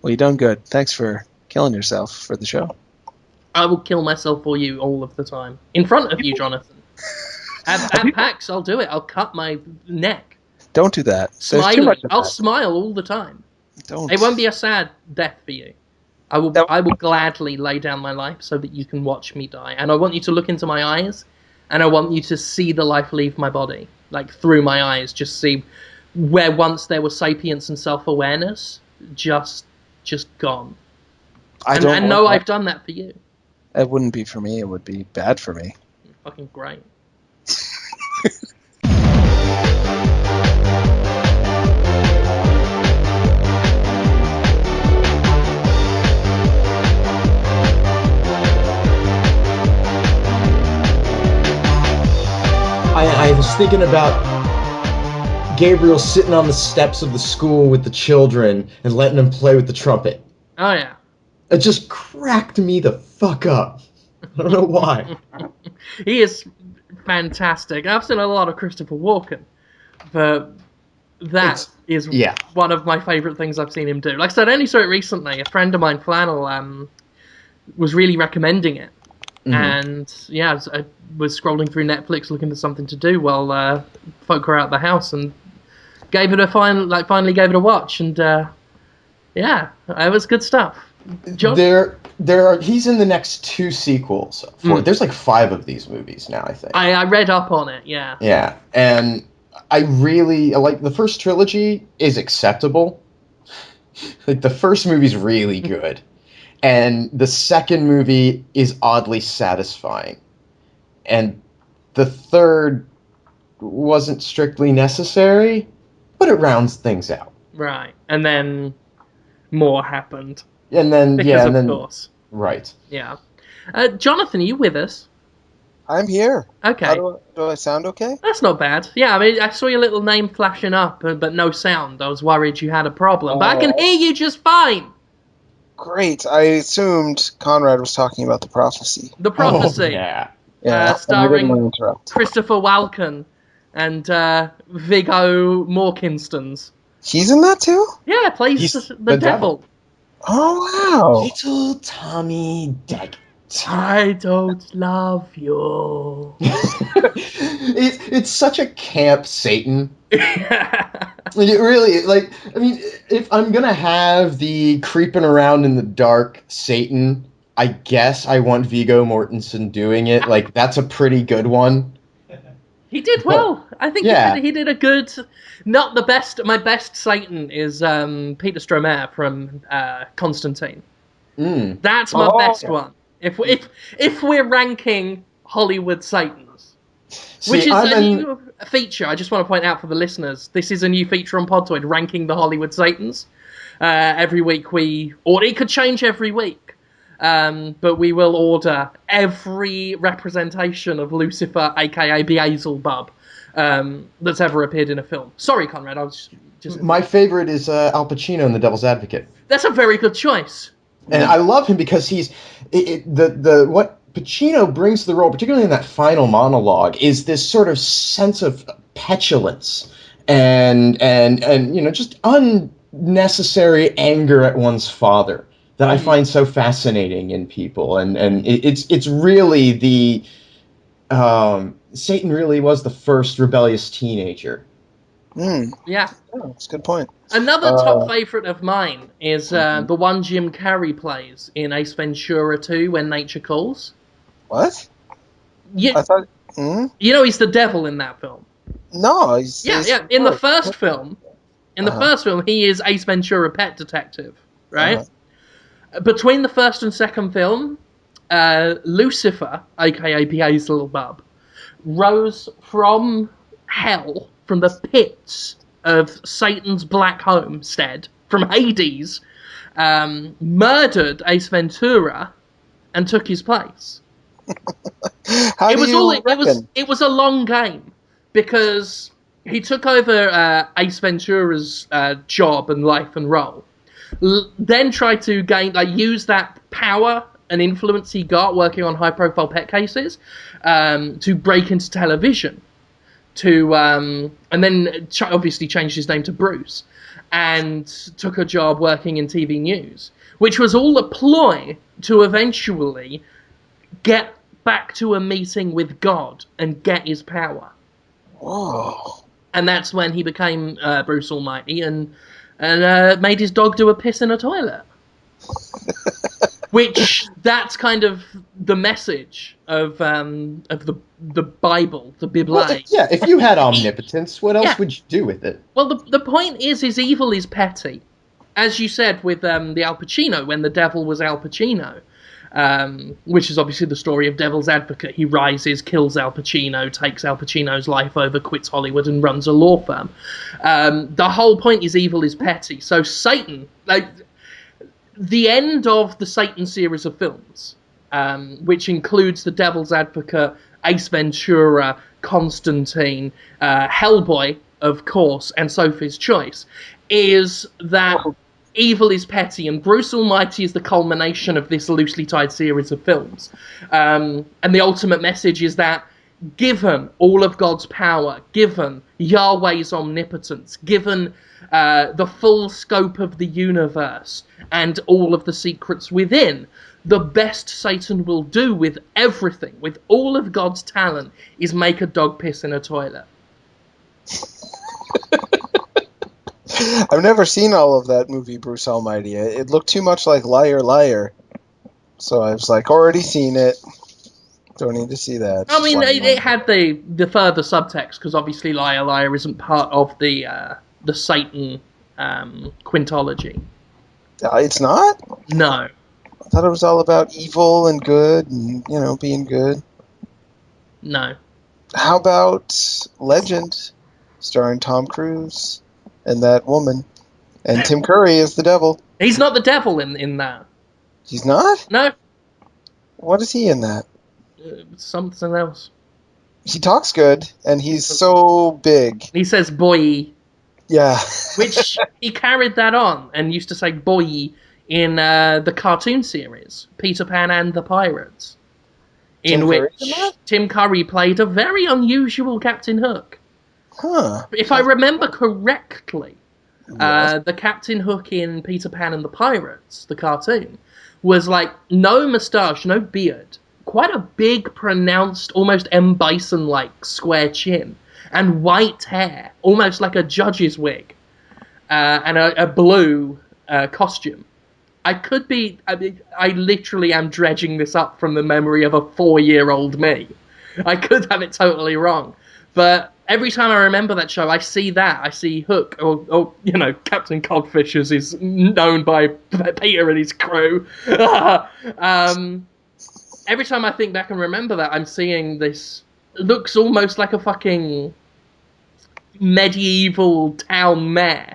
Well, you done good. Thanks for killing yourself for the show. I will kill myself for you all of the time. In front of you, Jonathan. At PAX, I'll do it. I'll cut my neck. Don't do that. There's too Smiling. much of I'll that. smile all the time. Don't. It won't be a sad death for you. I will gladly lay down my life so that you can watch me die. And I want you to look into my eyes, and I want you to see the life leave my body. Like, through my eyes. Just see where once there was sapience and self-awareness, just gone. I know I've done that for you. It wouldn't be for me. It would be bad for me. Fucking great. I was thinking about Gabriel sitting on the steps of the school with the children and letting them play with the trumpet. Oh, yeah. It just cracked me the fuck up. I don't know why. He is fantastic. I've seen a lot of Christopher Walken, but that is one of my favourite things I've seen him do. Like I said, I only saw it recently. A friend of mine, Flannel, was really recommending it. Mm-hmm. And yeah, I was scrolling through Netflix looking for something to do while folk were out the house, and gave it finally gave it a watch, and yeah, it was good stuff. John? He's in the next 2 sequels. There's like 5 of these movies now, I think. I read up on it, yeah. Yeah, and I really like the first trilogy is acceptable. Like the first movie's really good. And the second movie is oddly satisfying. And the third wasn't strictly necessary, but it rounds things out. Right. And then more happened. And then, of course. Right. Yeah. Jonathan, are you with us? I'm here. Okay. Do I sound okay? That's not bad. Yeah, I mean, I saw your little name flashing up, but no sound. I was worried you had a problem. But I can hear you just fine. Great. I assumed Conrad was talking about The Prophecy. The Prophecy. Oh, yeah. Starring Christopher Walken and Viggo Mortensen. He's in that too? Yeah, plays the devil. Oh, wow. Little Tommy Daggett. I don't love you. It's such a camp Satan. It really, like, I mean, if I'm gonna have the creeping around in the dark Satan, I guess I want Viggo Mortensen doing it. Like, that's a pretty good one. He did well. I think he did a good, not the best. My best Satan is Peter Stormare from Constantine. That's my best one. If we're ranking Hollywood Satans, which is a new feature, I just want to point out for the listeners, this is a new feature on Podtoid, ranking the Hollywood Satans. Every week it could change every week, but we will order every representation of Lucifer, aka Beelzebub, that's ever appeared in a film. Sorry, Conrad, I was just... My favorite is Al Pacino in The Devil's Advocate. That's a very good choice. And I love him because he's what Pacino brings to the role, particularly in that final monologue, is this sort of sense of petulance and just unnecessary anger at one's father that I find so fascinating in people, and it's really the Satan really was the first rebellious teenager. Yeah. Oh, that's a good point. Another top favourite of mine is the one Jim Carrey plays in Ace Ventura 2, When Nature Calls. What? I thought... You know he's the devil in that film. No, he's... Yeah. In the first film, he is Ace Ventura, pet detective, right? Between the first and second film, Lucifer, aka Beelzebub, rose from hell, from the pits of Satan's black homestead, from Hades, murdered Ace Ventura, and took his place. It was a long game, because he took over Ace Ventura's job and life and role, then tried to use that power and influence he got working on high-profile pet cases to break into television. and then obviously changed his name to Bruce, and took a job working in TV news, which was all a ploy to eventually get back to a meeting with God and get his power. Whoa. And that's when he became Bruce Almighty and made his dog do a piss in a toilet. Which, that's kind of the message of the Bible, the Bible. Well, if you had omnipotence, what else would you do with it? Well, the point is evil is petty. As you said with the Al Pacino, when the devil was Al Pacino, which is obviously the story of Devil's Advocate. He rises, kills Al Pacino, takes Al Pacino's life over, quits Hollywood, and runs a law firm. The whole point is evil is petty. So Satan, the end of the Satan series of films, which includes The Devil's Advocate, Ace Ventura, Constantine, Hellboy, of course, and Sophie's Choice, is that evil is petty, and Bruce Almighty is the culmination of this loosely tied series of films. And the ultimate message is that given all of God's power, given Yahweh's omnipotence, given the full scope of the universe and all of the secrets within, the best Satan will do with everything, with all of God's talent, is make a dog piss in a toilet. I've never seen all of that movie, Bruce Almighty. It looked too much like Liar Liar. So I was like, already seen it. Don't need to see that. I mean, it had the further subtext, because obviously Liar Liar isn't part of the Satan quintology. It's not? No. I thought it was all about evil and good and, being good. No. How about Legend, starring Tom Cruise and that woman? And Tim Curry is the devil. He's not the devil in that. He's not? No. What is he in that? Something else. He talks good, and he's so big. He says boy. Yeah. Which he carried that on and used to say boy in the cartoon series, Peter Pan and the Pirates, in which Tim Curry played a very unusual Captain Hook. Huh. If I remember correctly, the Captain Hook in Peter Pan and the Pirates, the cartoon, was like no moustache, no beard, quite a big, pronounced, almost M. Bison-like square chin, and white hair, almost like a judge's wig, and a blue costume. I literally am dredging this up from the memory of a 4-year-old me. I could have it totally wrong. But every time I remember that show, I see that. I see Hook, or Captain Codfish, as is known by Peter and his crew. Every time I think back and remember that, I'm seeing this. It looks almost like a fucking medieval town mayor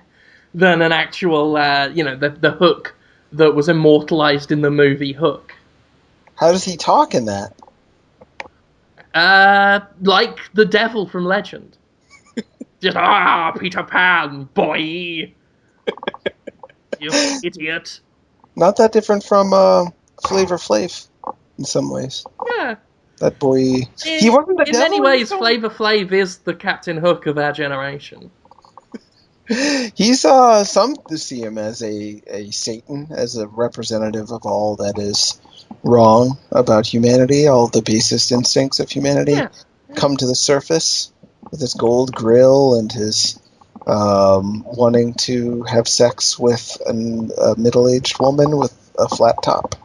than an actual, the Hook that was immortalized in the movie Hook. How does he talk in that? Like the devil from Legend. Just, Peter Pan, boy! You idiot. Not that different from Flavor Flav in some ways. Yeah. That boy. He wasn't the devil. In many ways, Flavor Flav is the Captain Hook of our generation. He's some see him as a Satan, as a representative of all that is wrong about humanity, all the basest instincts of humanity come to the surface with his gold grill and his wanting to have sex with a middle-aged woman with a flat top.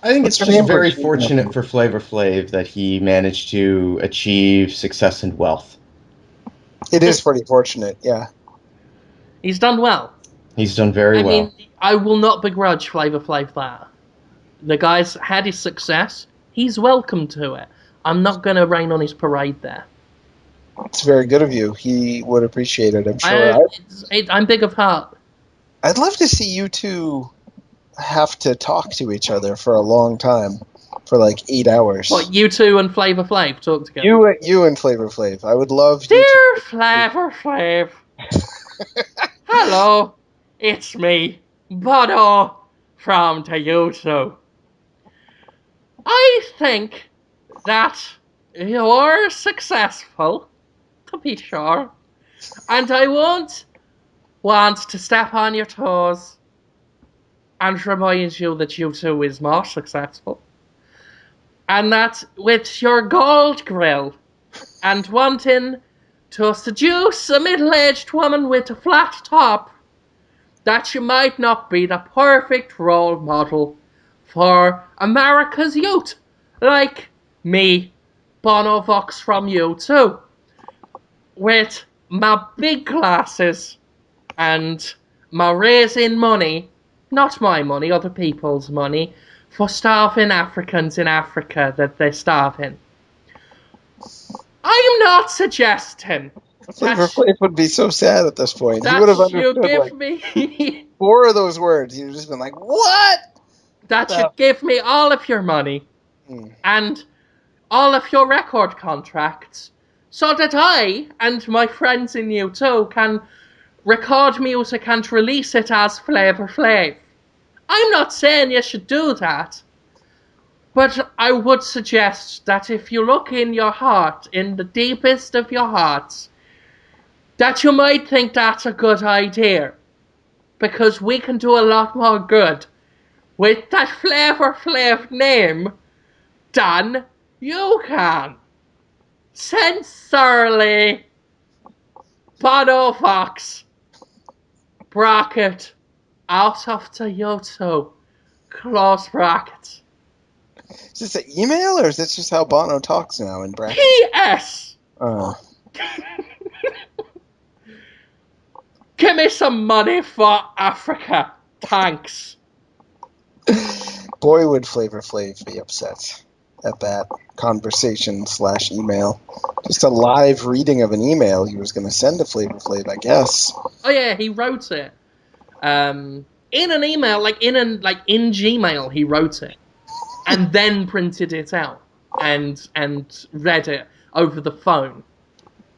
I think it's just very fortunate for Flavor Flav that he managed to achieve success and wealth. It is pretty fortunate, yeah. He's done well. He's done very well. I mean, I will not begrudge Flavor Flav that. The guy's had his success. He's welcome to it. I'm not going to rain on his parade there. It's very good of you. He would appreciate it, I'm sure. I'm big of heart. I'd love to see you two have to talk to each other for a long time. For like 8 hours. What, you two and Flavor Flav talk together? You and Flavor Flav. I would love Dear you Flavor Flav. Hello, it's me, Buddo, from Toyota. I think that you're successful to be sure. And I won't want to step on your toes and remind you that U2 is more successful. And that with your gold grill and wanting to seduce a middle-aged woman with a flat top, that you might not be the perfect role model for America's youth, like me, Bono Vox from U2, with my big glasses and my raising money, not my money, other people's money, for starving Africans in Africa that they're starving. I am not suggesting Flavor Flav would be so sad at this point. He that would have you understood give like me 4 of those words. He'd have just been like, "What?" that you give me all of your money and all of your record contracts, so that I and my friends in U2 can record music and release it as Flavor Flav. I'm not saying you should do that, but I would suggest that if you look in your heart, in the deepest of your hearts, that you might think that's a good idea, because we can do a lot more good with that Flavor Flav name than you can. Sincerely, Bono Fox, bracket, out of the U2, close bracket. Is this an email, or is this just how Bono talks now in brackets? P.S. Give me some money for Africa. Thanks. Boy, would Flavor Flav be upset at that conversation/email. Just a live reading of an email he was going to send to Flavor Flav, I guess. Oh yeah, he wrote it. In an email, in Gmail, he wrote it, and then printed it out and read it over the phone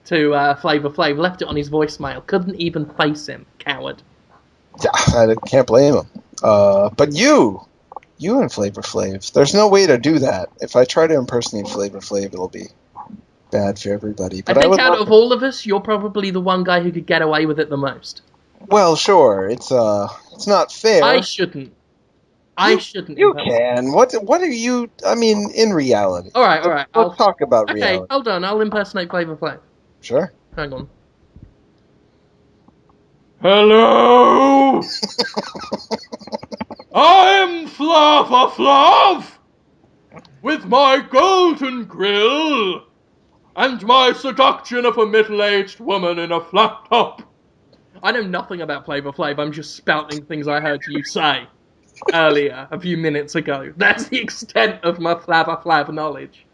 to Flavor Flav. Left it on his voicemail. Couldn't even face him, coward. Yeah, I can't blame him. But you and Flavor Flav, there's no way to do that. If I try to impersonate Flavor Flav, it'll be bad for everybody. But I think out of all of us, you're probably the one guy who could get away with it the most. Well, sure. It's not fair. I shouldn't. You can. What are you? I mean, in reality. All right. Let's talk about reality. Okay, hold on. I'll impersonate Flavor Flav. Sure. Hang on. Hello! I'm Flava Flav! With my golden grill and my seduction of a middle-aged woman in a flat top. I know nothing about Flavor Flav, I'm just spouting things I heard you say earlier, a few minutes ago. That's the extent of my Flava Flav knowledge.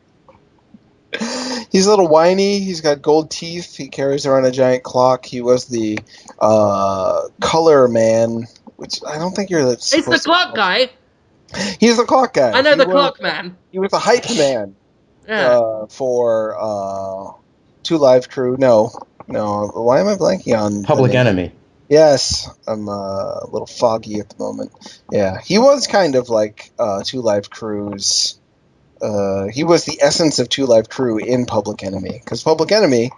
He's a little whiny. He's got gold teeth. He carries around a giant clock. He was the color man, which I don't think you're. It's the clock guy. He's the clock guy. I know the clock man. He was a hype man. Yeah. For Two Live Crew. No. Why am I blanking on Public Enemy? Yes, I'm a little foggy at the moment. Yeah, he was kind of like Two Live Crew's. He was the essence of Two Live Crew in Public Enemy, because Public Enemy,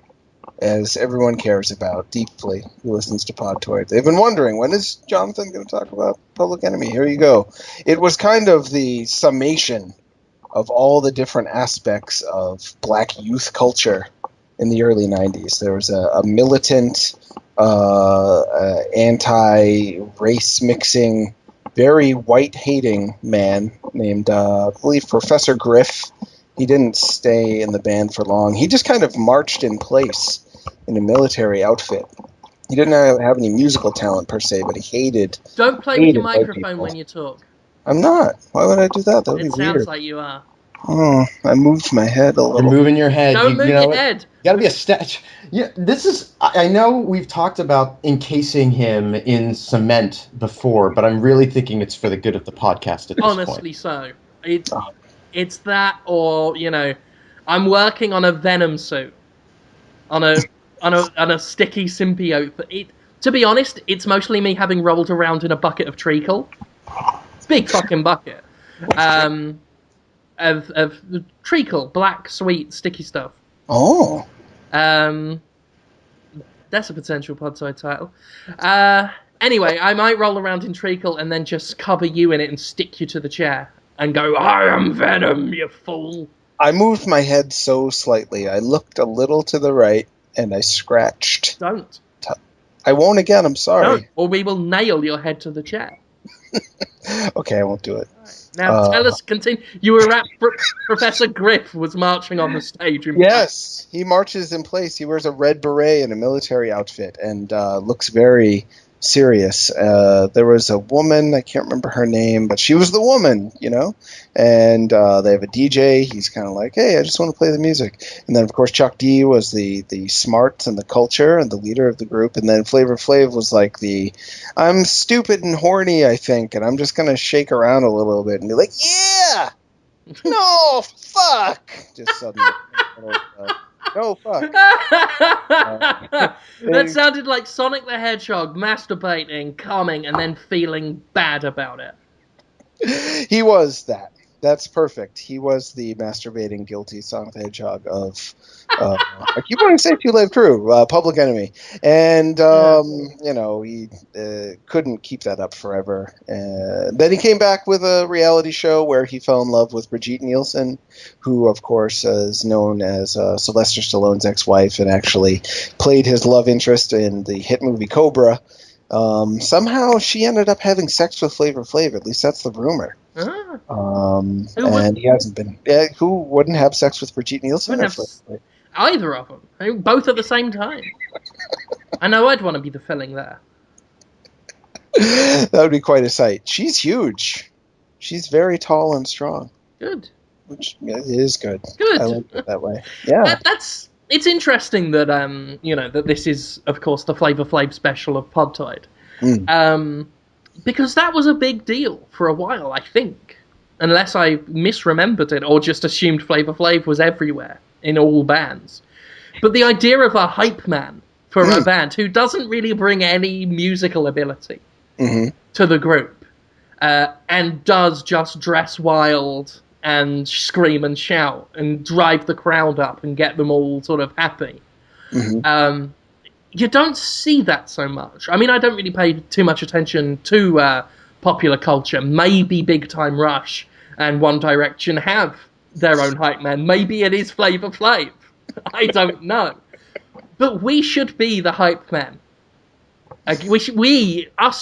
as everyone cares about deeply who listens to Podtoid, they've been wondering, when is Jonathan going to talk about Public Enemy? Here you go. It was kind of the summation of all the different aspects of black youth culture in the early 90s. There was a militant, anti-race mixing, very white-hating man named, I believe, Professor Griff. He didn't stay in the band for long. He just kind of marched in place in a military outfit. He didn't have any musical talent, per se, but he hated... Don't play with your microphone when you talk. I'm not. Why would I do that? That would be weird. It sounds like you are. Oh, I moved my head a little. You're moving your head. Don't move your head. You gotta be a statue. Yeah, this is. I know we've talked about encasing him in cement before, but I'm really thinking it's for the good of the podcast at this point. Honestly, so it's that, or I'm working on a Venom suit, on a sticky symbiote. To be honest, it's mostly me having rolled around in a bucket of treacle, big fucking bucket. Of treacle, black, sweet, sticky stuff. Oh. That's a potential Podtoid title. Anyway, I might roll around in treacle and then just cover you in it and stick you to the chair and go, I am Venom, you fool. I moved my head so slightly. I looked a little to the right and I scratched. Don't. I won't again, I'm sorry. Don't, or we will nail your head to the chair. Okay, I won't do it. Right. Now, tell us, continue. You were at Professor Griff was marching on the stage. Yes, he marches in place. He wears a red beret and a military outfit and looks very serious. There was a woman, I can't remember her name, but she was the woman, and they have a DJ. He's kind of like, hey, I just want to play the music. And then, of course, Chuck D was the smarts and the culture and the leader of the group. And then Flavor Flav was like I'm stupid and horny, I think, and I'm just going to shake around a little bit and be like, yeah! No, fuck! Just suddenly. No, fuck. That sounded like Sonic the Hedgehog masturbating, coming, and then feeling bad about it. He was that. That's perfect. He was the masturbating, guilty Sonic the Hedgehog of, I keep wanting to say Two Live Crew, Public Enemy. And, he couldn't keep that up forever. Then he came back with a reality show where he fell in love with Brigitte Nielsen, who, of course, is known as Sylvester Stallone's ex-wife and actually played his love interest in the hit movie Cobra. Somehow she ended up having sex with Flavor Flav. At least that's the rumor. And he hasn't been. Who wouldn't have sex with Brigitte Nielsen? Either of them. I mean, both at the same time. I know I'd want to be the filling there. That would be quite a sight. She's huge. She's very tall and strong. Good. Which is good. Good. I like it that way. Yeah. It's interesting that that this is, of course, the Flavor Flav special of Podtoid. Because that was a big deal for a while, I think. Unless I misremembered it or just assumed Flavor Flav was everywhere in all bands. But the idea of a hype man for a band who doesn't really bring any musical ability to the group and does just dress wild and scream and shout and drive the crowd up and get them all sort of happy. You don't see that so much. I mean, I don't really pay too much attention to popular culture. Maybe Big Time Rush and One Direction have their own hype man. Maybe it is Flavor Flav. I don't know. But we should be the hype man. Us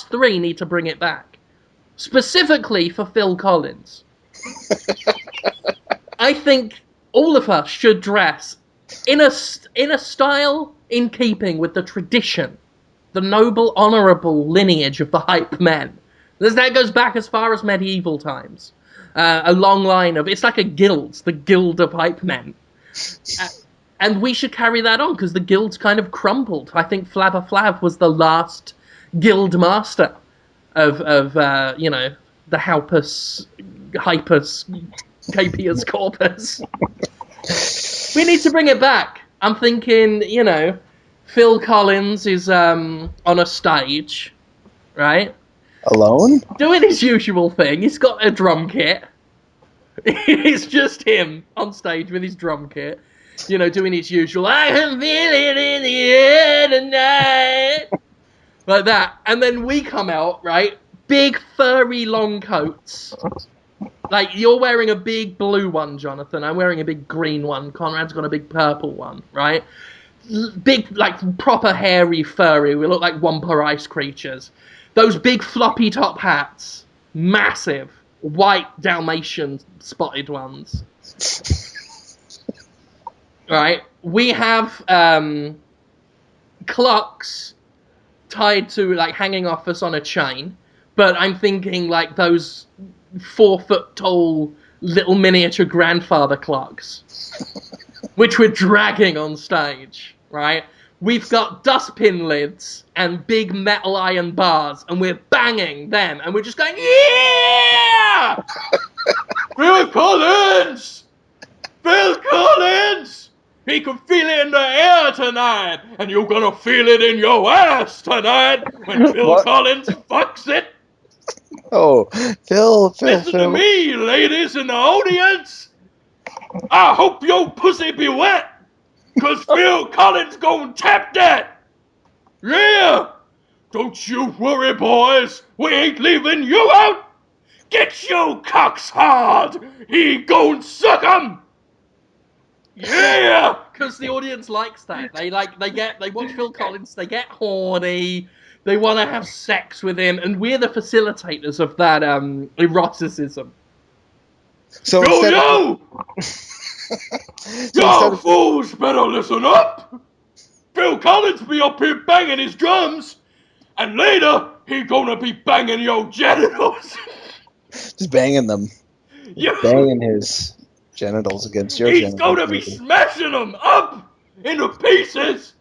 three, need to bring it back. Specifically for Phil Collins. I think all of us should dress in a style in keeping with the tradition, the noble, honourable lineage of the hype men. That goes back as far as medieval times. A long line of... It's like a guild, the guild of hype men. And we should carry that on, because the guild's kind of crumbled. I think Flava Flav was the last guild master of the Halpus, Hypus, Capius Corpus. We need to bring it back. I'm thinking, Phil Collins is on a stage, right? Alone? Doing his usual thing. He's got a drum kit. It's just him on stage with his drum kit. Doing his usual, I can feel it in the air tonight. Like that. And then we come out, right? Big, furry, long coats. Like, you're wearing a big blue one, Jonathan. I'm wearing a big green one. Conrad's got a big purple one, right? Big, like, proper hairy, furry. We look like Wumpa ice creatures. Those big floppy top hats. Massive. White Dalmatian spotted ones. Right? We have clocks tied to, like, hanging off us on a chain. But I'm thinking, like, those 4-foot-tall little miniature grandfather clocks, which we're dragging on stage, right? We've got dustbin lids and big metal iron bars, and we're banging them, and we're just going, yeah! Phil Collins! Phil Collins! He can feel it in the air tonight, and you're gonna feel it in your ass tonight when Phil Collins fucks it. Oh, Phil. Listen to me, ladies in the audience. I hope your pussy be wet, because Phil Collins gonna tap that. Yeah! Don't you worry, boys. We ain't leaving you out. Get your cocks hard. He gon' suck 'em. Yeah! Because the audience likes that. They watch Phil Collins, they get horny, they want to have sex with him, and we're the facilitators of that eroticism. So Yo, fools better listen up! Phil Collins be up here banging his drums, and later he gonna be banging your genitals. Just banging them. Banging his genitals against your genitals. He's gonna be smashing them up into pieces.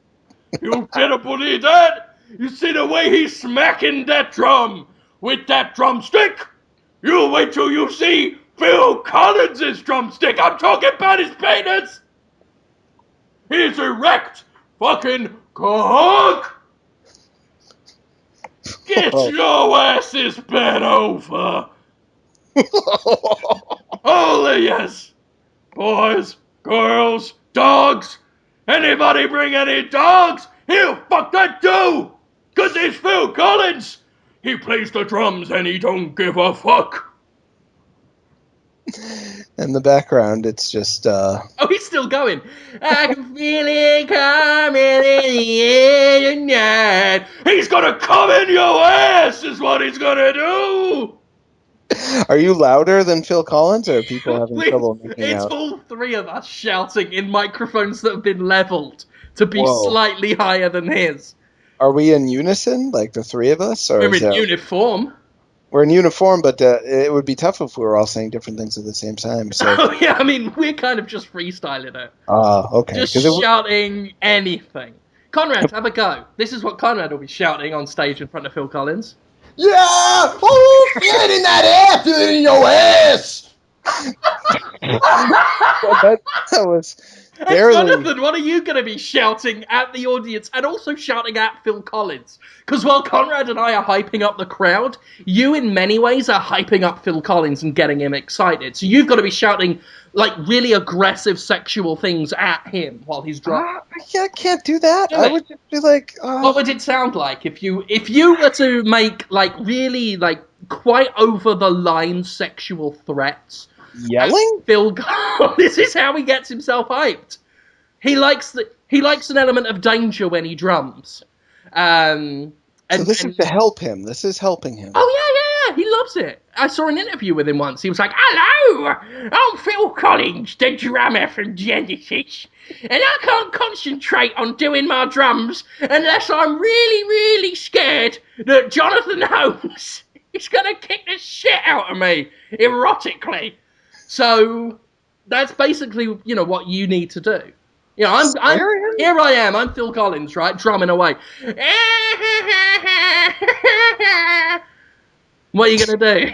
You better believe that. You see the way he's smacking that drum with that drumstick? You wait till you see Phil Collins' drumstick. I'm talking about his penis. He's erect fucking cock. Get your asses bent over. Holy yes. Boys, girls, dogs. Anybody bring any dogs? He'll fuck that too. Cause he's Phil Collins. He plays the drums and he don't give a fuck. In the background, it's just, Oh, he's still going. I can feel it coming in the air tonight. He's gonna come in your ass is what he's gonna do. Are you louder than Phil Collins, or are people having trouble making out? It's all three of us shouting in microphones that have been leveled to be slightly higher than his. Are we in unison, like the three of us? Or we're in uniform. We're in uniform, but it would be tough if we were all saying different things at the same time. So. Oh, yeah, I mean, we're kind of just freestyling it. Okay. Just shouting anything. Conrad, have a go. This is what Conrad will be shouting on stage in front of Phil Collins. Yeah! Oh, get in that ass! Get in your ass! that was barely... Jonathan, what are you going to be shouting at the audience and also shouting at Phil Collins? Because while Conrad and I are hyping up the crowd, you in many ways are hyping up Phil Collins and getting him excited. So you've got to be shouting like really aggressive sexual things at him while he's drunk. I can't do that. I would just be like... What would it sound like if you were to make like really like quite over the line sexual threats? Yelling? Phil Collins. This is how he gets himself hyped. He likes an element of danger when he drums. So this is to help him. This is helping him. Oh, yeah. He loves it. I saw an interview with him once. He was like, "Hello, I'm Phil Collins, the drummer from Genesis. And I can't concentrate on doing my drums unless I'm really, really scared that Jonathan Holmes is going to kick the shit out of me erotically." So that's basically, what you need to do. I'm here I am, I'm Phil Collins, right, drumming away. What are you going to do?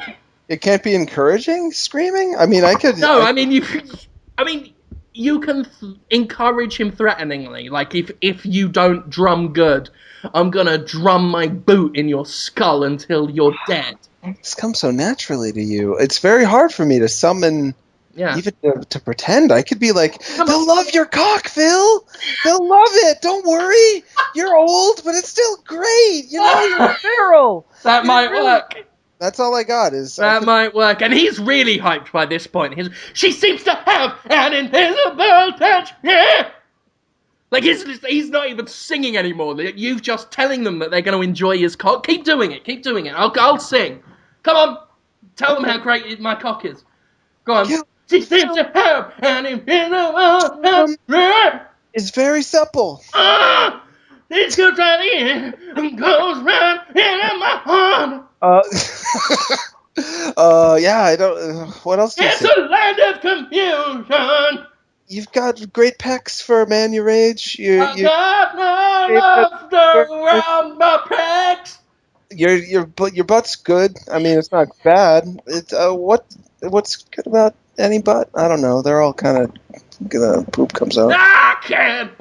It can't be encouraging, screaming? I mean, I could... No, I mean, you can encourage him threateningly. Like, if you don't drum good, I'm going to drum my boot in your skull until you're dead. This comes so naturally to you. It's very hard for me to summon... Yeah. Even to pretend. I could be like, they'll love your cock, Phil. They'll love it. Don't worry. You're old, but it's still great. You're a feral. That might work. That's all I got. Might work. And he's really hyped by this point. She seems to have an invisible touch. Yeah. Like, he's not even singing anymore. You've just telling them that they're going to enjoy his cock. Keep doing it. I'll sing. Come on. Tell them how great my cock is. Go on. Yeah. She seems to have an invisible touch. It's very supple. This goes right in and goes right into my heart. Yeah, I don't... what else do you say? It's a land of confusion. You've got great pecs for a man your age. I got no love around my pecs. Your butt's good. I mean, it's not bad. What's good about any butt? I don't know. They're all kind of poop comes out. I can't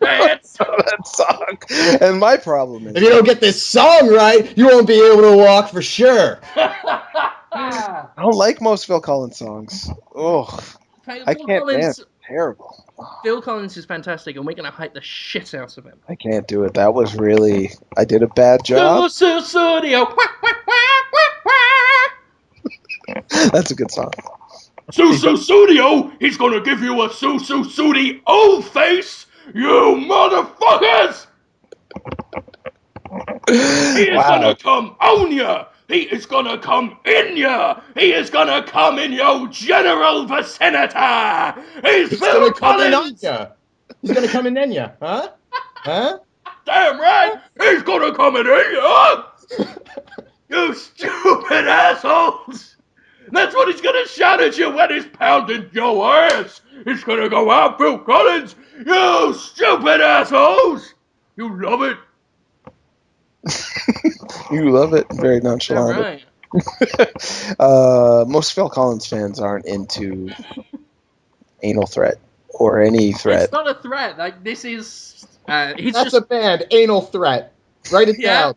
that song. And my problem is, if you don't get this song right, you won't be able to walk for sure. I don't like most Phil Collins songs. Oh, I can't dance. terrible. Phil Collins is fantastic, and we're going to hype the shit out of him. I can't do it. That was really... I did a bad job. Studio. That's a good song. Studio, he's going to give you a Studio face, you motherfuckers! He is gonna come on ya! He is gonna come in ya! He is gonna come in your general vicinity! He's Phil Collins! He's gonna come in ya, huh? Huh? Damn right! He's gonna come in ya! You stupid assholes! That's what he's gonna shout at you when he's pounding your ass! He's gonna go out, Phil Collins! You stupid assholes! You love it! You love it. Very nonchalant. Right. Most Phil Collins fans aren't into anal threat or any threat. It's not a threat. Like, this is... That's a band. Anal threat. Write it down.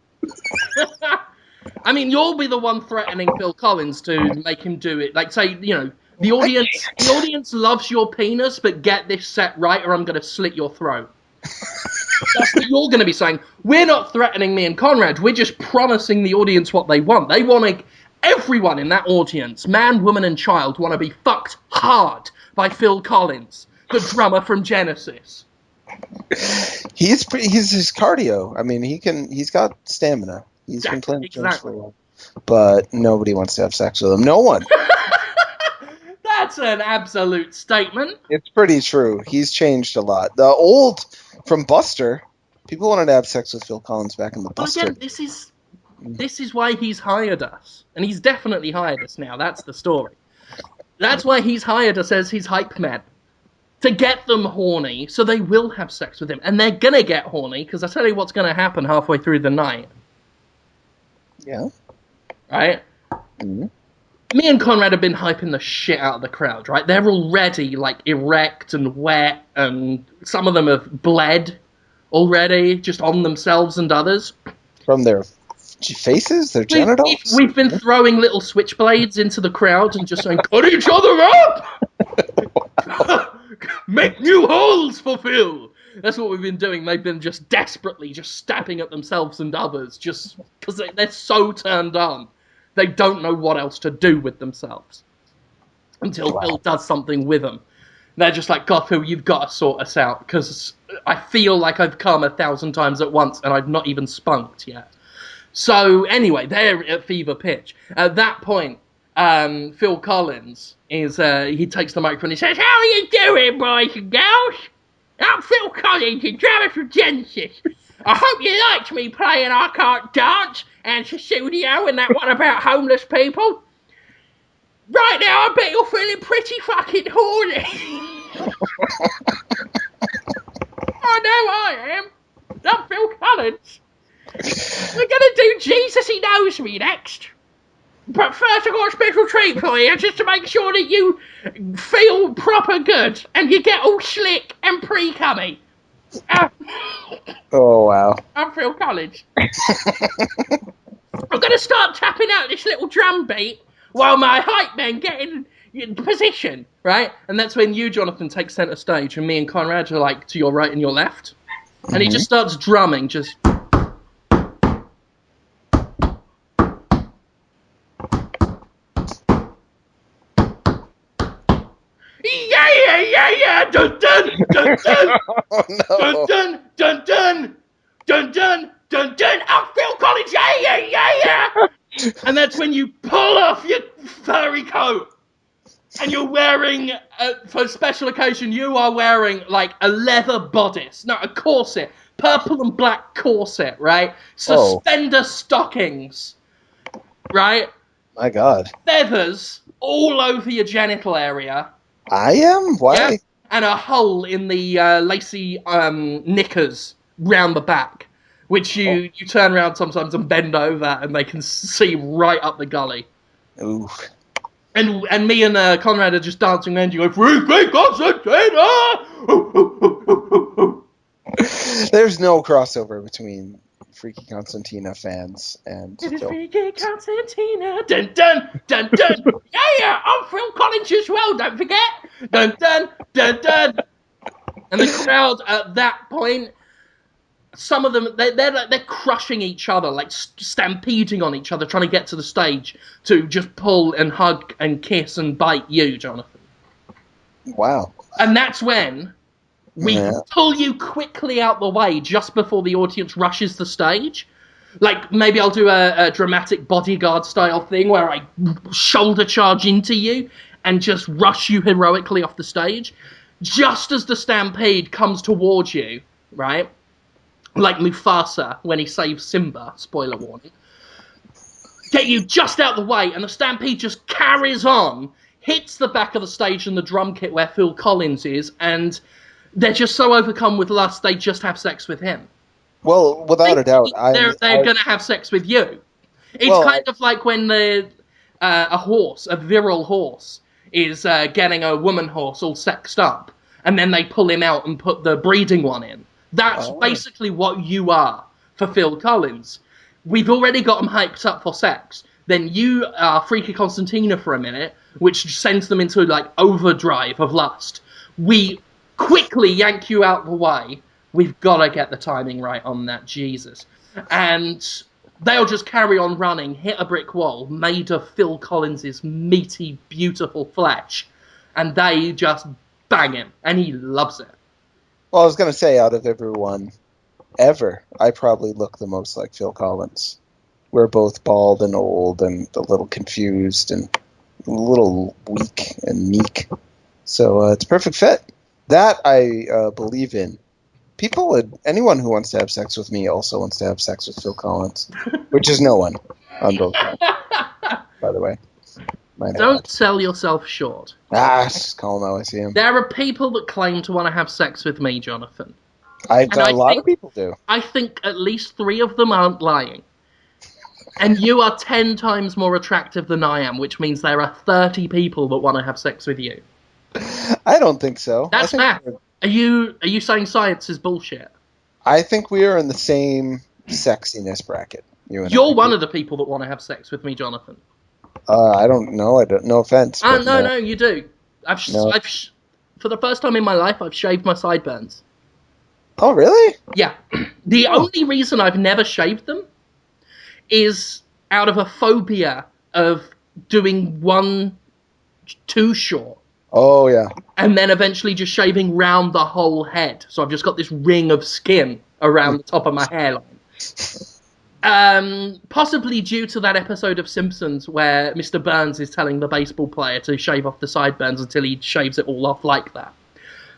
I mean, you'll be the one threatening Phil Collins to make him do it. Like, say, you know, the audience loves your penis, but get this set right or I'm going to slit your throat. That's what you're going to be saying. We're not threatening me and Conrad. We're just promising the audience what they want. They want everyone in that audience, man, woman, and child, want to be fucked hard by Phil Collins, the drummer from Genesis. He's his cardio. I mean, he's got stamina. He's been playing drums for a while. But nobody wants to have sex with him. No one. That's an absolute statement. It's pretty true. He's changed a lot. The old from Buster, people wanted to have sex with Phil Collins back in the Buster. Again, this is why he's hired us. And he's definitely hired us now. That's the story. That's why he's hired us as his hype man. To get them horny, so they will have sex with him. And they're gonna get horny, because I tell you what's gonna happen halfway through the night. Yeah. Right? Mm-hmm. Me and Conrad have been hyping the shit out of the crowd, right? They're already, like, erect and wet, and some of them have bled already, just on themselves and others. From their faces? Their genitals? We've been throwing little switchblades into the crowd and just saying, cut each other up! Make new holes for Phil! That's what we've been doing. They've been just desperately just stabbing at themselves and others, just because they're so turned on. They don't know what else to do with themselves until Phil does something with them. They're just like, God, Phil, you've got to sort us out, because I feel like I've come 1,000 times at once and I've not even spunked yet. So anyway, they're at fever pitch. At that point, Phil Collins he takes the microphone and he says, "How are you doing, boys and girls? I'm Phil Collins, the drummer from Genesis. I hope you liked me playing I Can't Dance and Studio and that one about homeless people. Right now, I bet you're feeling pretty fucking horny." I know I am. I'm Phil Collins. We're gonna do Jesus He Knows Me next. But first I've got a special treat for you, just to make sure that you feel proper good and you get all slick and pre-cummy. Oh, wow. I'm Phil Collins. I'm gonna start tapping out this little drum beat while my hype men get in position, right? And that's when you, Jonathan, take centre stage and me and Conrad are like to your right and your left. And he just starts drumming, just... Yeah, dun dun dun dun, Oh, no. dun dun dun dun dun dun dun. I'm Phil Collins, yeah. And that's when you pull off your furry coat, and you're wearing, for a special occasion, you are wearing like a leather bodice, no, a corset, purple and black corset, right? Suspender stockings, right? My God. Feathers all over your genital area. I am? Why? Yeah, and a hole in the lacy knickers round the back, which you turn around sometimes and bend over, and they can see right up the gully. Ooh. And me and Conrad are just dancing around. You go, "Freaky Constantine!" There's no crossover between Freaky Constantina fans and Phil. Freaky Constantina, dun dun dun dun. Yeah, I'm Phil Collins as well. Don't forget. Dun, dun, dun, dun. And the crowd at that point, some of them, they're crushing each other, like stampeding on each other, trying to get to the stage to just pull and hug and kiss and bite you, Jonathan. Wow. And that's when we pull you quickly out the way just before the audience rushes the stage. Like, maybe I'll do a dramatic bodyguard style thing where I shoulder charge into you and just rush you heroically off the stage. Just as the stampede comes towards you, right? Like Mufasa when he saves Simba, spoiler warning. Get you just out the way, and the stampede just carries on, hits the back of the stage and the drum kit where Phil Collins is, and they're just so overcome with lust, they just have sex with him. Well, without a doubt, they're going to have sex with you. It's kind of like when a virile horse, is getting a woman horse all sexed up, and then they pull him out and put the breeding one in. That's basically what you are for Phil Collins. We've already got them hyped up for sex. Then you are Freaky Constantina for a minute, which sends them into, like, overdrive of lust. We quickly yank you out the way. We've got to get the timing right on that, Jesus. And they'll just carry on running, hit a brick wall made of Phil Collins's meaty, beautiful flesh, and they just bang him, and he loves it. Well, I was going to say, out of everyone ever, I probably look the most like Phil Collins. We're both bald and old and a little confused and a little weak and meek. So it's a perfect fit. That I believe in. Anyone who wants to have sex with me also wants to have sex with Phil Collins, which is no one on both sides, by the way. Don't sell yourself short. Just call him how I see him. There are people that claim to want to have sex with me, Jonathan. A lot of people do. I think at least 3 of them aren't lying. And you are 10 times more attractive than I am, which means there are 30 people that want to have sex with you. I don't think so. That's math. Are you saying science is bullshit? I think we are in the same sexiness bracket. You're one of the people that want to have sex with me, Jonathan. I don't know. No offense. No, you do. For the first time in my life, I've shaved my sideburns. Oh, really? Yeah. The only reason I've never shaved them is out of a phobia of doing one too short. Oh, yeah. And then eventually just shaving round the whole head. So I've just got this ring of skin around the top of my hairline. Possibly due to that episode of Simpsons where Mr. Burns is telling the baseball player to shave off the sideburns until he shaves it all off like that.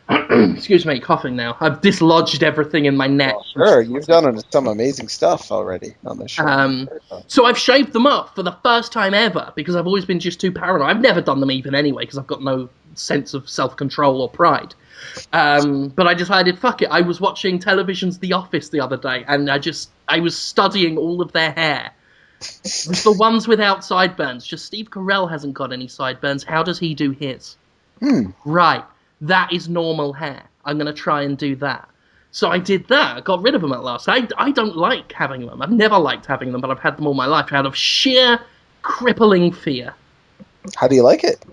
Excuse me, coughing now. I've dislodged everything in my neck. Oh, sure, you've done some amazing stuff already on the show. So I've shaved them off for the first time ever because I've always been just too paranoid. I've never done them even anyway because I've got no sense of self-control or pride. But I decided, fuck it. I was watching television's The Office the other day and I was studying all of their hair. It was the ones without sideburns. Just Steve Carell hasn't got any sideburns. How does he do his? Right. That is normal hair. I'm going to try and do that. So I did that. I got rid of them at last. I don't like having them. I've never liked having them, but I've had them all my life out of sheer crippling fear. How do you like it?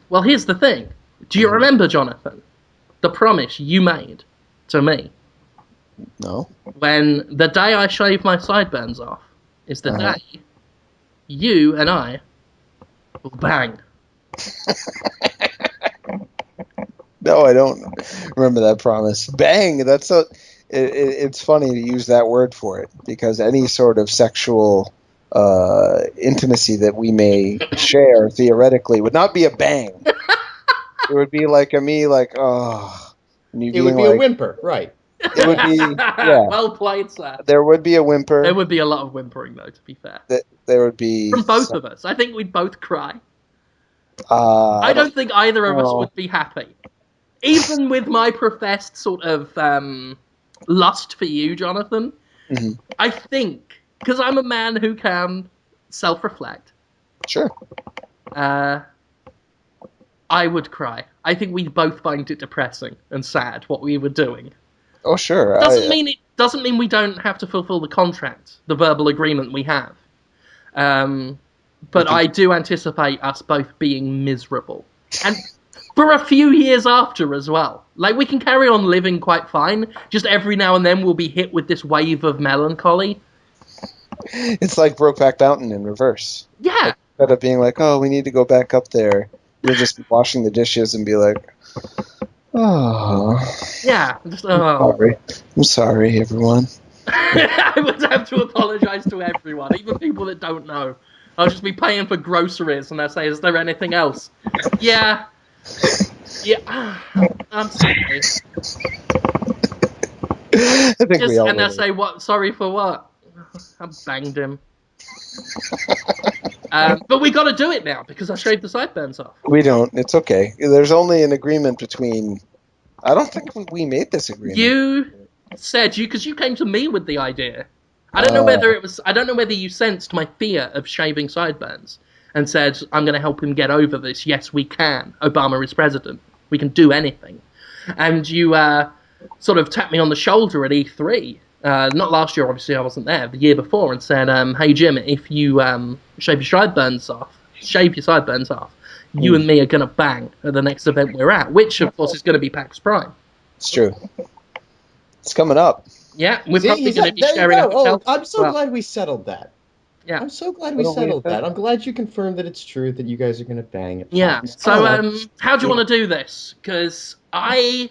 Well, here's the thing. Do you remember, Jonathan, the promise you made to me? No. When the day I shave my sideburns off is the day you and I will bang. No, I don't remember that promise. Bang! It's funny to use that word for it because any sort of sexual intimacy that we may share theoretically would not be a bang. It would be like oh. It would be a whimper, right? It would be well played, sir. There would be a whimper. There would be a lot of whimpering, though. To be fair, there would be from both of us. I think we'd both cry. I don't think either of us would be happy. Even with my professed sort of lust for you, Jonathan, I think, because I'm a man who can self-reflect. Sure. I would cry. I think we'd both find it depressing and sad what we were doing. Oh, sure. Doesn't mean we don't have to fulfill the contract, the verbal agreement we have. But I do anticipate us both being miserable. And For a few years after as well. Like, we can carry on living quite fine, just every now and then we'll be hit with this wave of melancholy. It's like Brokeback Mountain in reverse. Yeah. Like, instead of being like, oh, we need to go back up there, you'll just be washing the dishes and be like, oh. Yeah. Just, oh. I'm sorry, everyone. I would have to apologise to everyone, even people that don't know. I'll just be paying for groceries and they'll say, is there anything else? Yeah. Yeah. I'm sorry. I think we all and they'll know. say, what? Sorry for what? I banged him. But we got to do it now because I shaved the sideburns off. We don't. It's okay. There's only an agreement between. I don't think we made this agreement. You said because you came to me with the idea. I don't know whether it was. I don't know whether you sensed my fear of shaving sideburns and said, "I'm going to help him get over this." Yes, we can. Obama is president. We can do anything. And you sort of tapped me on the shoulder at E3. Not last year, obviously, I wasn't there. The year before, and said, "Hey Jim, if you shave your sideburns off, you and me are going to bang at the next event we're at, which of course is going to be PAX Prime." It's true. It's coming up. Yeah, we're probably going to be sharing a hotel. I'm so glad we settled that. Yeah, I'm so glad we settled that. I'm glad you confirmed that it's true that you guys are going to bang at PAX. Yeah. So, how do you want to do this? Because I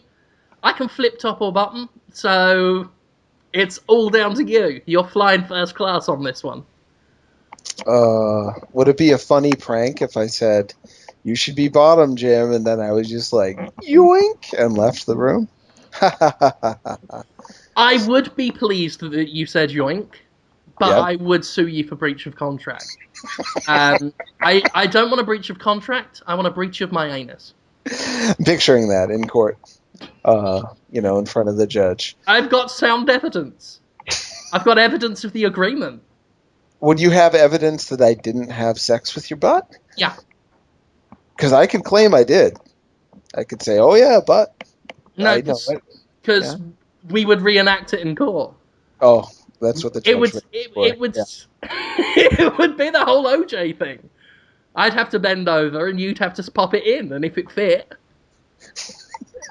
can flip top or bottom, so it's all down to you. You're flying first class on this one. Would it be a funny prank if I said, "You should be bottom, Jim," and then I was just like, yoink, and left the room? I would be pleased that you said yoink, but Yep. I would sue you for breach of contract. I don't want a breach of contract. I want a breach of my anus. I'm picturing that in court, in front of the judge. I've got sound evidence. I've got evidence of the agreement. Would you have evidence that I didn't have sex with your butt? Yeah. Because I could claim I did. I could say, "Oh yeah, butt." No, because we would reenact it in court. Oh, that's what the judge would. It would be the whole OJ thing. I'd have to bend over, and you'd have to pop it in, and if it fit,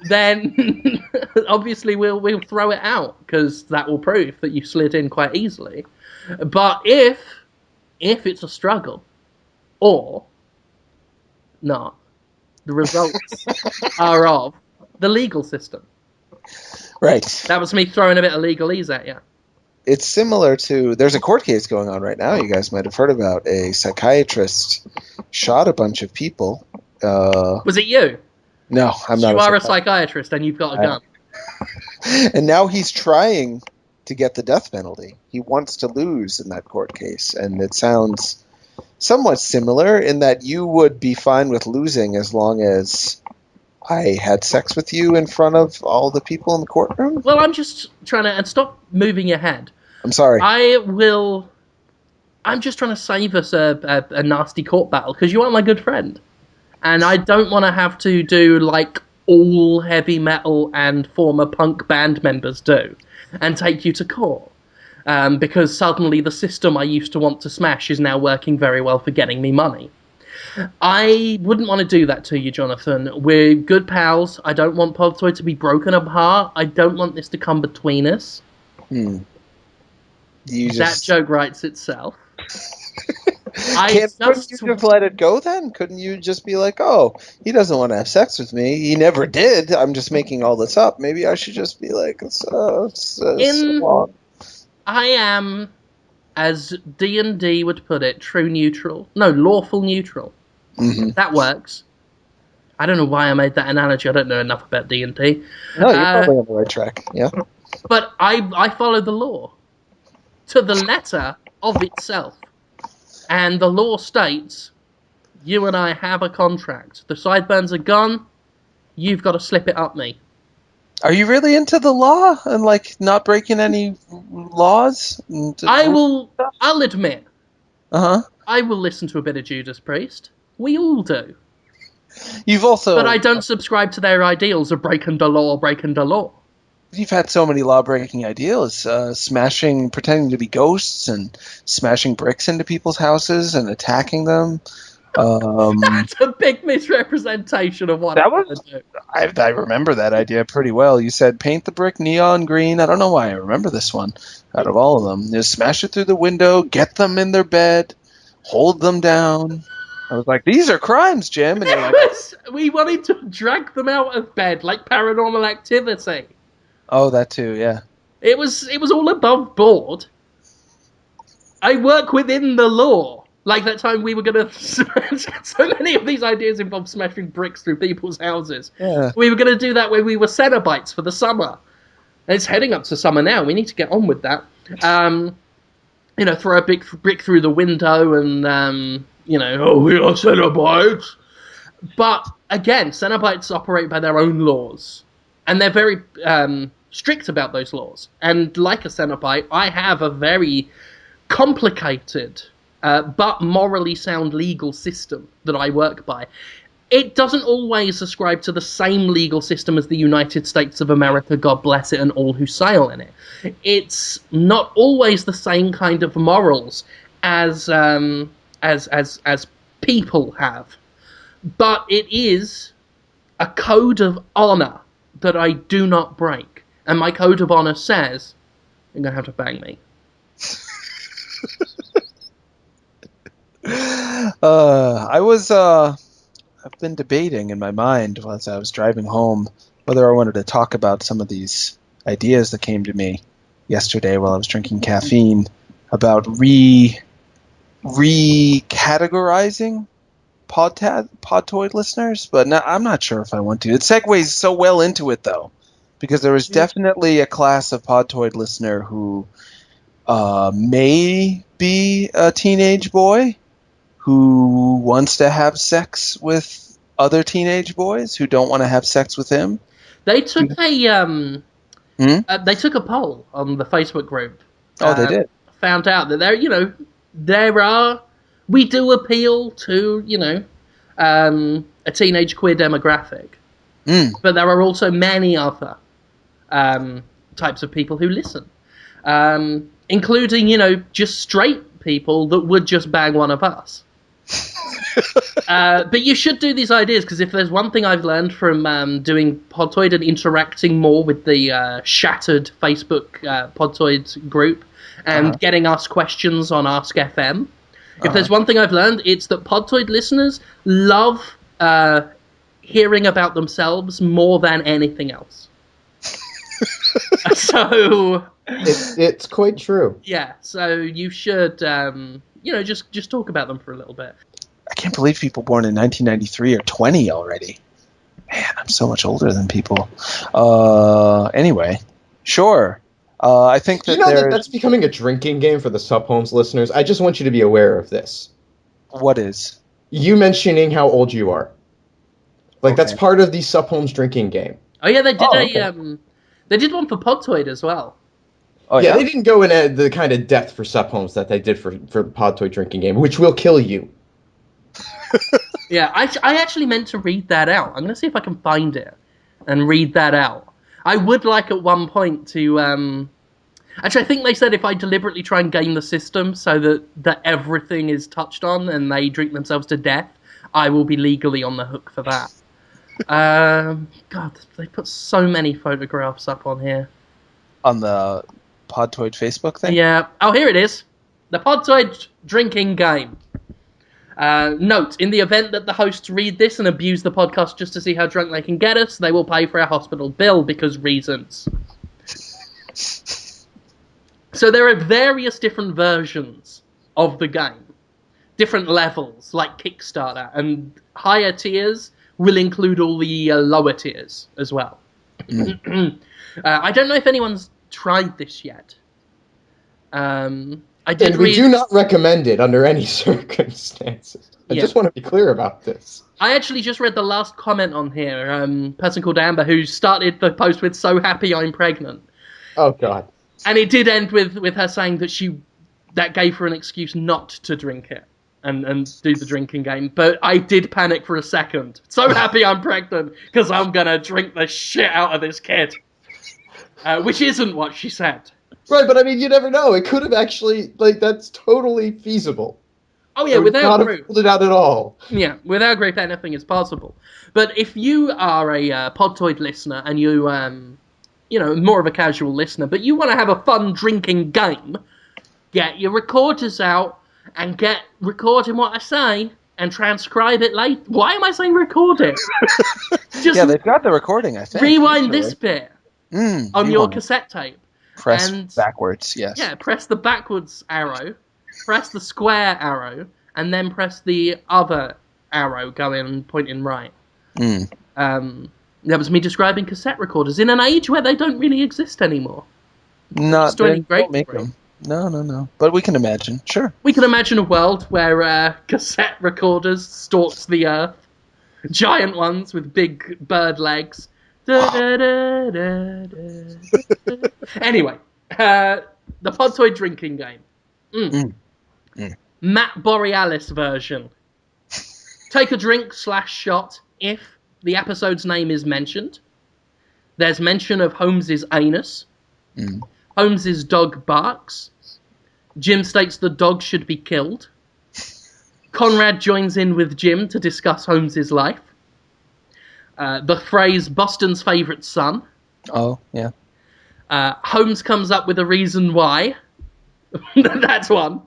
then obviously we'll throw it out because that will prove that you slid in quite easily. But if it's a struggle, or not, the results are of the legal system. Right. That was me throwing a bit of legalese at you. It's similar to, there's a court case going on right now, you guys might have heard about. A psychiatrist shot a bunch of people. Was it you? No, I'm not. You are a psychiatrist and you've got a gun. And now he's trying to get the death penalty. He wants to lose in that court case, and it sounds somewhat similar in that you would be fine with losing as long as I had sex with you in front of all the people in the courtroom? Well, I'm just trying to... And stop moving your head. I'm sorry. I'm just trying to save us a nasty court battle, because you are my good friend. And I don't want to have to do, like, all heavy metal and former punk band members do, and take you to court. Because suddenly the system I used to want to smash is now working very well for getting me money. I wouldn't want to do that to you, Jonathan. We're good pals. I don't want Podtoid to be broken apart. I don't want this to come between us. That joke writes itself. Couldn't you just let it go then? Couldn't you just be like, "Oh, he doesn't want to have sex with me. He never did. I'm just making all this up. Maybe I should just be like, so long." I am, as D&D would put it, true neutral. No, lawful neutral. Mm-hmm. That works. I don't know why I made that analogy. I don't know enough about D&D. No, you're probably on the right track. Yeah. But I follow the law to the letter of itself. And the law states, you and I have a contract. The sideburns are gone. You've got to slip it up me. Are you really into the law and, like, not breaking any laws? I'll admit. Uh-huh. I will listen to a bit of Judas Priest. We all do. You've also... But I don't subscribe to their ideals of breaking the law. You've had so many law-breaking ideals, pretending to be ghosts and smashing bricks into people's houses and attacking them. That's a big misrepresentation of what That I'm was. gonna do. I remember that idea pretty well. You said paint the brick neon green. I don't know why I remember this one out of all of them. Just smash it through the window, get them in their bed, hold them down. I was like, these are crimes, Jim. And you're like, We wanted to drag them out of bed like Paranormal Activity. oh, that too, yeah. It was all above board. I work within the law. Like that time we were gonna so many of these ideas involve smashing bricks through people's houses. Yeah. We were gonna do that when we were Cenobites for the summer. And it's heading up to summer now. We need to get on with that. Throw a big brick through the window and we are Cenobites. But again, Cenobites operate by their own laws. And they're very strict about those laws. And like a Cenobite, I have a very complicated but morally sound legal system that I work by. It doesn't always ascribe to the same legal system as the United States of America, God bless it, and all who sail in it. It's not always the same kind of morals as people have, but it is a code of honor that I do not break. And my code of honor says, you're gonna have to bang me. I've been debating in my mind as I was driving home whether I wanted to talk about some of these ideas that came to me yesterday while I was drinking caffeine about recategorizing Podtoid listeners, but I'm not sure if I want to. It segues so well into it, though, because there was definitely a class of Podtoid listener who may be a teenage boy who wants to have sex with other teenage boys who don't want to have sex with him. They took they took a poll on the Facebook group. Oh, they did. Found out that we do appeal to a teenage queer demographic, but there are also many other types of people who listen, including just straight people that would just bang one of us. But you should do these ideas, because if there's one thing I've learned from doing Podtoid and interacting more with the shattered Facebook Podtoid group and getting asked questions on Ask FM, if there's one thing I've learned, it's that Podtoid listeners love hearing about themselves more than anything else. So it's quite true. Yeah, so you should just talk about them for a little bit. I can't believe people born in 1993 are 20 already. Man, I'm so much older than people. Anyway, sure. I think that that's becoming a drinking game for the Sup Holmes listeners. I just want you to be aware of this. What is? You mentioning how old you are. Like, that's part of the Sup Holmes drinking game. Oh yeah, they did they did one for Podtoid as well. Oh, yeah, they didn't go in the kind of depth for Sup Holmes that they did for the Podtoid drinking game, which will kill you. Yeah, I actually meant to read that out. I'm going to see if I can find it and read that out. I would like at one point to... Actually, I think they said if I deliberately try and game the system so that everything is touched on and they drink themselves to death, I will be legally on the hook for that. God, they put so many photographs up on here. On the Podtoid Facebook thing? Yeah. Oh, here it is. The Podtoid drinking game. Note, in the event that the hosts read this and abuse the podcast just to see how drunk they can get us, they will pay for our hospital bill because reasons. So there are various different versions of the game. Different levels, like Kickstarter, and higher tiers will include all the lower tiers as well. I don't know if anyone's tried this yet. We do not recommend it under any circumstances. I just want to be clear about this. I actually just read the last comment on here. Person called Amber, who started the post with "So happy I'm pregnant." Oh God! And it did end with her saying that gave her an excuse not to drink it and do the drinking game. But I did panic for a second. So happy I'm pregnant because I'm gonna drink the shit out of this kid. Which isn't what she said. Right, but I mean, you never know. It could have actually, that's totally feasible. Oh yeah, without group. Pulled it out at all. Yeah, without group, anything is possible. But if you are a Podtoid listener and you, more of a casual listener, but you want to have a fun drinking game, get your recorders out and get recording what I say and transcribe it later. Why am I saying record it? Just they've got the recording, I think. Rewind this bit on your cassette tape. Press backwards, yes. Yeah, press the backwards arrow, press the square arrow, and then press the other arrow going pointing right. That was me describing cassette recorders in an age where they don't really exist anymore. Not to any great make them. No. But we can imagine, sure. We can imagine a world where cassette recorders stalked the earth. Giant ones with big bird legs. Anyway, the Podtoid drinking game. Matt Borealis version. Take a drink / shot if the episode's name is mentioned. There's mention of Holmes's anus. Holmes's dog barks. Jim states the dog should be killed. Conrad joins in with Jim to discuss Holmes's life. The phrase Boston's favourite son. Oh, yeah. Holmes comes up with a reason why. That's one.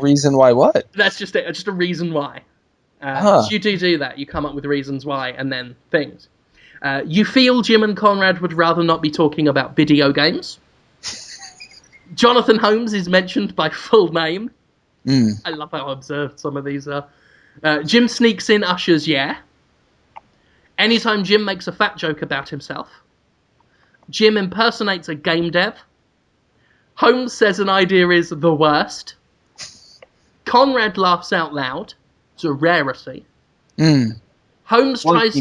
Reason why what? That's just it. Just a reason why. You do that. You come up with reasons why and then things. You feel Jim and Conrad would rather not be talking about video games. Jonathan Holmes is mentioned by full name. I love how observed some of these are. Jim sneaks in Usher's Yeah. Anytime Jim makes a fat joke about himself. Jim impersonates a game dev. Holmes says an idea is the worst. Conrad laughs out loud. It's a rarity. Holmes tries...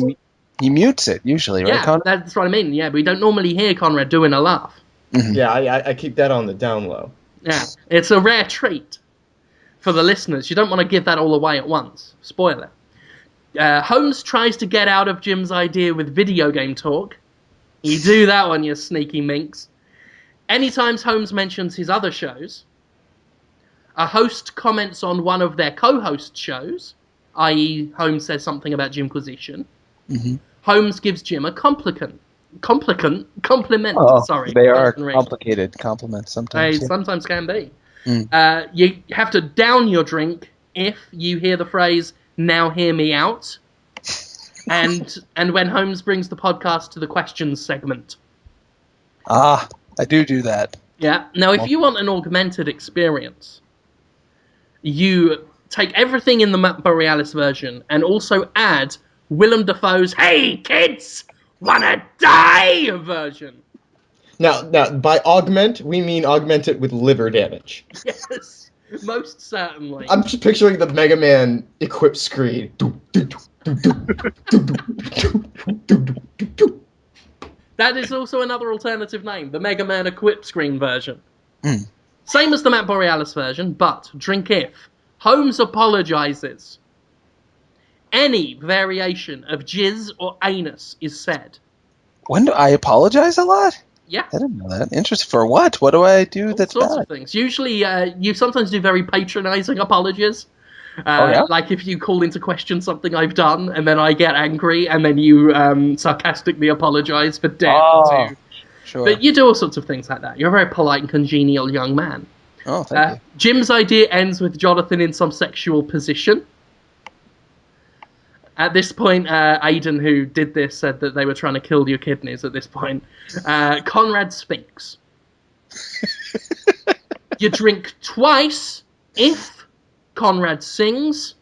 He mutes it, usually, right, Conrad? Yeah, that's what I mean. Yeah, we don't normally hear Conrad doing a laugh. Yeah, I keep that on the down low. Yeah, it's a rare treat for the listeners. You don't want to give that all away at once. Spoil it. Holmes tries to get out of Jim's idea with video game talk. You do that one, you sneaky minx. Anytime Holmes mentions his other shows, a host comments on one of their co-host shows, i.e. Holmes says something about Jimquisition. Holmes gives Jim a compliment. Sorry. They are complicated compliments sometimes. They sometimes can be. You have to down your drink if you hear the phrase, now hear me out. And when Holmes brings the podcast to the questions segment. I do that. Yeah. Now, if you want an augmented experience, you take everything in the Matt Borealis version and also add Willem Dafoe's "Hey kids, wanna die" version. Now, by augment, we mean augment it with liver damage. Yes, most certainly. I'm just picturing the Mega Man equipped screen. That is also another alternative name, the Mega Man equipped screen version. Same as the Matt Borealis version, but drink if Holmes apologizes. Any variation of jizz or anus is said. When do I apologize a lot? Yeah. I didn't know that. Interesting. For what? What do I do that's bad? All sorts of things. Usually, you sometimes do very patronizing apologies. Like if you call into question something I've done, and then I get angry, and then you sarcastically apologize for death. Sure. But you do all sorts of things like that. You're a very polite and congenial young man. Oh, thank you. Jim's idea ends with Jonathan in some sexual position. At this point, Aidan, who did this, said that they were trying to kill your kidneys at this point. Conrad speaks. You drink twice if Conrad sings.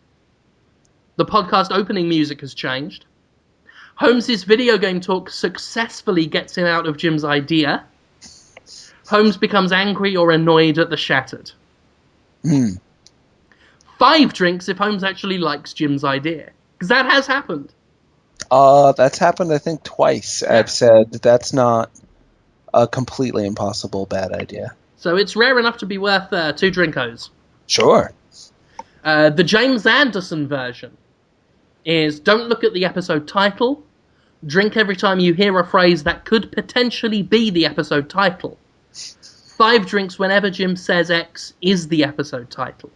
The podcast opening music has changed. Holmes's video game talk successfully gets him out of Jim's idea. Holmes becomes angry or annoyed at the shattered. 5 drinks if Holmes actually likes Jim's idea. Because that has happened. That's happened, I think, twice. Yeah. I've said that's not a completely impossible bad idea. So it's rare enough to be worth 2 drinkos. Sure. The James Anderson version is don't look at the episode title. Drink every time you hear a phrase that could potentially be the episode title. 5 drinks whenever Jim says X is the episode title.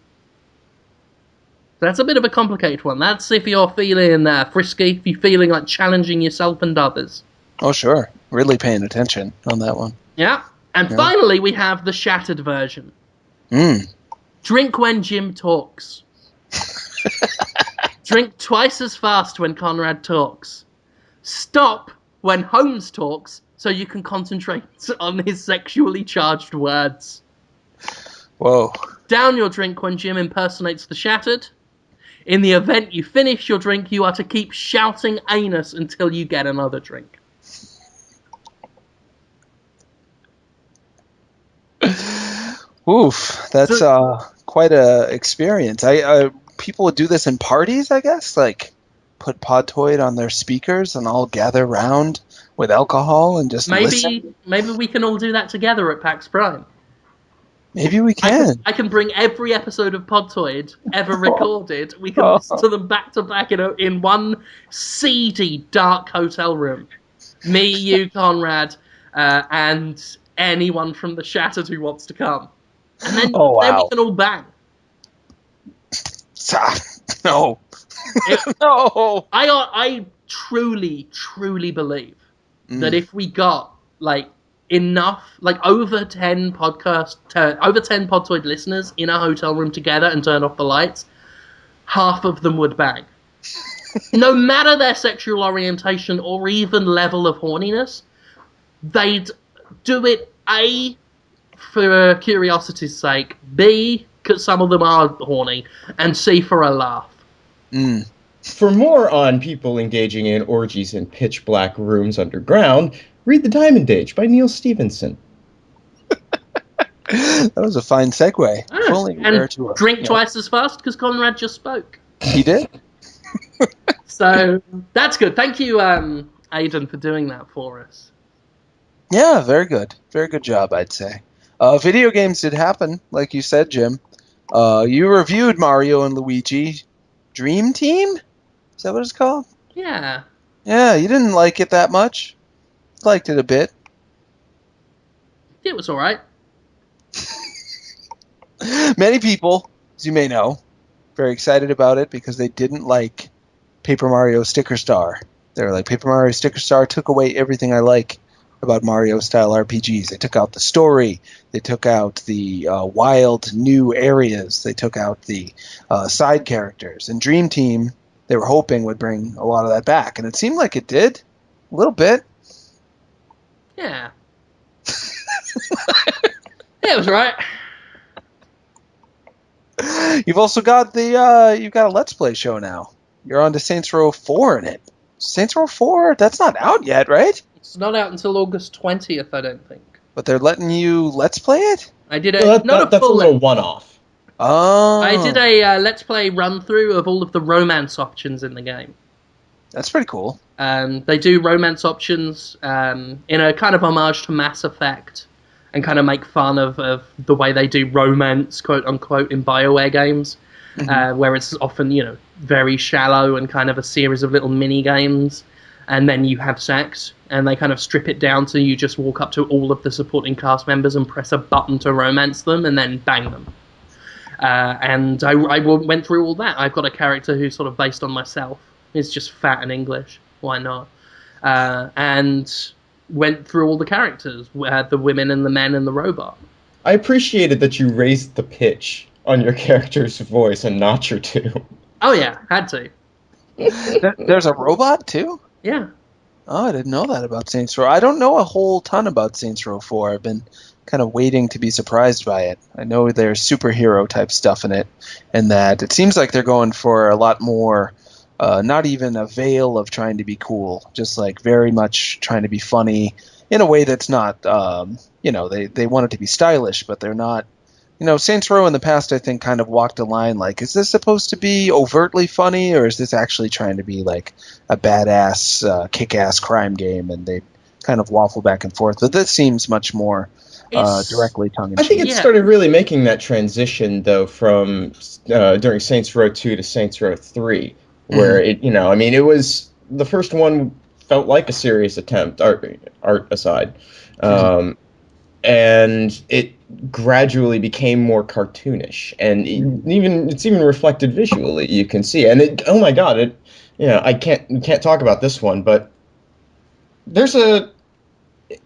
That's a bit of a complicated one. That's if you're feeling frisky, if you're feeling like challenging yourself and others. Oh, sure. Really paying attention on that one. Yeah. And finally, we have the shattered version. Drink when Jim talks. Drink twice as fast when Conrad talks. Stop when Holmes talks so you can concentrate on his sexually charged words. Whoa. Down your drink when Jim impersonates the Shattered. In the event you finish your drink, you are to keep shouting anus until you get another drink. Oof, that's quite a experience. People would do this in parties, I guess, like put Podtoid on their speakers and all gather round with alcohol and just listen. Maybe we can all do that together at PAX Prime. Maybe we can. I can bring every episode of Podtoid ever recorded. We can listen to them back to back in one seedy, dark hotel room. Me, you, Conrad, and anyone from the Shattered who wants to come. And then, then we can all bang. No. No. I truly, truly believe that if we got, like, enough, like over 10 Podtoid listeners in a hotel room together and turned off the lights, half of them would bang. No matter their sexual orientation or even level of horniness, they'd do it, A, for curiosity's sake, B, because some of them are horny, and C, for a laugh. For more on people engaging in orgies in pitch black rooms underground, read The Diamond Age by Neil Stevenson. That was a fine segue. And drink twice as fast, because Conrad just spoke. He did? So, that's good. Thank you, Aidan, for doing that for us. Yeah, very good. Very good job, I'd say. Video games did happen, like you said, Jim. You reviewed Mario and Luigi Dream Team? Is that what it's called? Yeah. Yeah, you didn't like it that much. Liked it a bit. It was alright. Many people, as you may know, very excited about it because they didn't like Paper Mario Sticker Star. They were like, Paper Mario Sticker Star took away everything I like about Mario-style RPGs. They took out the story. They took out the wild new areas. They took out the side characters. And Dream Team, they were hoping would bring a lot of that back. And it seemed like it did. A little bit. Yeah. Yeah, it was right. You've also got you've got a Let's Play show now. You're on to Saints Row 4 in it. Saints Row 4? That's not out yet, right? It's not out until August 20th, I don't think. But they're letting you Let's Play it? I did that's a little one-off. Oh. I did a Let's Play run-through of all of the romance options in the game. That's pretty cool. They do romance options in a kind of homage to Mass Effect and kind of make fun of the way they do romance, quote-unquote, in BioWare games, where it's often, very shallow and kind of a series of little mini-games, and then you have sex, and they kind of strip it down so you just walk up to all of the supporting cast members and press a button to romance them, and then bang them. And I went through all that. I've got a character who's sort of based on myself. He's just fat and English. Why not? And went through all the characters, the women and the men and the robot. I appreciated that you raised the pitch on your character's voice a notch or two. Oh yeah, had to. There's a robot too? Yeah. Oh, I didn't know that about Saints Row. I don't know a whole ton about Saints Row 4. I've been kind of waiting to be surprised by it. I know there's superhero type stuff in it, and that it seems like they're going for a lot more, not even a veil of trying to be cool, just like very much trying to be funny in a way that's not, they want it to be stylish, but they're not. Saints Row in the past, I think, kind of walked a line like, is this supposed to be overtly funny, or is this actually trying to be like a badass, kick-ass crime game? And they kind of waffle back and forth. But this seems much more directly tongue-in-cheek. I think it started really making that transition, though, from during Saints Row 2 to Saints Row 3, where it was the first one felt like a serious attempt, art aside. and it gradually became more cartoonish, and it's even reflected visually. You can see, and it, oh my god, it, I can't talk about this one, but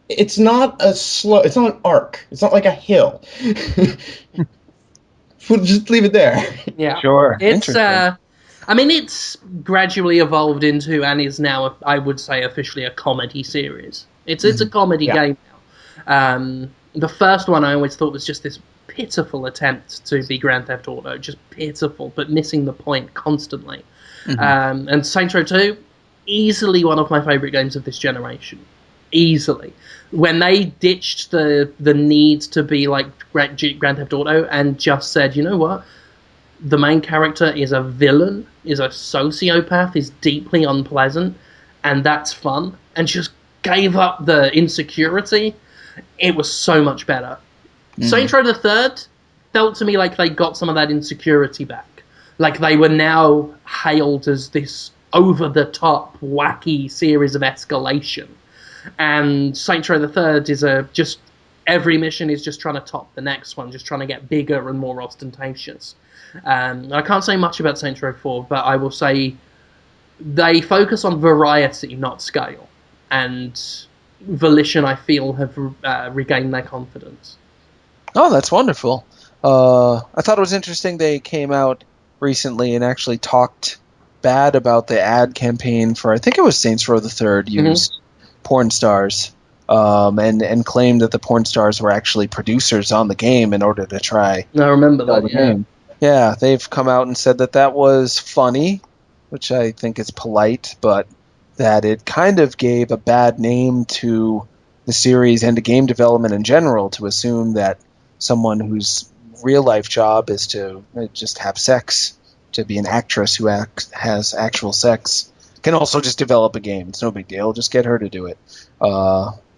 it's not an arc. It's not like a hill. We'll just leave it there. Yeah, Sure. It's Interesting. I mean, it's gradually evolved into and is now, I would say, officially a comedy series. It's a comedy game now. The first one I always thought was just this pitiful attempt to be Grand Theft Auto, just pitiful, but missing the point constantly. And Saints Row 2, easily one of my favourite games of this generation. Easily. When they ditched the need to be like Grand Theft Auto and just said, you know what? The main character is a villain, is a sociopath, is deeply unpleasant, and that's fun, and just gave up the insecurity, it was so much better. Saints Row the Third felt to me like they got some of that insecurity back. Like they were now hailed as this over-the-top, wacky series of escalation. And Saints Row the Third is just every mission is just trying to top the next one, just trying to get bigger and more ostentatious. I can't say much about Saints Row 4, but I will say they focus on variety, not scale. And Volition, I feel, have regained their confidence. Oh, that's wonderful. I thought it was interesting they came out recently and actually talked bad about the ad campaign for, I think it was Saints Row the Third, used porn stars, and claimed that the porn stars were actually producers on the game in order to try. I remember that, game. Yeah, they've come out and said that that was funny, which I think is polite, but that it kind of gave a bad name to the series and to game development in general to assume that someone whose real-life job is to just have sex, to be an actress who has actual sex, can also just develop a game. It's no big deal. Just get her to do it.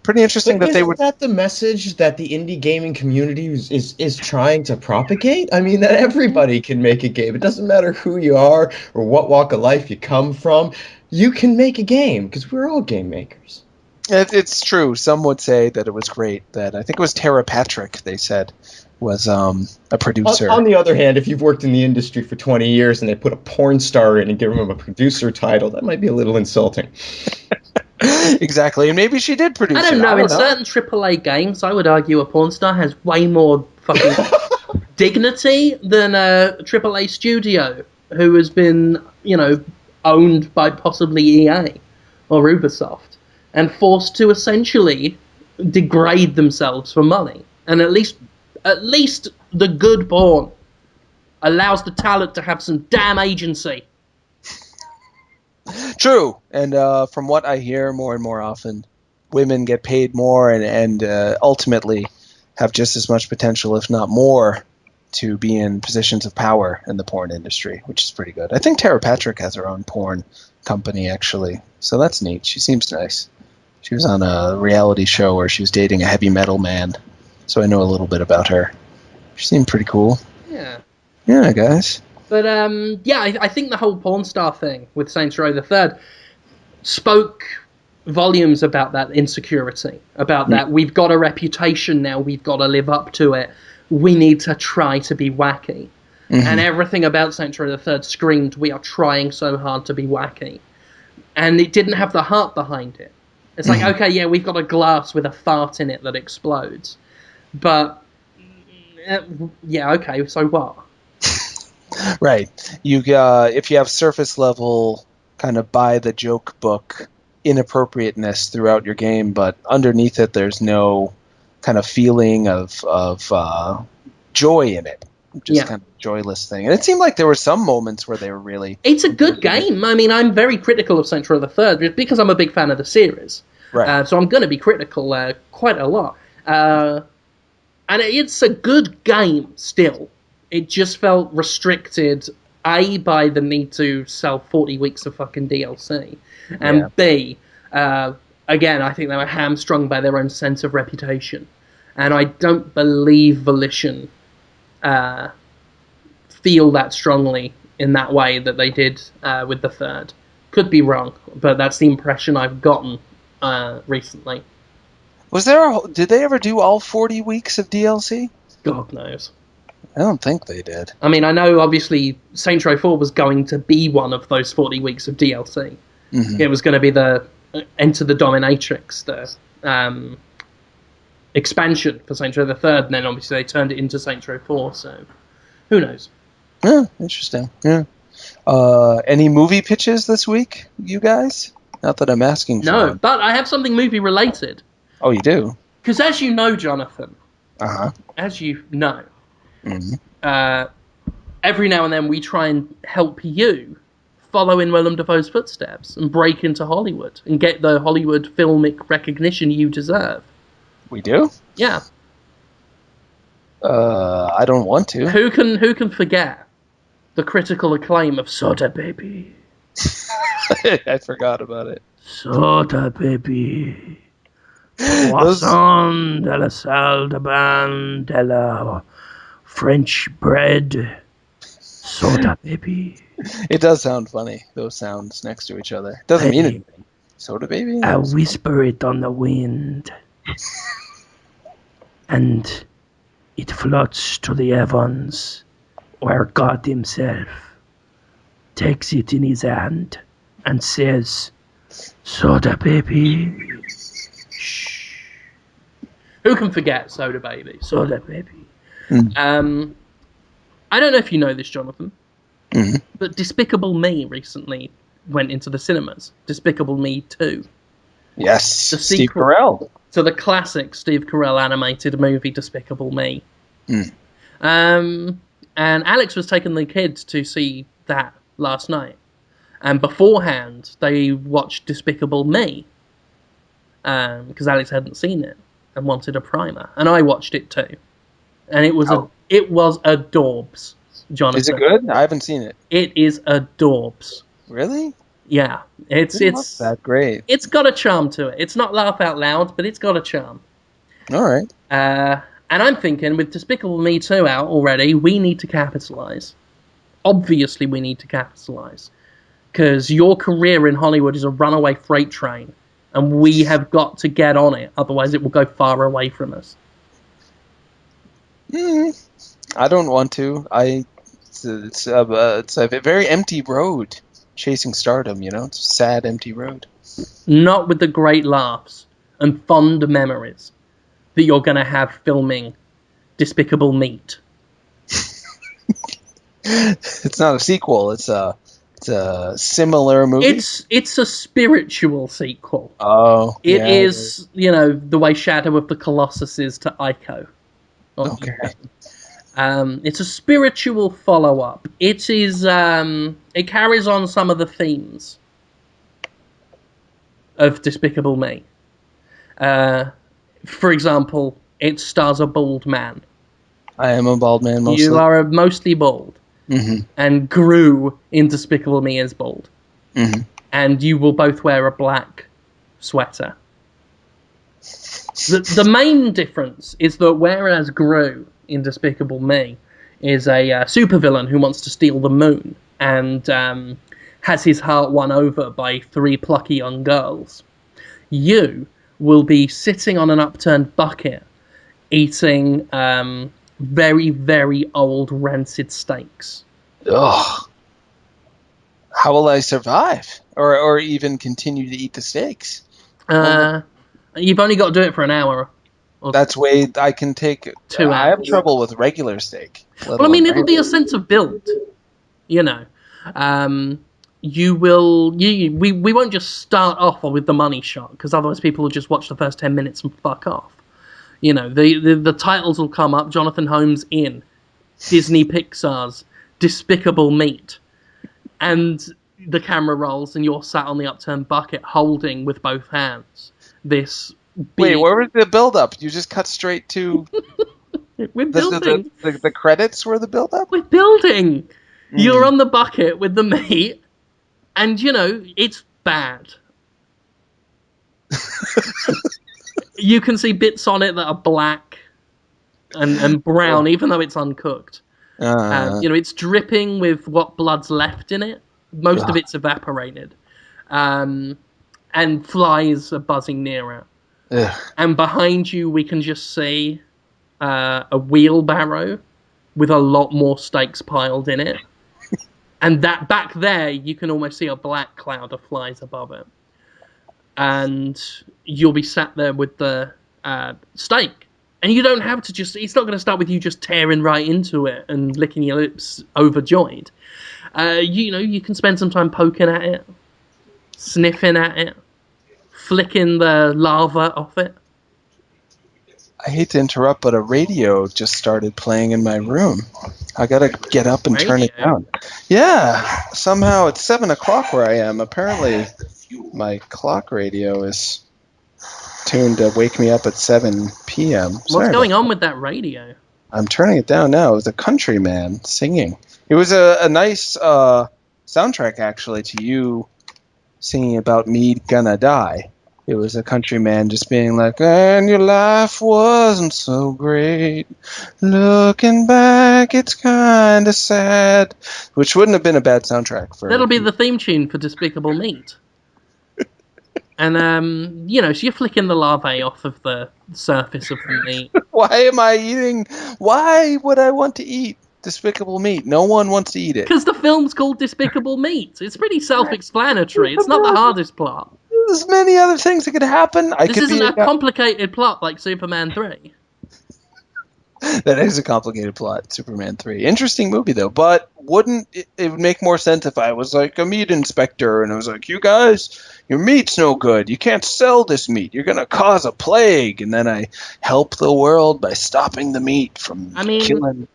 Pretty interesting that they would. Isn't that the message that the indie gaming community is trying to propagate? I mean, that everybody can make a game. It doesn't matter who you are or what walk of life you come from. You can make a game because we're all game makers. It's true. Some would say that it was great. That I think it was Tara Patrick. They said was a producer. On the other hand, if you've worked in the industry for 20 years and they put a porn star in and give them a producer title, that might be a little insulting. Exactly, and maybe she did produce it. I don't know. In certain AAA games, I would argue a porn star has way more fucking dignity than a AAA studio who has been, owned by possibly EA or Ubisoft and forced to essentially degrade themselves for money. And at least the good porn allows the talent to have some damn agency. True, and from what I hear more and more often, women get paid more and ultimately have just as much potential, if not more, to be in positions of power in the porn industry, which is pretty good. I think Tara Patrick has her own porn company, actually, so that's neat. She seems nice. She was on a reality show where she was dating a heavy metal man, so I know a little bit about her. She seemed pretty cool. Yeah. Yeah, guys. But, I think the whole porn star thing with Saints Row the Third spoke volumes about that insecurity, about that we've got a reputation now, we've got to live up to it, we need to try to be wacky. And everything about Saints Row the Third screamed, we are trying so hard to be wacky. And it didn't have the heart behind it. It's like, okay, yeah, we've got a glass with a fart in it that explodes. But, yeah, okay, so what? Right. You if you have surface level kind of buy the joke book inappropriateness throughout your game, but underneath it there's no kind of feeling of joy in it. Just kind of a joyless thing. And it seemed like there were some moments where they were really... It's a good game. I mean, I'm very critical of Saints Row the Third because I'm a big fan of the series. Right. So I'm going to be critical quite a lot. And it's a good game still. It just felt restricted, A, by the need to sell 40 weeks of fucking DLC, and B, again, I think they were hamstrung by their own sense of reputation. And I don't believe Volition feel that strongly in that way that they did with the third. Could be wrong, but that's the impression I've gotten recently. Did they ever do all 40 weeks of DLC? God knows. I don't think they did. I mean, I know obviously Saints Row 4 was going to be one of those 40 weeks of DLC. Mm-hmm. It was going to be the Enter the Dominatrix, the expansion for Saints Row the Third, and then obviously they turned it into Saints Row 4, so who knows? Yeah, interesting. Yeah. Any movie pitches this week, you guys? Not that I'm asking for one. But I have something movie-related. Oh, you do? Because as you know, Jonathan, as you know, every now and then we try and help you follow in Willem Dafoe's footsteps and break into Hollywood and get the Hollywood filmic recognition you deserve. We do? Yeah. I don't want to. Who can forget the critical acclaim of Soda Baby? I forgot about it. Soda Baby. Poisson de la salle de bain de la French bread. Soda Baby. It does sound funny, those sounds next to each other. Doesn't mean anything. Soda Baby? I whisper it on the wind. And it floats to the heavens, where God himself takes it in his hand and says, Soda Baby. Shh. Who can forget Soda Baby? Soda Baby. Mm. I don't know if you know this, Jonathan, but Despicable Me recently went into the cinemas. Despicable Me 2. Yes, the Steve Carell. So the classic Steve Carell animated movie, Despicable Me. And Alex was taking the kids to see that last night. And beforehand, they watched Despicable Me. Because Alex hadn't seen it and wanted a primer. And I watched it too. And it was adorbs, Jonathan. Is it good? I haven't seen it. It is adorbs. Really? Yeah. It's that great. It's got a charm to it. It's not laugh out loud, but it's got a charm. All right. And I'm thinking, with Despicable Me 2 out already, we need to capitalise. Obviously, we need to capitalise. Because your career in Hollywood is a runaway freight train, and we have got to get on it, otherwise it will go far away from us. I don't want to. It's a very empty road, chasing stardom, you know? It's a sad, empty road. Not with the great laughs and fond memories that you're going to have filming Despicable Meat. It's not a sequel. It's a similar movie. It's a spiritual sequel. Oh, it is. You know, the way Shadow of the Colossus is to Ico. Okay. It's a spiritual follow-up. It is. It carries on some of the themes of Despicable Me. For example, it stars a bald man. I am a bald man mostly. You are mostly bald. Mm-hmm. And Gru in Despicable Me is bald. Mm-hmm. And you will both wear a black sweater. The main difference is that whereas Gru in Despicable Me is a supervillain who wants to steal the moon and has his heart won over by 3 plucky young girls, you will be sitting on an upturned bucket eating very, very old rancid steaks. Ugh. How will I survive? Or even continue to eat the steaks? You've only got to do it for an hour. That's way I can take. 2 hours. I have trouble with regular steak. Well, I mean, it'll be a sense of build. You know, you will. We won't just start off with the money shot, because otherwise people will just watch the first 10 minutes and fuck off. You know, the titles will come up. Jonathan Holmes in Disney Pixar's Despicable Meat, and the camera rolls, and you're sat on the upturned bucket holding with both hands this. Wait, where was the build-up? You just cut straight to... We're building. The credits were the build-up? We're building. You're on the bucket with the meat, and, you know, it's bad. You can see bits on it that are black and brown, even though it's uncooked. You know, it's dripping with what blood's left in it. Most of it's evaporated. And flies are buzzing near it. Ugh. And behind you, we can just see a wheelbarrow with a lot more steaks piled in it. And that back there, you can almost see a black cloud of flies above it. And you'll be sat there with the steak. And you don't have to just... It's not going to start with you just tearing right into it and licking your lips overjoyed. You can spend some time poking at it, sniffing at it, flicking the lava off it. I hate to interrupt, but a radio just started playing in my room. I gotta get up and turn it down. Yeah, somehow it's 7 o'clock where I am. Apparently, my clock radio is tuned to wake me up at 7 p.m. What's going on with that radio? I'm turning it down now. It was a country man singing. It was a nice soundtrack, actually, to you singing about me gonna die. It was a country man just being like, and your life wasn't so great. Looking back, it's kind of sad. Which wouldn't have been a bad soundtrack for... That'll be the theme tune for Despicable Meat. And, so you're flicking the larvae off of the surface of the meat. Why am I eating... Why would I want to eat Despicable Meat? No one wants to eat it. Because the film's called Despicable Meat. It's pretty self-explanatory. It's not the hardest plot. There's many other things that could happen. This isn't a complicated plot like Superman 3. That is a complicated plot, Superman 3. Interesting movie, though. But wouldn't it would make more sense if I was like a meat inspector and I was like, you guys, your meat's no good. You can't sell this meat. You're going to cause a plague. And then I help the world by stopping the meat from killing.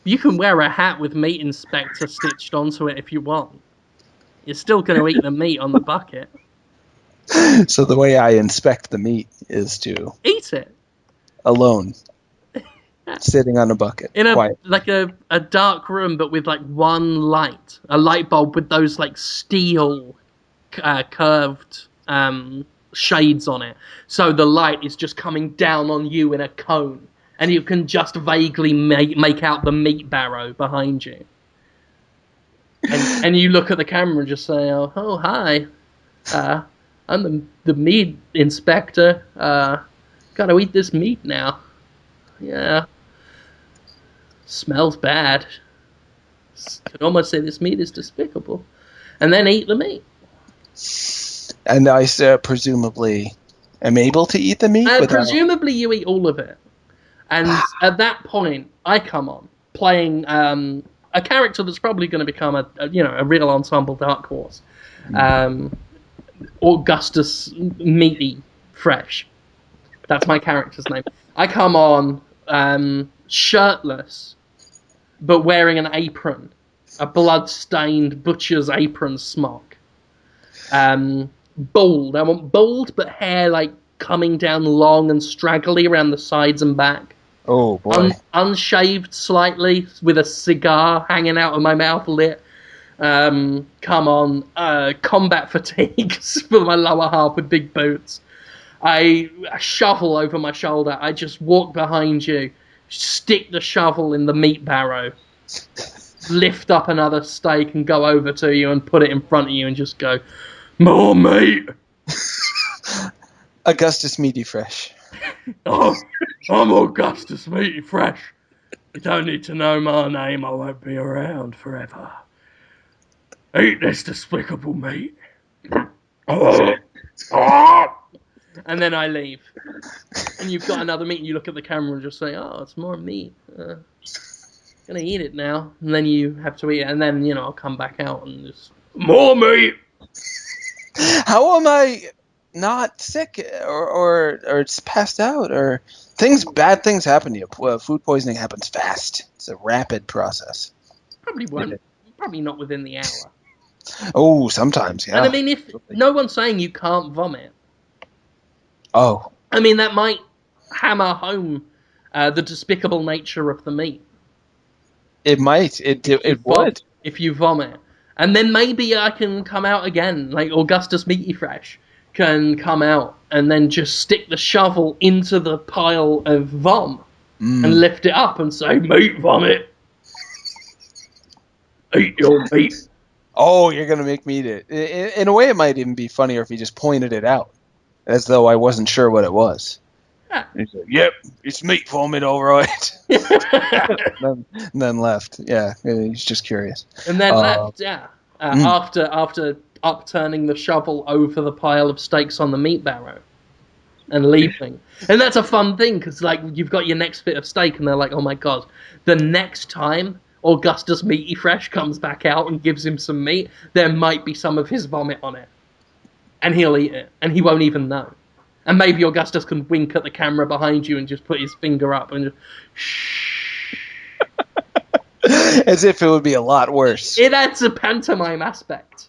You can wear a hat with meat inspector stitched onto it if you want. You're still going to eat the meat on the bucket. So the way I inspect the meat is to... Eat it. Alone. Sitting on a bucket. In a dark room, but with like one light. A light bulb with those like steel curved shades on it. So the light is just coming down on you in a cone. And you can just vaguely make out the meat barrow behind you. And you look at the camera and just say, oh hi. I'm the meat inspector. Gotta eat this meat now. Yeah. Smells bad. Could almost say this meat is despicable. And then eat the meat. And I presumably am able to eat the meat? Presumably you eat all of it. And at that point, I come on, playing a character that's probably going to become a real ensemble dark horse. Augustus Meaty Fresh. That's my character's name. I come on shirtless, but wearing an apron, a blood-stained butcher's apron smock. Bald. I want bald, but hair like coming down long and straggly around the sides and back. Oh boy. Unshaved slightly, with a cigar hanging out of my mouth lit. Come on, combat fatigues for my lower half with big boots. A shovel over my shoulder. I just walk behind you, stick the shovel in the meat barrow, lift up another steak and go over to you and put it in front of you and just go, more meat! Augustus Meaty Fresh. Oh, I'm Augustus Meaty Fresh. You don't need to know my name, I won't be around forever. Eat this despicable meat. And then I leave. And you've got another meat and you look at the camera and just say, oh, it's more meat. Gonna eat it now. And then you have to eat it. And then, I'll come back out and just... More meat! How am I not sick or it's passed out or bad things happen to you? Food poisoning happens fast. It's a rapid process. Probably not within the hour. Oh, sometimes, yeah. And I mean, if no one's saying you can't vomit. Oh. I mean, that might hammer home the despicable nature of the meat. It might. It would. If you vomit. And then maybe I can come out again, like Augustus Meaty Fresh can come out and then just stick the shovel into the pile of vom and lift it up and say, meat vomit. Eat your meat. Oh, you're going to make me eat it. In a way, it might even be funnier if he just pointed it out. as though I wasn't sure what it was. Yeah. He said, "Yep, it's meat vomit, all right." and then left. Yeah, he's just curious. And then left. Yeah. After upturning the shovel over the pile of steaks on the meat barrow and leaving. And that's a fun thing because like you've got your next bit of steak and they're like, oh my god, the next time Augustus Meaty Fresh comes back out and gives him some meat, there might be some of his vomit on it. And he'll eat it. And he won't even know. And maybe Augustus can wink at the camera behind you and just put his finger up and just shh. As if it would be a lot worse. It adds a pantomime aspect.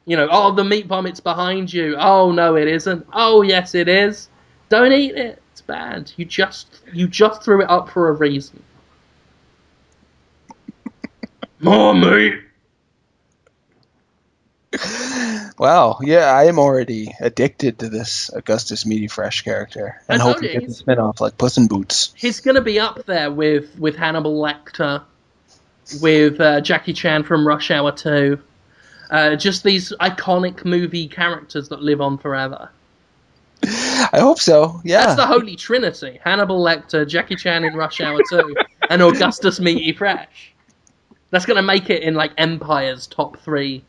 You know, oh, the meat vomit's behind you. Oh, no, it isn't. Oh, yes, it is. Don't eat it. It's bad. You just threw it up for a reason. More meat. Wow, yeah, I am already addicted to this Augustus Meaty Fresh character, and hope he gets a spin-off like Puss in Boots. He's going to be up there with Hannibal Lecter, with Jackie Chan from Rush Hour 2. Just these iconic movie characters that live on forever. I hope so, yeah. That's the Holy Trinity. Hannibal Lecter, Jackie Chan in Rush Hour 2, and Augustus Meaty Fresh. That's going to make it in, like, Empire's top 3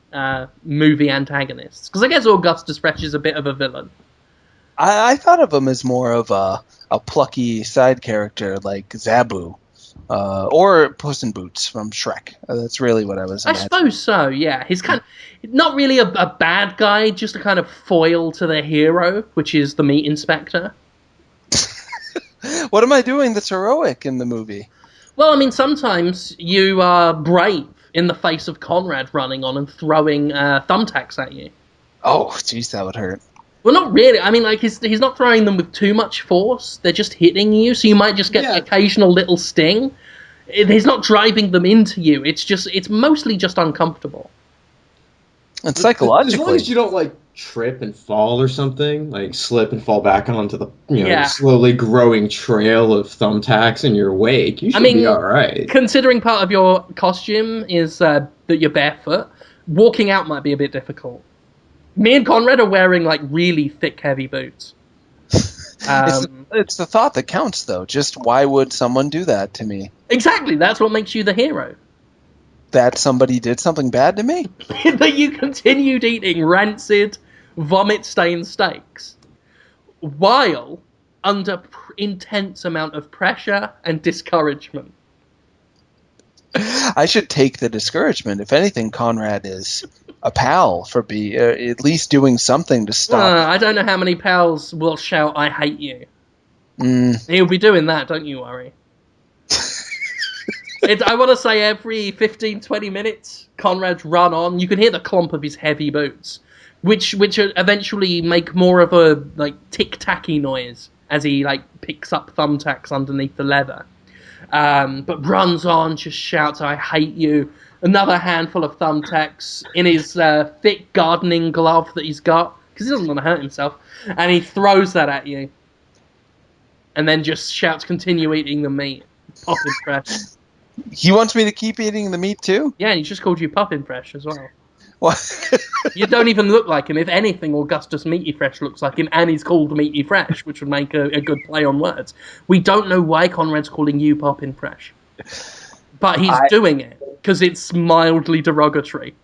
movie antagonists. Because I guess Augustus Fresh is a bit of a villain. I thought of him as more of a plucky side character like Zabu. Or Puss in Boots from Shrek. That's really what I was imagining. I suppose so, yeah. He's kind of, not really a bad guy, just a kind of foil to the hero, which is the meat inspector. What am I doing that's heroic in the movie? Well, I mean, sometimes you are brave in the face of Conrad running on and throwing thumbtacks at you. Oh, jeez, that would hurt. Well, not really. I mean, like, he's not throwing them with too much force. They're just hitting you, so you might just get the occasional little sting. He's not driving them into you. It's mostly just uncomfortable. And psychologically, as long as you don't like trip and fall or something, like slip and fall back onto the slowly growing trail of thumbtacks in your wake, you should be all right. Considering part of your costume is that you're barefoot, walking out might be a bit difficult. Me and Conrad are wearing like really thick, heavy boots. It's the thought that counts, though. Just why would someone do that to me? Exactly. That's what makes you the hero. That somebody did something bad to me? That you continued eating rancid, vomit-stained steaks while under intense amount of pressure and discouragement. I should take the discouragement. If anything, Conrad is a pal for at least doing something to stop. I don't know how many pals will shout, "I hate you." He'll be doing that, don't you worry. I want to say every 15, 20 minutes, Conrad's run on. You can hear the clomp of his heavy boots, which eventually make more of a like tick-tacky noise as he like picks up thumbtacks underneath the leather. But runs on, just shouts, "I hate you." Another handful of thumbtacks in his thick gardening glove that he's got, because he doesn't want to hurt himself, and he throws that at you. And then just shouts, "Continue eating the meat." Poppin' Fresh. He wants me to keep eating the meat too? Yeah, and he just called you Poppin' Fresh as well. What? You don't even look like him. If anything, Augustus Meaty Fresh looks like him, and he's called Meaty Fresh, which would make a good play on words. We don't know why Conrad's calling you Poppin' Fresh. But he's doing it, because it's mildly derogatory.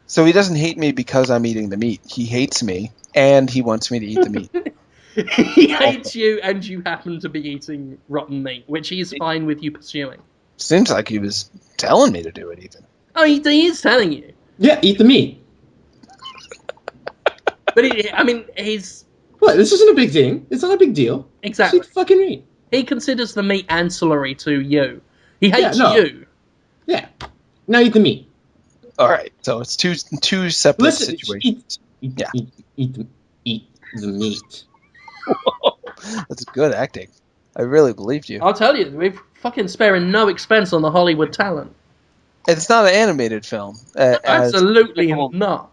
So he doesn't hate me because I'm eating the meat. He hates me, and he wants me to eat the meat. He hates you, and you happen to be eating rotten meat, which he's fine with you pursuing. Seems like he was telling me to do it, even. Oh, he is telling you. Yeah, eat the meat. But he's... What? This isn't a big thing. It's not a big deal. Exactly. Just eat the fucking meat. He considers the meat ancillary to you. He hates you. Yeah. Now eat the meat. All right. So it's two separate situations. Eat the meat. That's good acting. I really believed you. I'll tell you, we're fucking sparing no expense on the Hollywood talent. It's not an animated film. Absolutely not.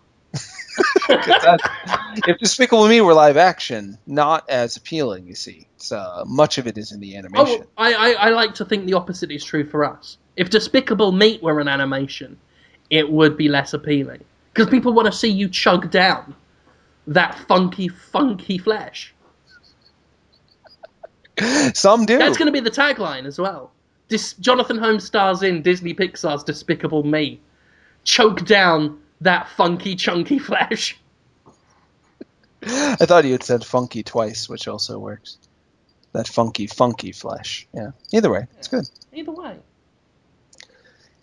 If Despicable Me were live action, not as appealing, you see. So much of it is in the animation. Oh, I like to think the opposite is true for us. If Despicable Meat were an animation, it would be less appealing. Because people want to see you chug down that funky, funky flesh. Some do. That's going to be the tagline as well. Jonathan Holmes stars in Disney Pixar's Despicable Me. Choke down that funky, chunky flesh. I thought you had said funky twice, which also works. That funky, funky flesh. Yeah. Either way, it's good. Either way.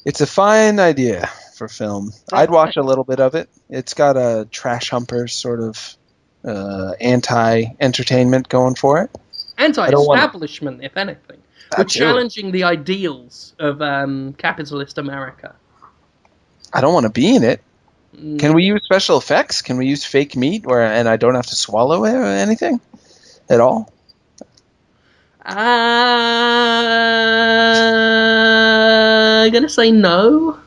It's a fine idea for film. I'd watch a little bit of it. It's got a trash humper sort of anti-entertainment going for it. Anti-establishment, if anything. We're That's challenging the ideals of capitalist America. I don't want to be in it. Can we use special effects? Can we use fake meat and I don't have to swallow it or anything at all? I'm going to say no.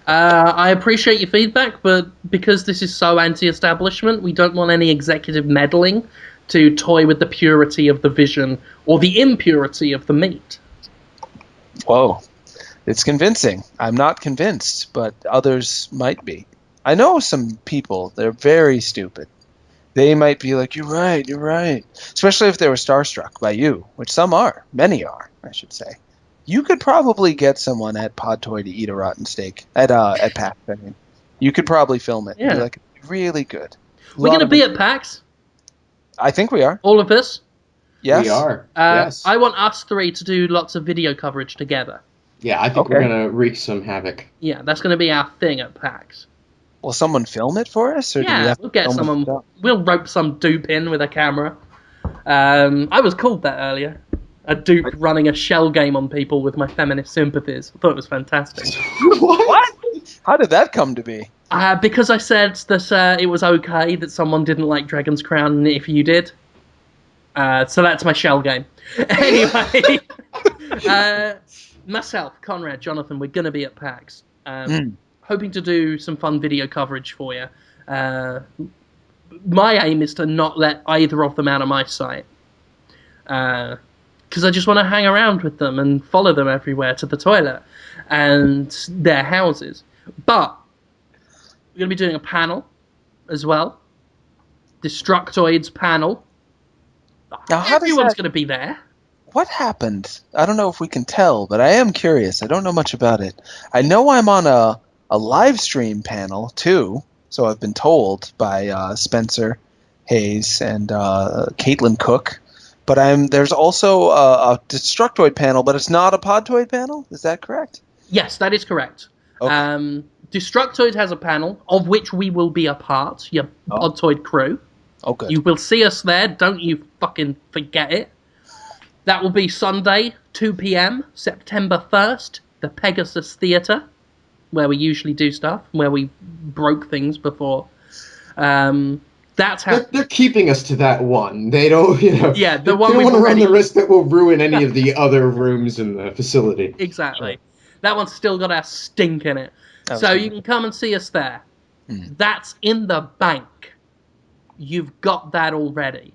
I appreciate your feedback, but because this is so anti-establishment, we don't want any executive meddling to toy with the purity of the vision or the impurity of the meat. Whoa. It's convincing. I'm not convinced, but others might be. I know some people, they're very stupid. They might be like, you're right. Especially if they were starstruck by you, which some are. Many are, I should say. You could probably get someone at Podtoid to eat a rotten steak. At PAX, I mean. You could probably film it. Yeah. Be like, really good. We're going to be at PAX? I think we are. All of us? Yes. We are. Yes. I want us three to do lots of video coverage together. Yeah, I think we're going to wreak some havoc. Yeah, that's going to be our thing at PAX. Will someone film it for us? Or do we have we'll get someone. We'll rope some dupe in with a camera. I was called that earlier. A dupe running a shell game on people with my feminist sympathies. I thought it was fantastic. What? How did that come to be? Because I said that it was okay that someone didn't like Dragon's Crown if you did. So that's my shell game. Anyway, myself, Conrad, Jonathan, we're going to be at PAX. Hoping to do some fun video coverage for you. My aim is to not let either of them out of my sight. Because I just want to hang around with them and follow them everywhere to the toilet and their houses. But we're going to be doing a panel as well. Destructoids panel. Now, everyone's going to be there. What happened? I don't know if we can tell, but I am curious. I don't know much about it. I know I'm on a live stream panel, too, so I've been told by Spencer Hayes and Caitlin Cook. But there's also a Destructoid panel, but it's not a Podtoid panel? Is that correct? Yes, that is correct. Okay. Destructoid has a panel, of which we will be a part, your Podtoid crew. Oh, good. You will see us there, don't you fucking forget it. That will be Sunday, 2 p.m, September 1st, the Pegasus Theatre, where we usually do stuff, where we broke things before. That's how they're keeping us to that one. They don't, Yeah, the one they don't want to run the risk that we'll ruin any of the other rooms in the facility. Exactly. Sure. That one's still got our stink in it. So you can come and see us there. That's in the bank. You've got that already.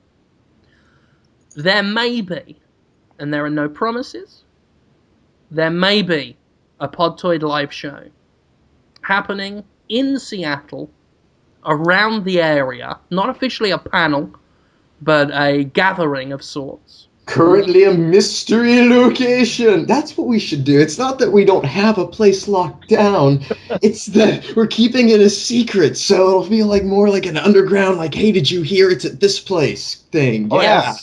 There may be, and there are no promises, there may be a Podtoid live show happening in Seattle, around the area, not officially a panel, but a gathering of sorts. Currently a mystery location. That's what we should do. It's not that we don't have a place locked down. It's that we're keeping it a secret, so it'll feel like more like an underground, like, hey, did you hear it's at this place thing? Oh, yeah.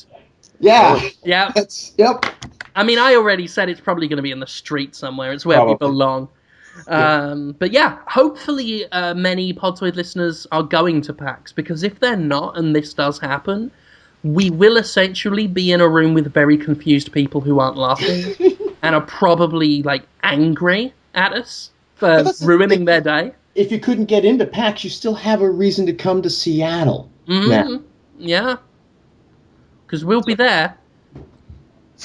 yes. Yeah. Yeah. Yep. I mean, I already said it's probably going to be in the street somewhere. It's where we belong. But yeah, hopefully many Podtoid listeners are going to PAX, because if they're not, and this does happen, we will essentially be in a room with very confused people who aren't laughing and are probably like angry at us for ruining their day. If you couldn't get into PAX, you still have a reason to come to Seattle. Yeah, because we'll be there.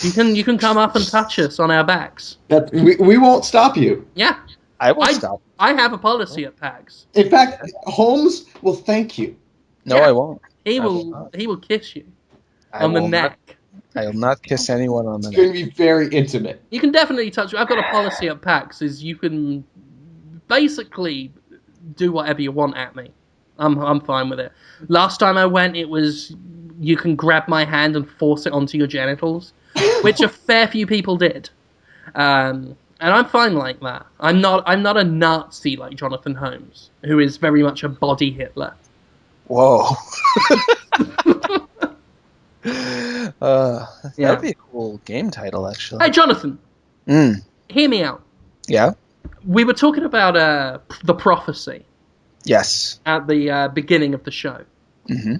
You can come up and touch us on our backs. We won't stop you. Yeah. I will stop. I have a policy at PAX. In fact, Holmes will thank you. No, I won't. He will kiss you on the neck. I will not kiss anyone on the neck. It's going to be very intimate. You can definitely touch me. I've got a policy at PAX, is you can basically do whatever you want at me. I'm fine with it. Last time I went, it was you can grab my hand and force it onto your genitals, which a fair few people did. And I'm fine like that. I'm not a Nazi like Jonathan Holmes, who is very much a body Hitler. Whoa. That'd be a cool game title, actually. Hey, Jonathan. Hear me out. Yeah? We were talking about the prophecy. Yes. At the beginning of the show. Mm-hmm.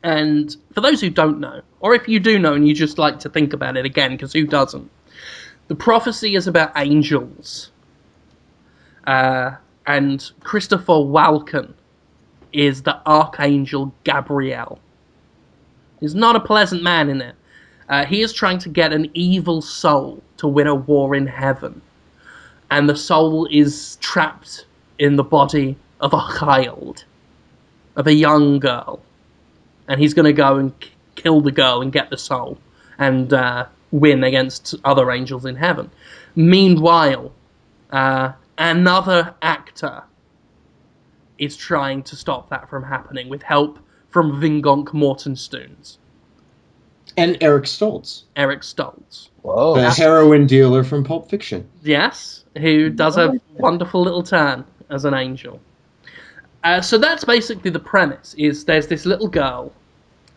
And for those who don't know, or if you do know and you just like to think about it again, because who doesn't? The prophecy is about angels. And Christopher Walken is the Archangel Gabriel. He's not a pleasant man in it. He is trying to get an evil soul to win a war in heaven. And the soul is trapped in the body of a child, of a young girl. And he's going to go and kill the girl and get the soul and win against other angels in heaven. Meanwhile, another actor is trying to stop that from happening with help from Vingonk Mortenstunes. And Eric Stoltz. Eric Stoltz. Whoa. The heroin dealer from Pulp Fiction. Yes, who does a wonderful little turn as an angel. So that's basically the premise, is there's this little girl,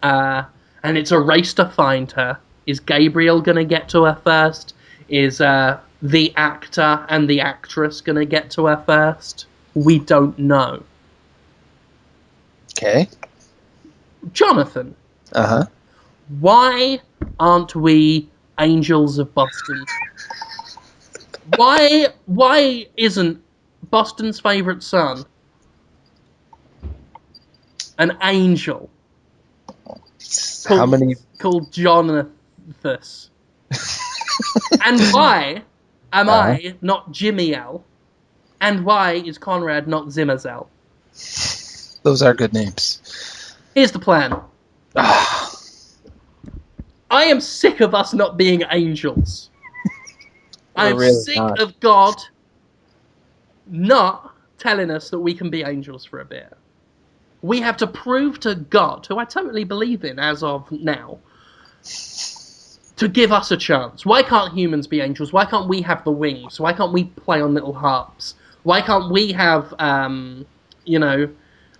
and it's a race to find her. Is Gabriel going to get to her first? Is the actor and the actress going to get to her first? We don't know. Okay. Jonathan. Uh-huh. Why aren't we angels of Boston? Why isn't Boston's favourite son an angel? Called Jonathan. And why am I not Jimmy L? And why is Conrad not Zimmerzel? Those are good names. Here's the plan. I am sick of us not being angels. I am really sick not. of God not telling us that we can be angels for a bit. We have to prove to God, who I totally believe in as of now, to give us a chance. Why can't humans be angels? Why can't we have the wings? Why can't we play on little harps? Why can't we have,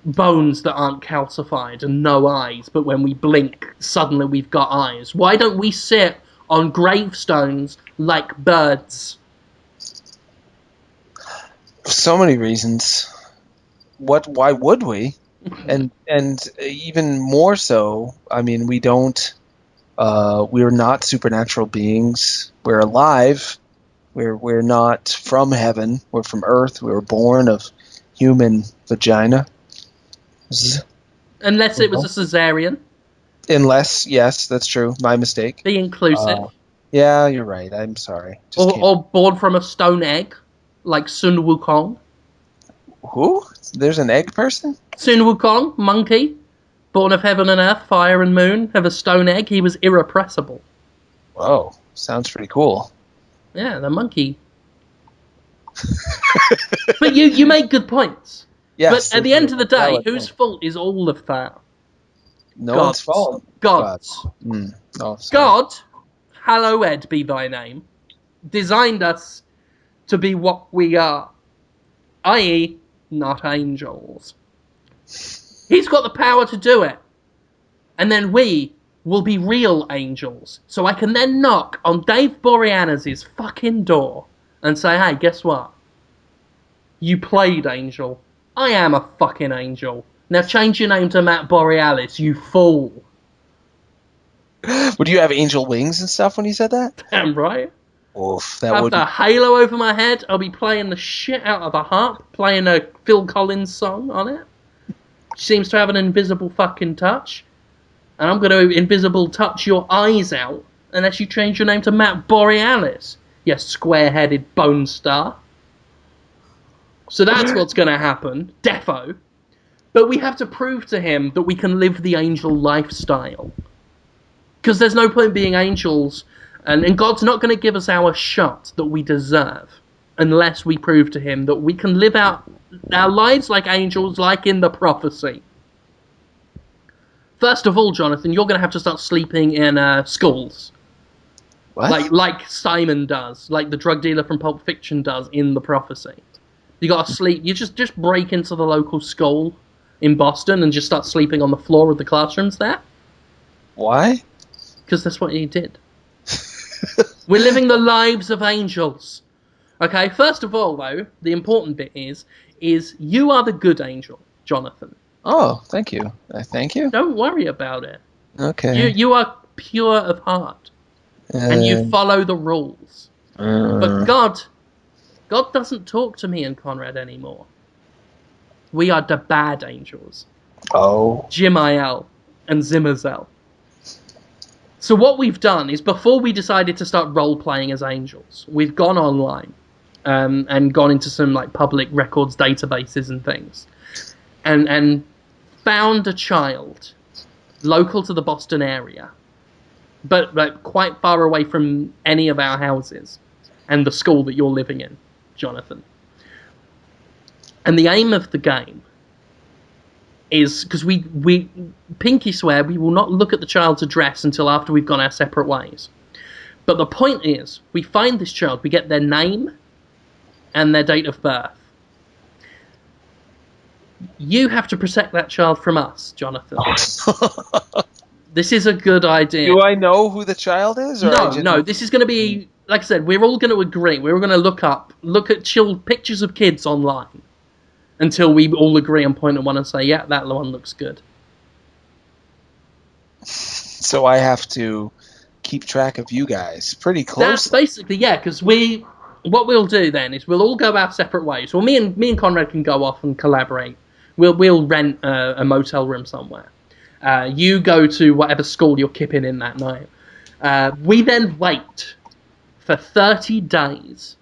bones that aren't calcified and no eyes, but when we blink, suddenly we've got eyes? Why don't we sit on gravestones like birds? So many reasons. Why would we? And even more so, I mean, we don't. We're not supernatural beings. We're alive. We're not from heaven. We're from Earth. We were born of human vagina. Unless it was a cesarean. Unless, yes, that's true. My mistake. Be inclusive. Yeah, you're right. I'm sorry. Or born from a stone egg, like Sun Wukong. Who? There's an egg person? Sun Wukong, monkey, born of heaven and earth, fire and moon, of a stone egg. He was irrepressible. Whoa, sounds pretty cool. Yeah, the monkey. But you make good points. Yes. But at the end of the day, whose fault is all of that? No one's fault. God's. God, hallowed be thy name, designed us to be what we are, i.e., not angels. He's got the power to do it. And then we will be real angels. So I can then knock on Dave Boreanaz's fucking door and say, hey, guess what? You played angel. I am a fucking angel. Now change your name to Matt Borealis, you fool. Would you have angel wings and stuff when you said that? Damn right. Oof, that would. Have the halo over my head. I'll be playing the shit out of a harp, playing a Phil Collins song on it. She seems to have an invisible fucking touch. And I'm going to invisible touch your eyes out unless you change your name to Matt Borealis, you square-headed bone star. So that's what's going to happen. Defo. But we have to prove to him that we can live the angel lifestyle. Because there's no point being angels, and God's not going to give us our shot that we deserve. unless we prove to him that we can live out our lives like angels, like in the prophecy. First of all, Jonathan, you're going to have to start sleeping in schools. What? Like Simon does, like the drug dealer from Pulp Fiction does in the prophecy. You got to sleep. You just break into the local school in Boston and just start sleeping on the floor of the classrooms there. Why? Because that's what he did. We're living the lives of angels. Okay, first of all, though, the important bit is you are the good angel, Jonathan. Oh, thank you. Thank you. Don't worry about it. Okay. You are pure of heart. And you follow the rules. But God doesn't talk to me and Conrad anymore. We are the bad angels. Oh. Jimael and Zimmerzel. So what we've done is, before we decided to start role-playing as angels, we've gone online and gone into some like public records databases and things. And found a child local to the Boston area, but like quite far away from any of our houses and the school that you're living in, Jonathan. And the aim of the game is, because we pinky swear we will not look at the child's address until after we've gone our separate ways. But the point is, we find this child, we get their name and their date of birth. You have to protect that child from us, Jonathan. This is a good idea. Do I know who the child is? Or No. This is going to be, like I said, we're all going to agree. We're all going to look at pictures of kids online until we all agree and point at one and say, yeah, that one looks good. So I have to keep track of you guys pretty closely. That's basically, yeah, because what we'll do then is we'll all go our separate ways. Well, me and Conrad can go off and collaborate. We'll rent a motel room somewhere. You go to whatever school you're kipping in that night. We then wait for 30 days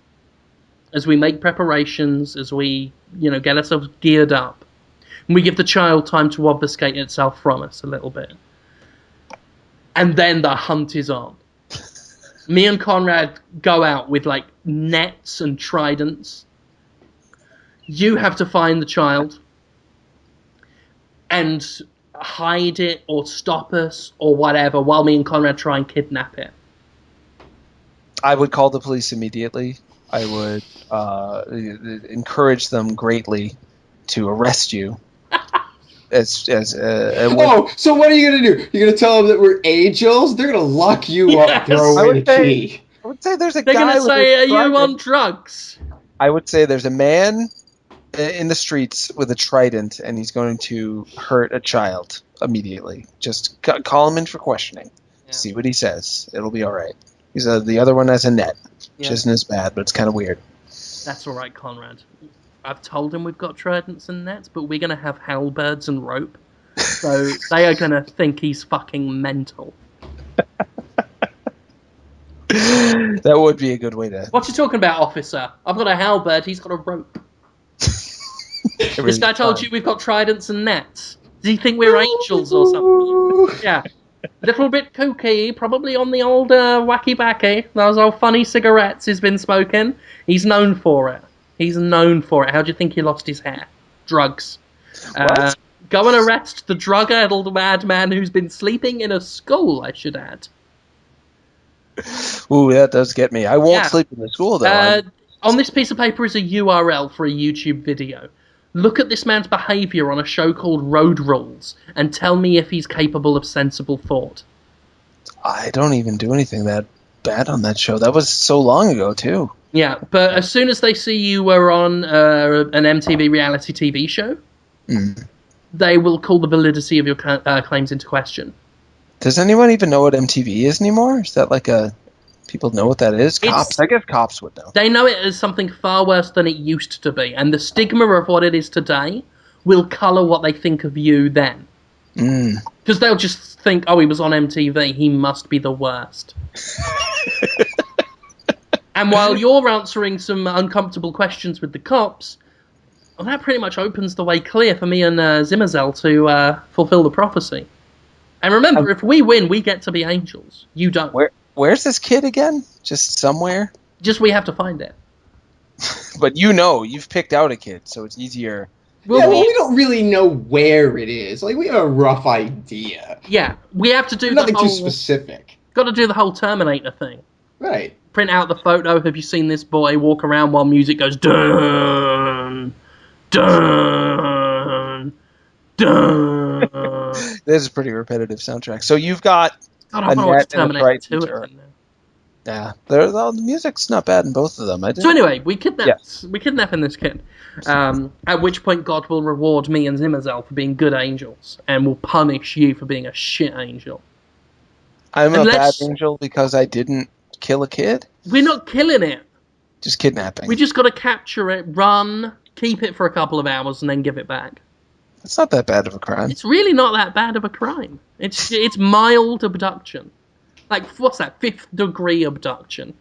as we make preparations, as we get ourselves geared up. And we give the child time to obfuscate itself from us a little bit. And then the hunt is on. Me and Conrad go out with like nets and tridents. You have to find the child and hide it or stop us or whatever while me and Conrad try and kidnap it. I would call the police immediately. I would encourage them greatly to arrest you. So what are you going to do? You're going to tell them that we're angels? They're going to lock you up, throw in a key. I would say there's a They're guy. They're going to say, are you on drugs? I would say there's a man in the streets with a trident, and he's going to hurt a child immediately. Just call him in for questioning. Yeah. See what he says. It'll be all right. The other one has a net, which isn't as bad, but it's kind of weird. That's all right, Conrad. I've told him we've got tridents and nets, but we're going to have halberds and rope. So they are going to think he's fucking mental. That would be a good way to... What you talking about, officer? I've got a halberd, he's got a rope. This guy told you we've got tridents and nets. Does he think we're angels or something? Yeah. Little bit kooky, probably on the old wacky backy. Those old funny cigarettes he's been smoking. He's known for it. How do you think he lost his hair? Drugs. Go and arrest the drug-addled madman who's been sleeping in a school, I should add. Ooh, that does get me. I won't sleep in the school, though. On this piece of paper is a URL for a YouTube video. Look at this man's behaviour on a show called Road Rules and tell me if he's capable of sensible thought. I don't even do anything that bad on that show. That was so long ago, too. Yeah, but as soon as they see you were on an MTV reality TV show, they will call the validity of your claims into question. Does anyone even know what MTV is anymore? Is that like a... People know what that is? Cops? I guess cops would know. They know it as something far worse than it used to be, and the stigma of what it is today will colour what they think of you then. Because they'll just think, oh, he was on MTV, he must be the worst. And while you're answering some uncomfortable questions with the cops, well, that pretty much opens the way clear for me and Zimmerzel to fulfill the prophecy. And remember, if we win, we get to be angels. You don't. Where's this kid again? Just somewhere? Just we have to find it. But you've picked out a kid, so it's easier. Well, we don't really know where it is. Like, we have a rough idea. Yeah, we have to do nothing too specific. Got to do the whole Terminator thing. Right. Print out the photo. Have you seen this boy walk around while music goes dun dun dun? This is a pretty repetitive soundtrack. So you've got God, I want to watch Terminator 2. Yeah, the music's not bad in both of them. So anyway, we kidnapping this kid. At which point God will reward me and Zimmerzel for being good angels, and will punish you for being a shit angel. I'm a bad angel because I didn't kill a kid? We're not killing it. Just kidnapping. We just got to capture it, run, keep it for a couple of hours, and then give it back. It's not that bad of a crime. It's really not that bad of a crime. It's mild abduction. Like, what's that? 5th degree abduction.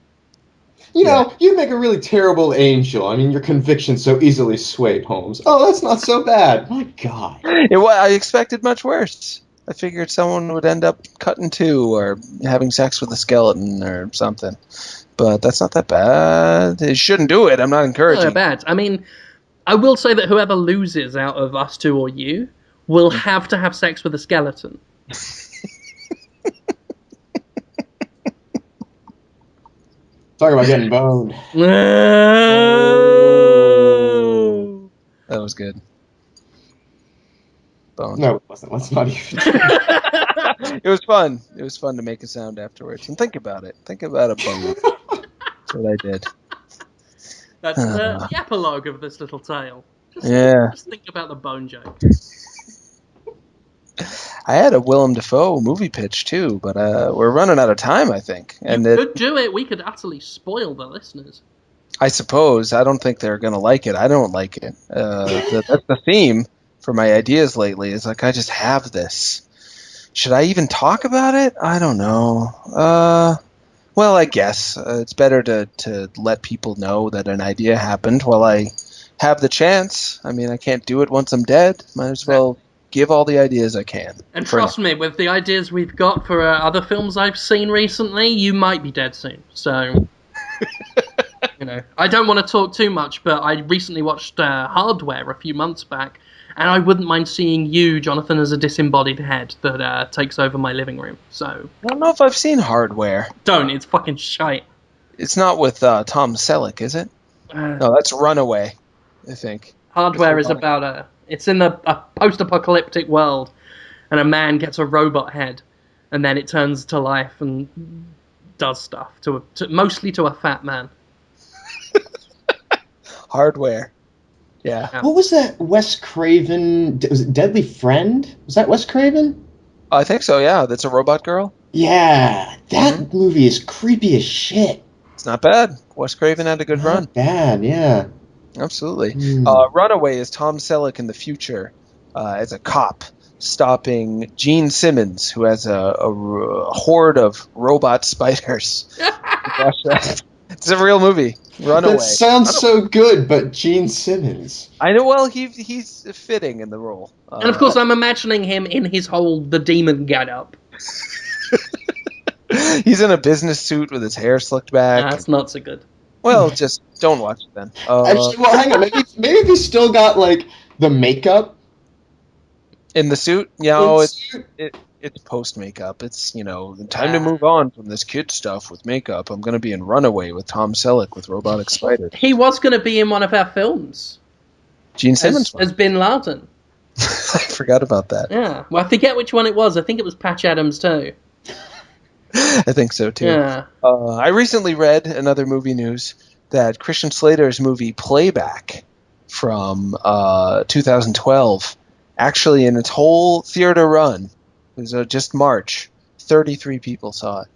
You know, you make a really terrible angel. I mean, your conviction's so easily swayed, Holmes. Oh, that's not so bad. My God. I expected much worse. I figured someone would end up cut in two or having sex with a skeleton or something. But that's not that bad. They shouldn't do it. I'm not encouraging. Not that bad. I mean, I will say that whoever loses out of us two or you will have to have sex with a skeleton. Talk about getting boned. No. That was good. Bone. No, it wasn't. Let's not even. It was fun. It was fun to make a sound afterwards. And think about it. Think about a bone. That's what I did. That's the epilogue of this little tale. Just think about the bone joke. I had a Willem Dafoe movie pitch too, but we're running out of time, I think. And you could do it. We could utterly spoil the listeners. I suppose. I don't think they're going to like it. I don't like it. That's the theme for my ideas lately. Is like, I just have this. Should I even talk about it? I don't know. Well, I guess it's better to let people know that an idea happened while I have the chance. I mean, I can't do it once I'm dead. Might as well give all the ideas I can. And trust me, with the ideas we've got for other films I've seen recently, you might be dead soon. So, I don't want to talk too much, but I recently watched Hardware a few months back, and I wouldn't mind seeing you, Jonathan, as a disembodied head that takes over my living room. So I don't know if I've seen Hardware. Don't. It's fucking shite. It's not with Tom Selleck, is it? No, that's Runaway, I think. Hardware is about it's in a post-apocalyptic world, and a man gets a robot head, and then it turns to life and does stuff mostly to a fat man. Hardware. Yeah. What was that Wes Craven? Was it Deadly Friend? Was that Wes Craven? I think so, yeah. That's a robot girl. Yeah. That movie is creepy as shit. It's not bad. Wes Craven had a good run. Not bad, yeah. Absolutely. Runaway is Tom Selleck in the future as a cop stopping Gene Simmons, who has a horde of robot spiders. It's a real movie. Runaway. That sounds so good, but Gene Simmons. I know. Well, he's fitting in the role. And of course, I'm imagining him in his whole the demon getup. He's in a business suit with his hair slicked back. That's not so good. Well, just don't watch it then. Actually, well, hang on. Maybe he's still got like the makeup in the suit. Yeah, it's post makeup. It's time to move on from this kid stuff with makeup. I'm going to be in Runaway with Tom Selleck with robotic spiders. He was going to be in one of our films. Gene Simmons as Bin Laden. I forgot about that. Yeah, well, I forget which one it was. I think it was Patch Adams too. I think so too. Yeah. I recently read another movie news that Christian Slater's movie Playback from 2012, actually in its whole theater run, it was just March, 33 people saw it.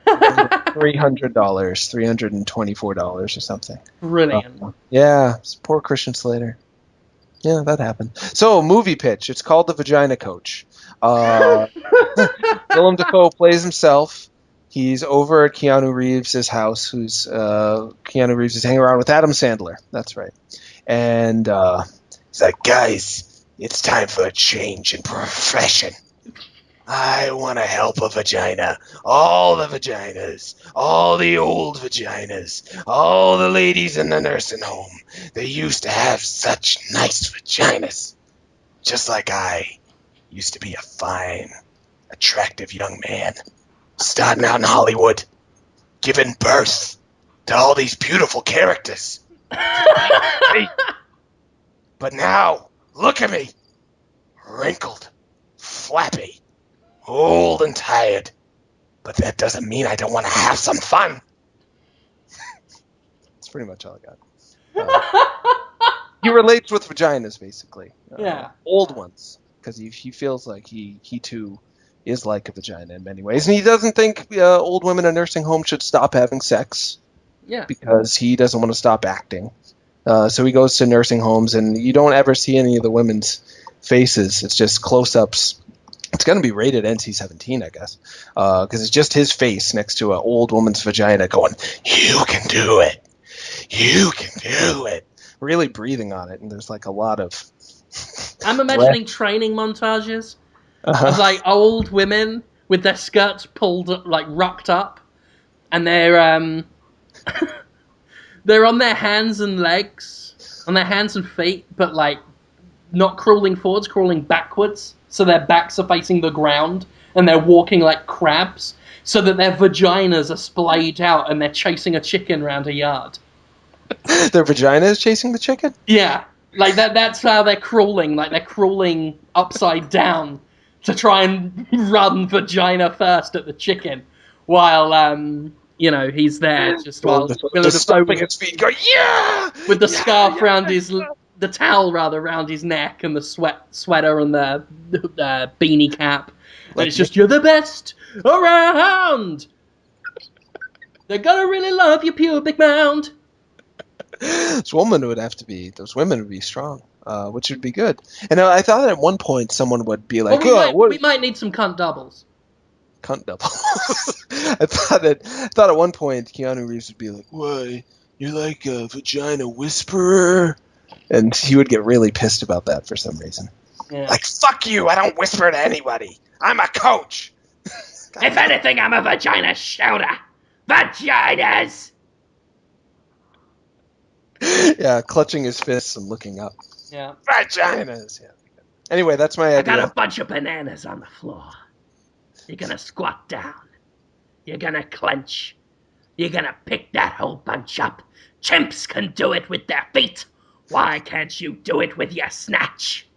$300, $324 or something. Brilliant. Yeah, poor Christian Slater. Yeah, that happened. So, movie pitch. It's called The Vagina Coach. Willem Dafoe plays himself. He's over at Keanu Reeves' house, Keanu Reeves is hanging around with Adam Sandler. That's right. And he's like, guys, it's time for a change in profession. I want to help a vagina. All the vaginas. All the old vaginas. All the ladies in the nursing home. They used to have such nice vaginas. Just like I used to be a fine, attractive young man. Starting out in Hollywood. Giving birth to all these beautiful characters. But now, look at me. Wrinkled. Flappy. Old and tired. But that doesn't mean I don't want to have some fun. That's pretty much all I got. He relates with vaginas, basically. Yeah. Old ones. Because he feels like he too is like a vagina in many ways. And he doesn't think old women in nursing homes should stop having sex. Yeah. Because he doesn't want to stop acting. So he goes to nursing homes, and you don't ever see any of the women's faces. It's just close-ups. It's going to be rated NC-17, I guess, because it's just his face next to an old woman's vagina going, "You can do it. You can do it." Really breathing on it, and there's like a lot of... I'm imagining training montages of like old women with their skirts pulled, like rocked up, and they're they're on their hands and legs, on their hands and feet, but like not crawling forwards, crawling backwards, so their backs are facing the ground, and they're walking like crabs, so that their vaginas are splayed out, and they're chasing a chicken around a yard. Their vagina is chasing the chicken? Yeah, like that's how they're crawling, like they're crawling upside down to try and run vagina first at the chicken, while, you know, he's there just while Willem Dafoe his feet going, yeah! With the scarf around the towel rather around his neck, and the sweater and the beanie cap. And it's just, you're the best around! They're gonna really love your pubic mound! Those women would be strong, which would be good. And I thought at one point someone would be like, we might need some cunt doubles. Cunt double. I thought at one point Keanu Reeves would be like, "Why, you're like a vagina whisperer," and he would get really pissed about that for some reason. Yeah. Like, fuck you! I don't whisper to anybody. I'm a coach. If anything, I'm a vagina shouter. Vaginas. Yeah, clutching his fists and looking up. Yeah. Vaginas. Yeah. Anyway, that's my idea. I got a bunch of bananas on the floor. You're gonna squat down. You're gonna clench. You're gonna pick that whole bunch up. Chimps can do it with their feet. Why can't you do it with your snatch?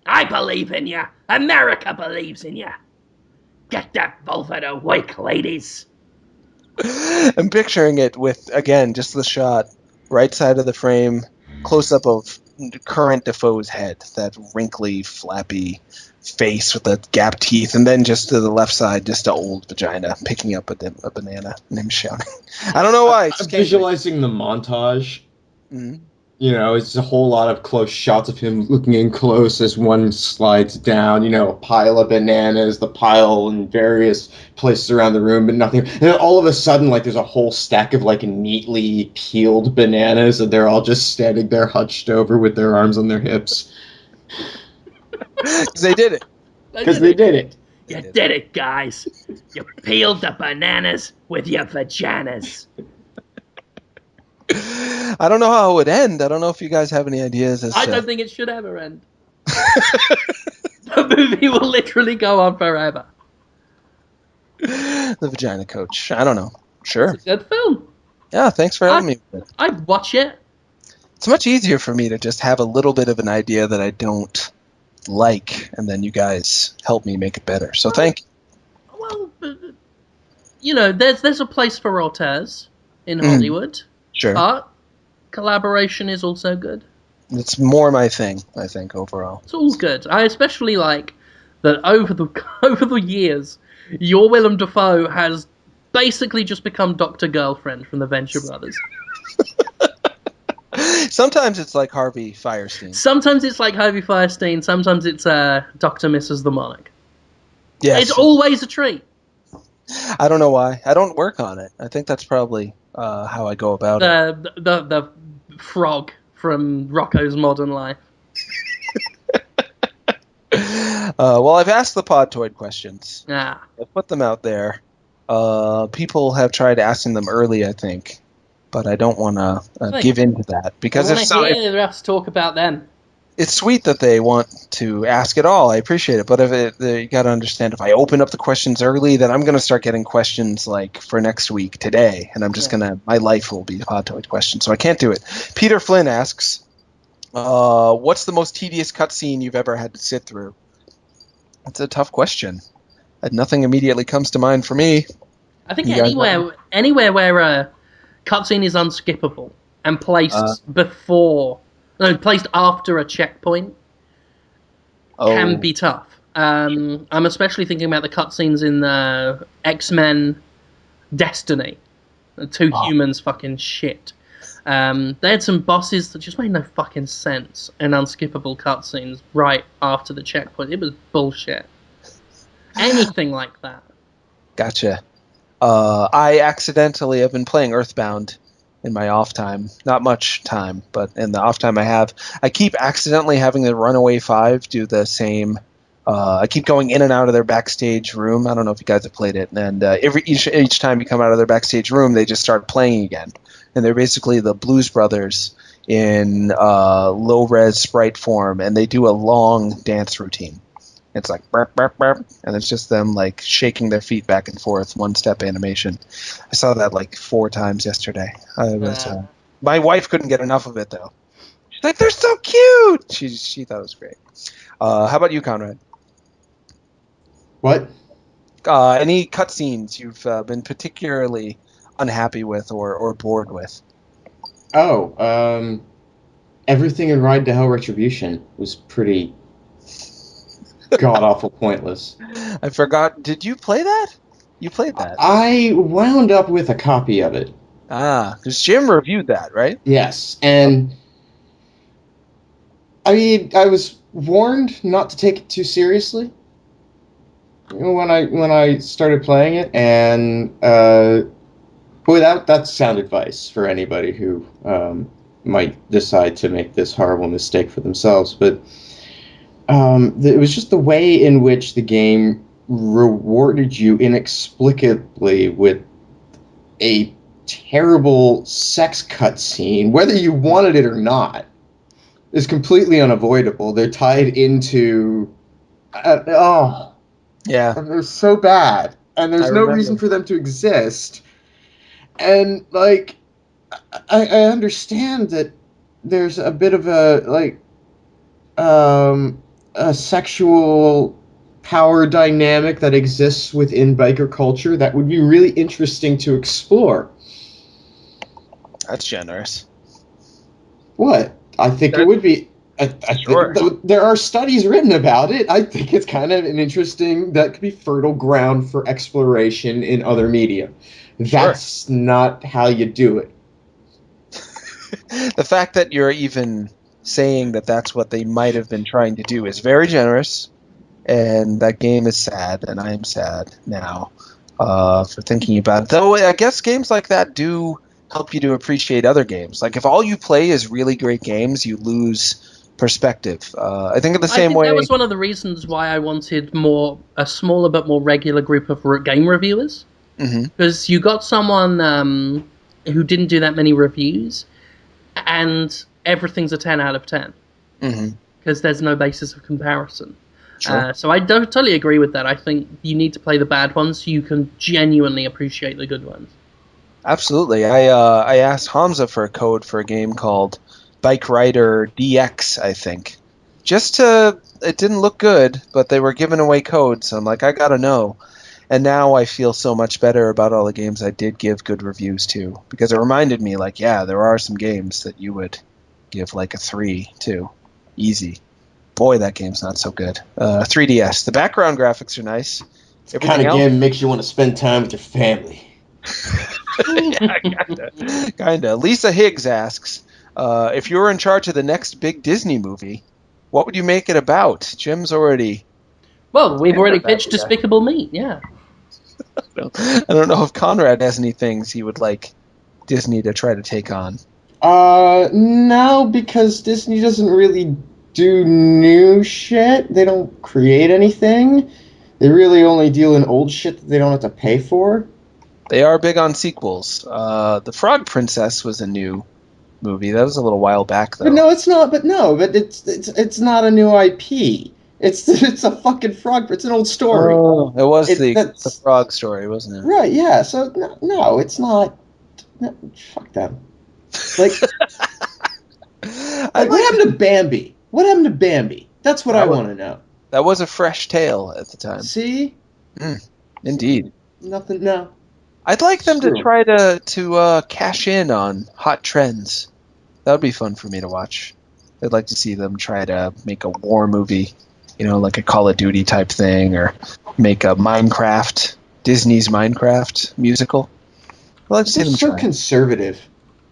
I believe in you. America believes in you. Get that vulva to work, ladies. I'm picturing it with, again, just the shot, right side of the frame, close-up of current Dafoe's head, that wrinkly, flappy face with the gap teeth, and then just to the left side, just an old vagina picking up a banana and him shouting. I don't know why. I'm visualizing the montage. Mm-hmm. You know, it's a whole lot of close shots of him looking in close as one slides down, you know, a pile of bananas, the pile in various places around the room, but nothing. And then all of a sudden, like, there's a whole stack of, like, neatly peeled bananas, and they're all just standing there hunched over with their arms on their hips. Because they did it. Because they did it. You did it, guys. You peeled the bananas with your vaginas. I don't know how it would end. I don't know if you guys have any ideas. I don't think it should ever end. The movie will literally go on forever. The Vagina Coach. I don't know. Sure. It's a good film. Yeah, thanks for having me. I'd watch it. It's much easier for me to just have a little bit of an idea that I don't like, and then you guys help me make it better. So thank you. Well, you know, there's a place for auteurs in Hollywood. Sure. But collaboration is also good. It's more my thing, I think, overall. It's all good. I especially like that over the years, your Willem Dafoe has basically just become Dr. Girlfriend from the Venture Brothers. Sometimes it's like Harvey Fierstein. Sometimes it's like Harvey Fierstein. Sometimes it's Dr. Mrs. the Monarch. Yes. It's always a treat. I don't know why. I don't work on it. I think that's probably how I go about it. The frog from Rocco's Modern Life. Well, I've asked the Podtoid questions. Ah. I've put them out there. People have tried asking them early, I think, but I don't want to give in to that because I want to hear us talk about them. It's sweet that they want to ask it all. I appreciate it, but you got to understand, if I open up the questions early, then I'm going to start getting questions like for next week today, and I'm just my life will be Podtoid questions, so I can't do it. Peter Flynn asks, what's the most tedious cutscene you've ever had to sit through? That's a tough question. Nothing immediately comes to mind for me. I think anywhere where a cutscene is unskippable and placed placed after a checkpoint can be tough. I'm especially thinking about the cutscenes in X-Men Destiny. The two humans fucking shit. They had some bosses that just made no fucking sense and unskippable cutscenes right after the checkpoint. It was bullshit. Anything like that. Gotcha. I accidentally have been playing Earthbound in my off time. Not much time, but in the off time I have, I keep accidentally having the Runaway 5 do the same. I keep going in and out of their backstage room. I don't know if you guys have played it. And each time you come out of their backstage room, they just start playing again. And they're basically the Blues Brothers in low-res sprite form, and they do a long dance routine. It's like burp, burp, burp, and it's just them like shaking their feet back and forth, one-step animation. I saw that like 4 times yesterday. My wife couldn't get enough of it, though. She's like, they're so cute! She thought it was great. How about you, Conrad? What? Any cutscenes you've been particularly unhappy with or bored with? Everything in Ride to Hell Retribution was pretty god-awful pointless. I forgot. Did you play that? You played that. I wound up with a copy of it. Because Jim reviewed that, right? Yes, and I mean, I was warned not to take it too seriously when I started playing it, and boy, that's sound advice for anybody who might decide to make this horrible mistake for themselves. But it was just the way in which the game rewarded you inexplicably with a terrible sex cutscene, whether you wanted it or not, is completely unavoidable. They're tied into yeah, and they're so bad, and there's no reason for them to exist. And like, I understand that there's a bit of a sexual power dynamic that exists within biker culture that would be really interesting to explore. That's generous. What? I think it would be. Sure. There are studies written about it. I think it's kind of an interesting, that could be fertile ground for exploration in other media. That's not how you do it. The fact that you're even saying that that's what they might have been trying to do is very generous, and that game is sad, and I am sad now for thinking about it. Though I guess games like that do help you to appreciate other games. Like if all you play is really great games, you lose perspective. I think in the same way. That was one of the reasons why I wanted a smaller but more regular group of game reviewers. Because you got someone who didn't do that many reviews, and everything's a 10 out of 10. Because there's no basis of comparison. Sure. So I totally agree with that. I think you need to play the bad ones so you can genuinely appreciate the good ones. Absolutely. I asked Hamza for a code for a game called Bike Rider DX, I think. It didn't look good, but they were giving away codes, so I'm like, I gotta know. And now I feel so much better about all the games I did give good reviews to, because it reminded me, like, yeah, there are some games that you would give like a 3 to. Easy. Boy, that game's not so good. 3DS. The background graphics are nice. It's the kind of game that makes you want to spend time with your family. Yeah, kinda. Lisa Higgs asks, if you were in charge of the next big Disney movie, what would you make it about? Jim's already... Well, we've already pitched Despicable Me, yeah. I don't know if Conrad has any things he would like Disney to try to take on. No, because Disney doesn't really do new shit. They don't create anything. They really only deal in old shit that they don't have to pay for. They are big on sequels. The Frog Princess was a new movie. That was a little while back, though. But no, it's not. But it's not a new IP. It's a fucking frog. It's an old story. Oh, it was the frog story, wasn't it? Right? Yeah. So no, it's not. No, fuck them. Like, what happened to Bambi? What happened to Bambi? That's what I want to know. That was a fresh tale at the time. See? Indeed. Nothing. No. I'd like them to try to cash in on hot trends. That would be fun for me to watch. I'd like to see them try to make a war movie, like a Call of Duty type thing, or make a Disney's Minecraft musical. I'd like to see them try. They're so conservative.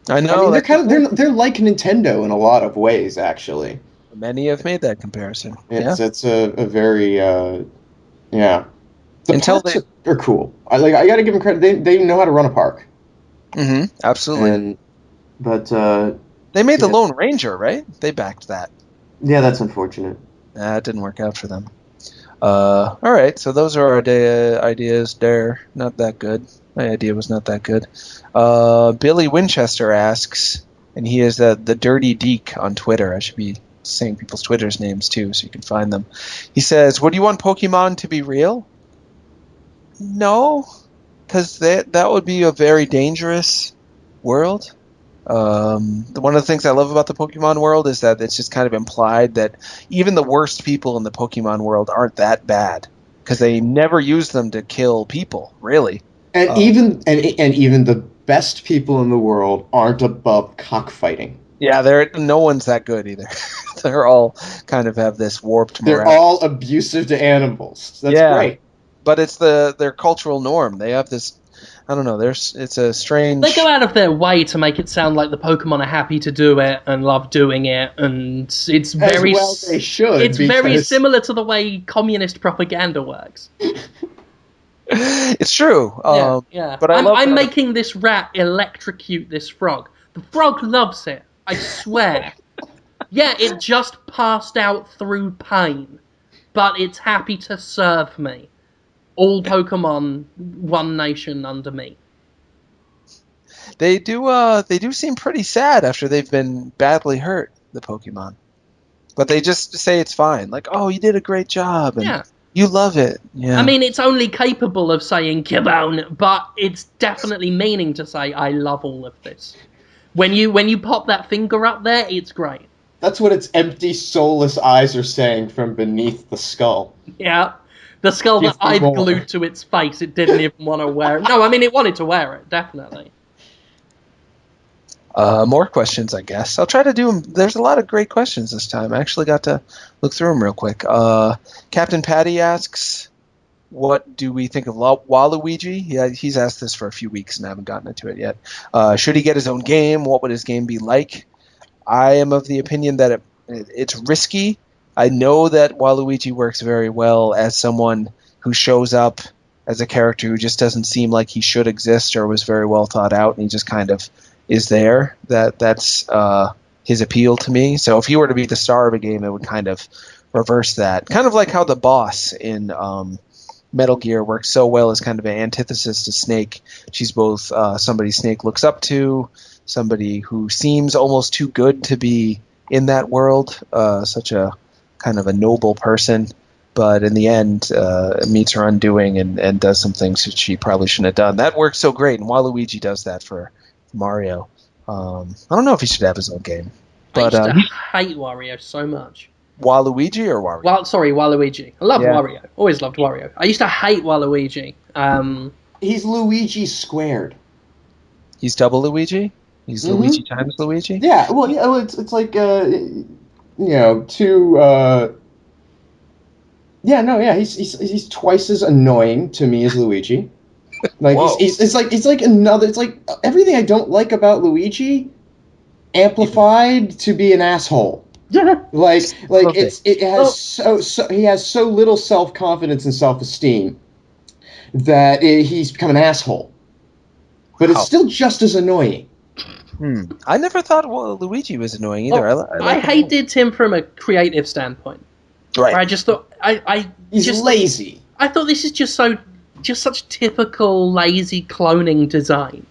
I know. I mean, they're like Nintendo in a lot of ways, actually. Many have made that comparison. It's a very yeah. The Until parks are cool. I got to give them credit. They know how to run a park. Mm-hmm. Absolutely. But they made the Lone Ranger, right? They backed that. Yeah, that's unfortunate. It didn't work out for them. All right, so those are our ideas. They're not that good. My idea was not that good. Billy Winchester asks, and he is the Dirty Deke on Twitter. I should be saying people's Twitter's names too, so you can find them. He says, "Would you want Pokemon to be real?" No, because that would be a very dangerous world. One of the things I love about the Pokemon world is that it's just kind of implied that even the worst people in the Pokemon world aren't that bad, because they never use them to kill people, really. And even the best people in the world aren't above cockfighting. Yeah, no one's that good either. They're all kind of have this warped morale. They're all abusive to animals. That's great. But it's their cultural norm. They have this, I don't know, it's a strange... They go out of their way to make it sound like the Pokemon are happy to do it and love doing it, and it's very... As well they should. It's very similar to the way communist propaganda works. It's true. Yeah. But I'm making this rat electrocute this frog. The frog loves it, I swear. Yeah, it just passed out through pain, but it's happy to serve me. All Pokemon, one nation under me. They do seem pretty sad after they've been badly hurt, the Pokemon. But they just say it's fine. Like, oh, you did a great job, and you love it. Yeah. I mean, it's only capable of saying "Kibone," but it's definitely meaning to say "I love all of this." When you pop that finger up there, it's great. That's what its empty, soulless eyes are saying from beneath the skull. Yeah. The skull that I've glued to its face, it didn't even want to wear it. No, I mean, it wanted to wear it, definitely. More questions, I guess. I'll try to do them. There's a lot of great questions this time. I actually got to look through them real quick. Captain Patty asks, what do we think of Waluigi? Yeah, he's asked this for a few weeks and I haven't gotten into it yet. Should he get his own game? What would his game be like? I am of the opinion that it's risky. I know that Waluigi works very well as someone who shows up as a character who just doesn't seem like he should exist or was very well thought out, and he just kind of is there. That's his appeal to me. So if he were to be the star of a game, it would kind of reverse that. Kind of like how the boss in Metal Gear works so well as kind of an antithesis to Snake. She's both somebody Snake looks up to, somebody who seems almost too good to be in that world, such a kind of a noble person, but in the end meets her undoing and does some things that she probably shouldn't have done. That works so great, and Waluigi does that for Mario. I don't know if he should have his own game. But, I used to hate Wario so much. Waluigi or Wario? Sorry, Waluigi. I love Wario. Always loved Wario. I used to hate Waluigi. He's Luigi squared. He's double Luigi? He's Luigi times Luigi? Yeah, well, it's like... two. He's twice as annoying to me as Luigi. Like it's like everything I don't like about Luigi amplified to be an asshole. Like he has so little self-confidence and self-esteem that he's become an asshole. But it's still just as annoying. I never thought Luigi was annoying either. I hated him from a creative standpoint. Right. I just thought he's just lazy. I thought this is just such typical lazy cloning design.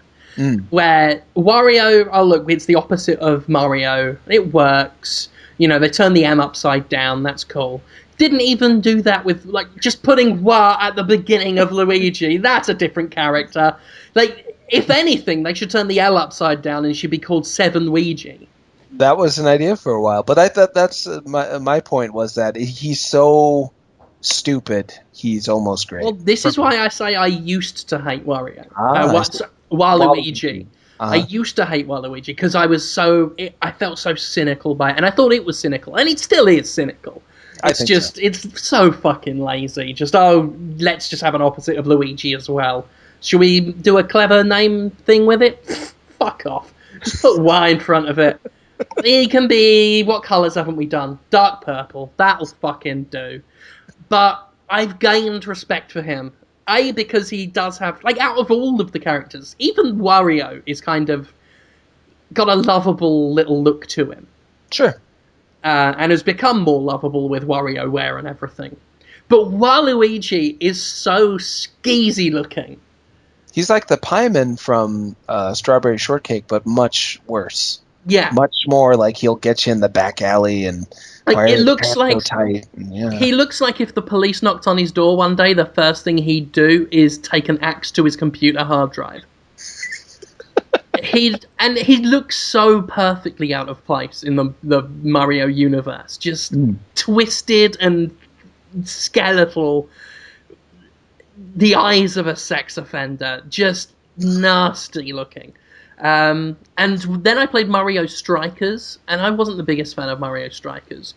Where Wario, look, it's the opposite of Mario. It works. They turn the M upside down. That's cool. Didn't even do that with, just putting Wa at the beginning of Luigi. That's a different character. If anything, they should turn the L upside down and should be called 7Luigi. That was an idea for a while, but I thought that's my point was that he's so stupid, he's almost great. Well, this is why I say I used to hate Wario. Waluigi. I used to hate Waluigi because I felt so cynical by it, and I thought it was cynical, and it still is cynical. It's so fucking lazy. Let's just have an opposite of Luigi as well. Should we do a clever name thing with it? Fuck off. Just put Y in front of it. He can be... What colours haven't we done? Dark purple. That'll fucking do. But I've gained respect for him. Because he does have... out of all of the characters, even Wario is kind of got a lovable little look to him. Sure. And has become more lovable with WarioWare and everything. But Waluigi is so skeezy looking. He's like the pieman from Strawberry Shortcake, but much worse. Yeah. Much more like he'll get you in the back alley and... it looks like... So tight and, He looks like if the police knocked on his door one day, the first thing he'd do is take an axe to his computer hard drive. He looks so perfectly out of place in the Mario universe. Just twisted and skeletal. The eyes of a sex offender. Just nasty looking. And then I played Mario Strikers, and I wasn't the biggest fan of Mario Strikers.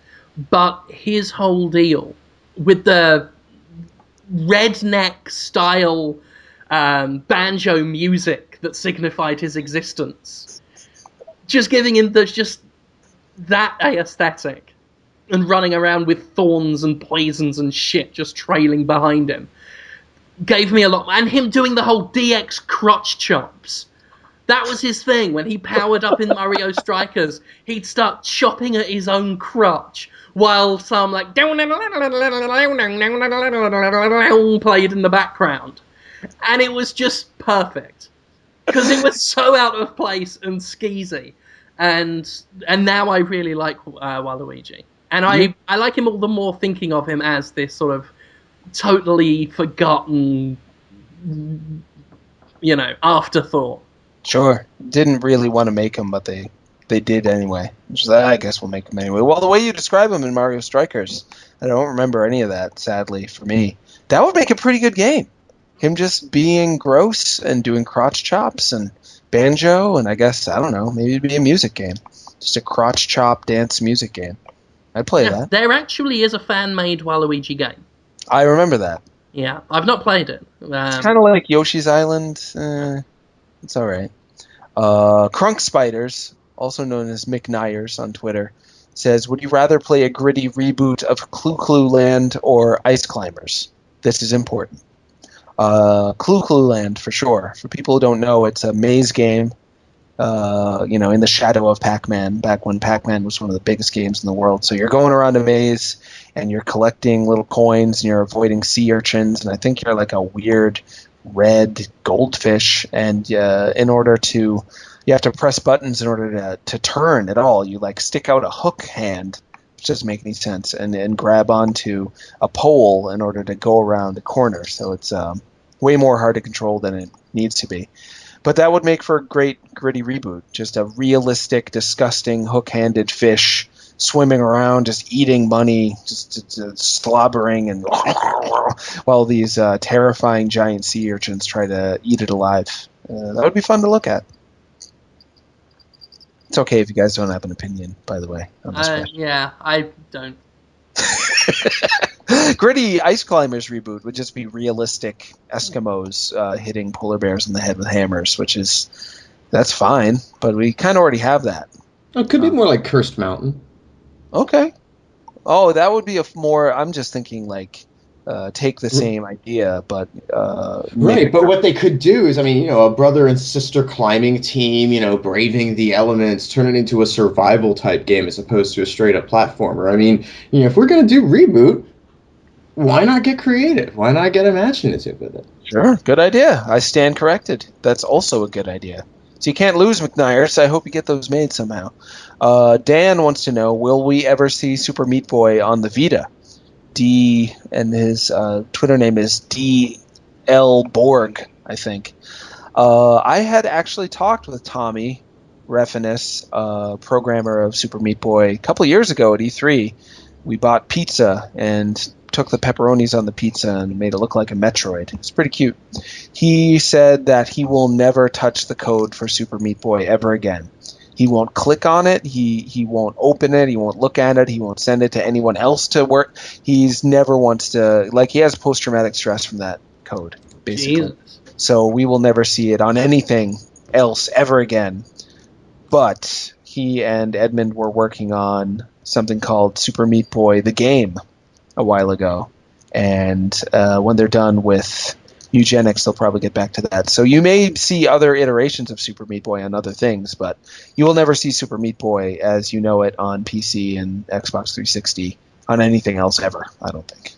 But his whole deal with the redneck style banjo music that signified his existence, just giving him that aesthetic, and running around with thorns and poisons and shit just trailing behind him, gave me a lot. And him doing the whole DX crotch chops. That was his thing. When he powered up in Mario Strikers, he'd start chopping at his own crotch while some played in the background. And it was just perfect. Because it was so out of place and skeezy. And now I really like Waluigi. And I like him all the more thinking of him as this sort of totally forgotten, afterthought. Sure. Didn't really want to make him, but they did anyway. Which is, I guess we'll make him anyway. Well, the way you describe him in Mario Strikers, I don't remember any of that, sadly, for me. That would make a pretty good game. Him just being gross and doing crotch chops and banjo, and I guess, I don't know, maybe it'd be a music game. Just a crotch chop dance music game. I'd play that. There actually is a fan-made Waluigi game. I remember that. Yeah, I've not played it. It's kind of like Yoshi's Island. It's all right. Crunk Spiders, also known as McNyers on Twitter, says, would you rather play a gritty reboot of Clu Clu Land or Ice Climbers? This is important. Clu Clu Land, for sure. For people who don't know, it's a maze game, in the shadow of Pac-Man, back when Pac-Man was one of the biggest games in the world. So you're going around a maze, and you're collecting little coins, and you're avoiding sea urchins, and I think you're like a weird red goldfish, and you have to press buttons in order to turn at all. You stick out a hook hand, which doesn't make any sense, and grab onto a pole in order to go around a corner. So it's way more hard to control than it needs to be. But that would make for a great gritty reboot. Just a realistic, disgusting, hook-handed fish swimming around, just eating money, just slobbering, and while these terrifying giant sea urchins try to eat it alive. That would be fun to look at. It's okay if you guys don't have an opinion, by the way, on this question. Yeah, I don't. Gritty Ice Climbers reboot would just be realistic Eskimos hitting polar bears in the head with hammers, that's fine, but we kind of already have that. It could be more like Cursed Mountain. Okay. Oh, that would be I'm just thinking take the same idea, but right. But what they could do is, I mean, a brother and sister climbing team, braving the elements, turn it into a survival type game as opposed to a straight up platformer. I mean, if we're gonna do reboot, why not get creative? Why not get imaginative with it? Sure, good idea. I stand corrected. That's also a good idea. So you can't lose, McNair, so I hope you get those made somehow. Dan wants to know, will we ever see Super Meat Boy on the Vita? D, and his Twitter name is DL Borg, I think. I had actually talked with Tommy Reffinus, programmer of Super Meat Boy, a couple of years ago at E3. We bought pizza and took the pepperonis on the pizza and made it look like a Metroid. It's pretty cute. He said that he will never touch the code for Super Meat Boy ever again. He won't click on it. He won't open it. He won't look at it. He won't send it to anyone else to work. He's never wants to, he has post-traumatic stress from that code, basically. Jesus. So we will never see it on anything else ever again. But he and Edmund were working on something called Super Meat Boy the Game a while ago. And when they're done with eugenics, they'll probably get back to that. So you may see other iterations of Super Meat Boy on other things, but you will never see Super Meat Boy as you know it on PC and Xbox 360 on anything else ever, I don't think.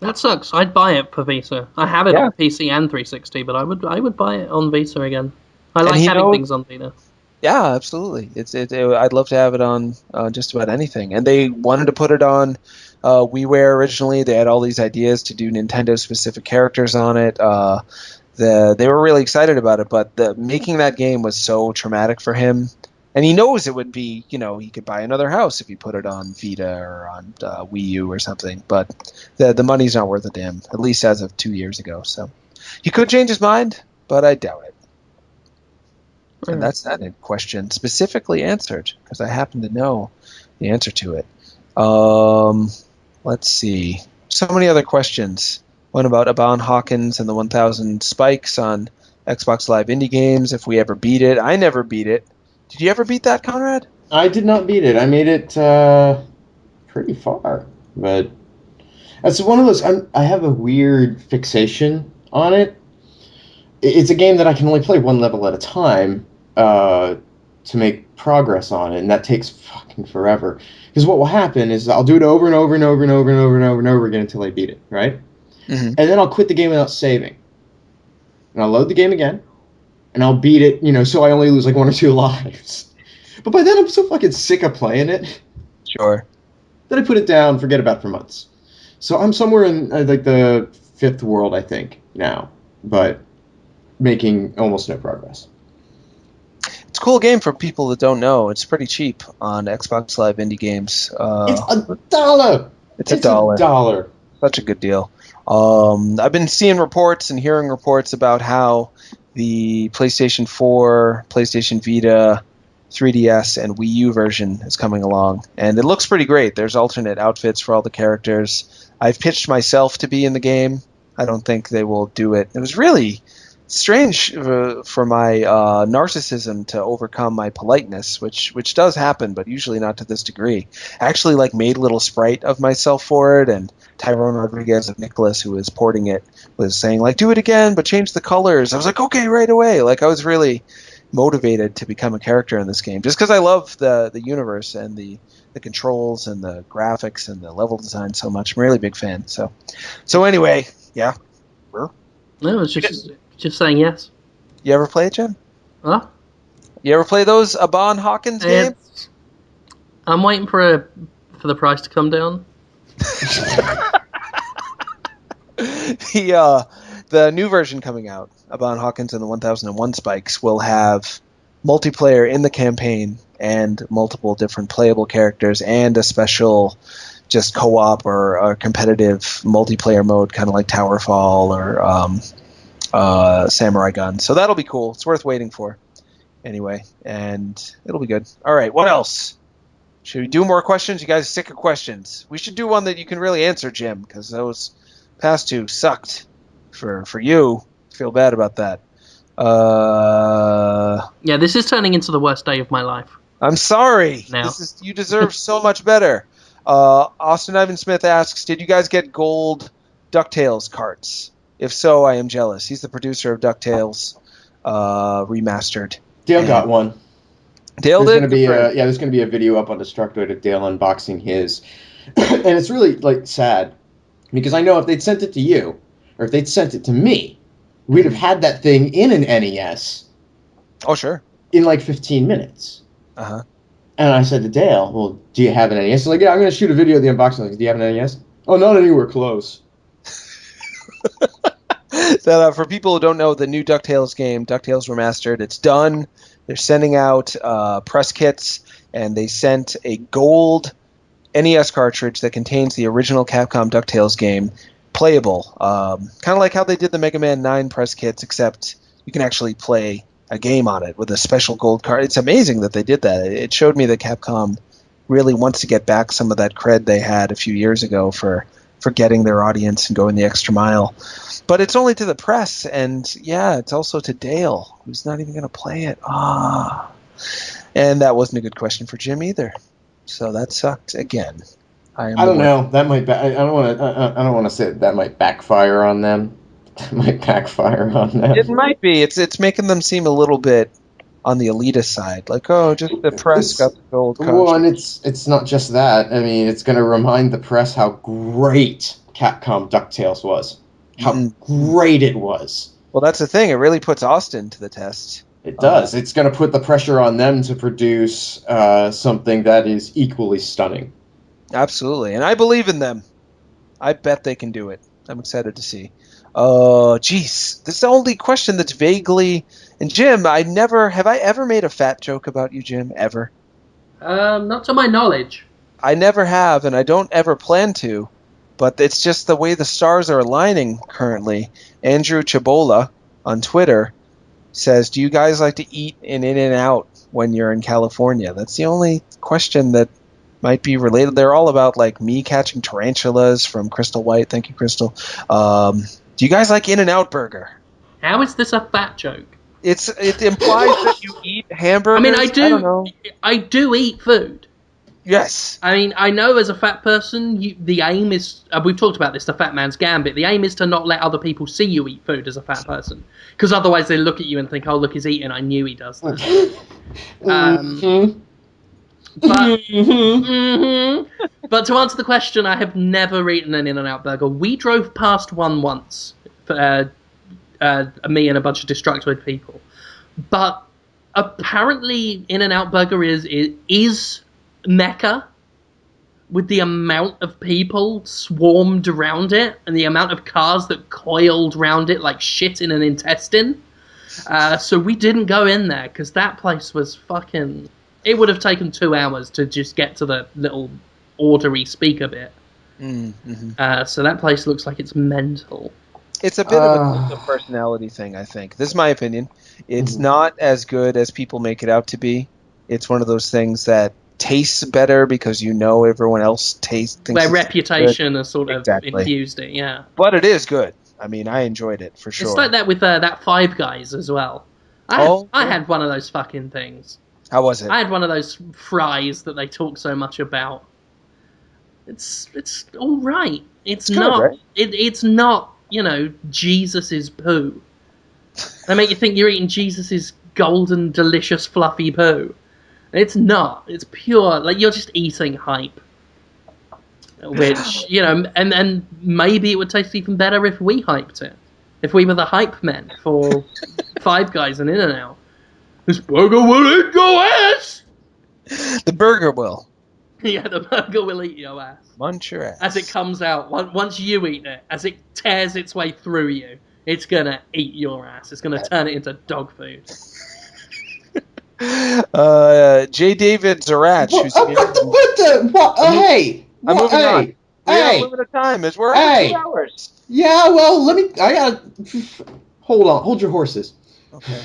That sucks. I'd buy it for Vita. I have it on PC and 360, but I would buy it on Vita again. I like having things on Vita. Yeah, absolutely. I'd love to have it on just about anything. And they wanted to put it on WiiWare originally. They had all these ideas to do Nintendo-specific characters on it. They were really excited about it, but making that game was so traumatic for him. And he knows it would be, he could buy another house if he put it on Vita or on Wii U or something. But the money's not worth a damn, at least as of 2 years ago. So he could change his mind, but I doubt it. And that's that question specifically answered, because I happen to know the answer to it. Let's see. So many other questions. One about Aban Hawkins and the 1000 spikes on Xbox Live Indie Games, if we ever beat it. I never beat it. Did you ever beat that, Conrad? I did not beat it. I made it pretty far, but it's one of those. I have a weird fixation on it. It's a game that I can only play one level at a time to make progress on it, and that takes fucking forever. Because what will happen is I'll do it over and over and over and over and over and over and over again until I beat it, right? Mm-hmm. And then I'll quit the game without saving. And I'll load the game again, and I'll beat it, so I only lose like 1 or 2 lives. But by then I'm so fucking sick of playing it. Sure. That I put it down, forget about it for months. So I'm somewhere in like the 5th world, I think, now. But making almost no progress. It's a cool game for people that don't know. It's pretty cheap on Xbox Live Indie Games. It's $1! It's $1. Such a good deal. I've been seeing reports and hearing reports about how the PlayStation 4, PlayStation Vita, 3DS, and Wii U version is coming along. And it looks pretty great. There's alternate outfits for all the characters. I've pitched myself to be in the game. I don't think they will do it. It was really strange for my narcissism to overcome my politeness, which does happen, but usually not to this degree. I actually made a little sprite of myself for it, and Tyrone Rodriguez of Nicholas, who was porting it, was saying do it again, but change the colors. I was like, okay, right away. I was really motivated to become a character in this game, just because I love the universe and the controls and the graphics and the level design so much. I'm a really big fan. So anyway, yeah. No, it's just saying yes. You ever play it, Jim? Huh? You ever play those Aban Hawkins games? I'm waiting for the price to come down. The new version coming out, Aban Hawkins and the 1001 Spikes, will have multiplayer in the campaign and multiple different playable characters and a special just co-op or competitive multiplayer mode, kind of like Towerfall or Samurai Gun. So that'll be cool. It's worth waiting for. Anyway, and it'll be good. All right, what else? Should we do more questions? You guys are sick of questions. We should do one that you can really answer, Jim, because those past 2 sucked for you. Feel bad about that. Yeah, this is turning into the worst day of my life. I'm sorry. Now. You deserve so much better. Austin Ivan Smith asks, did you guys get gold DuckTales carts? If so, I am jealous. He's the producer of DuckTales Remastered. Dale got one. Dale there's did? Gonna be there's going to be a video up on Destructoid of Dale unboxing his. And it's really, like, sad. Because I know if they'd sent it to you, or if they'd sent it to me, we'd have had that thing in an NES. Oh, sure. In, like, 15 minutes. Uh-huh. And I said to Dale, well, do you have an NES? He's like, yeah, I'm going to shoot a video of the unboxing. Like, do you have an NES? Oh, not anywhere close. So, for people who don't know, the new DuckTales game, DuckTales Remastered, it's done. They're sending out press kits, and they sent a gold NES cartridge that contains the original Capcom DuckTales game, playable. Kind of like how they did the Mega Man 9 press kits, except you can actually play a game on it with a special gold card. It's amazing that they did that. It showed me that Capcom really wants to get back some of that cred they had a few years ago for getting their audience and going the extra mile. But it's only to the press, and yeah, it's also to Dale, who's not even going to play it. And that wasn't a good question for Jim either. So that sucked again. I don't know. That might. I don't want to say that might backfire on them. That might backfire on them. It might be. It's making them seem a little bit on the elitist side, like, oh, just the press got the gold cartridge. Well, and it's not just that. I mean, it's going to remind the press how great Capcom DuckTales was, how great it was. Well, that's the thing. It really puts Austin to the test. It does. It's going to put the pressure on them to produce something that is equally stunning. Absolutely, and I believe in them. I bet they can do it. I'm excited to see. Oh, geez. This is the only question that's vaguely... And Jim, have I ever made a fat joke about you, Jim? Ever? Not to my knowledge. I never have, and I don't ever plan to. But it's just the way the stars are aligning currently. Andrew Chabola on Twitter says, do you guys like to eat in In-N-Out when you're in California? That's the only question that might be related. They're all about, like, me catching tarantulas from Crystal White. Thank you, Crystal. Do you guys like In-N-Out Burger? How is this a fat joke? It implies that you eat hamburgers. I mean, I don't know. I do eat food. Yes. I mean, I know as a fat person, the aim is... we've talked about this, the fat man's gambit. The aim is to not let other people see you eat food as a fat person. Because otherwise they look at you and think, oh, look, he's eating. I knew he does this. But to answer the question, I have never eaten an In-N-Out burger. We drove past one once, me and a bunch of Destructoid people. But apparently In-N-Out burger is Mecca, with the amount of people swarmed around it and the amount of cars that coiled around it like shit in an intestine. So we didn't go in there because that place was fucking... It would have taken 2 hours to just get to the little ordery speaker bit. So that place looks like it's mental. It's a bit of a personality thing, I think. This is my opinion. It's not as good as people make it out to be. It's one of those things that tastes better because you know everyone else thinks their reputation has sort of infused it, yeah. But it is good. I mean, I enjoyed it, for sure. It's like that with that Five Guys as well. I had one of those fucking things. How was it? I had one of those fries that they talk so much about. It's all right. It's not good, right? It's not, Jesus's poo. They make you think you're eating Jesus's golden, delicious, fluffy poo. It's not. It's pure. Like, you're just eating hype. Which, and maybe it would taste even better if we hyped it. If we were the hype men for Five Guys and In-N-Out. This burger will eat your ass! The burger will. Yeah, the burger will eat your ass. Munch your ass. As it comes out, once you eat it, as it tears its way through you, it's gonna eat your ass. It's gonna turn it into dog food. J. David Zarach. Hey! I'm moving on. We're a little bit of time. We're at 2 hours. Yeah, well, hold your horses. Okay.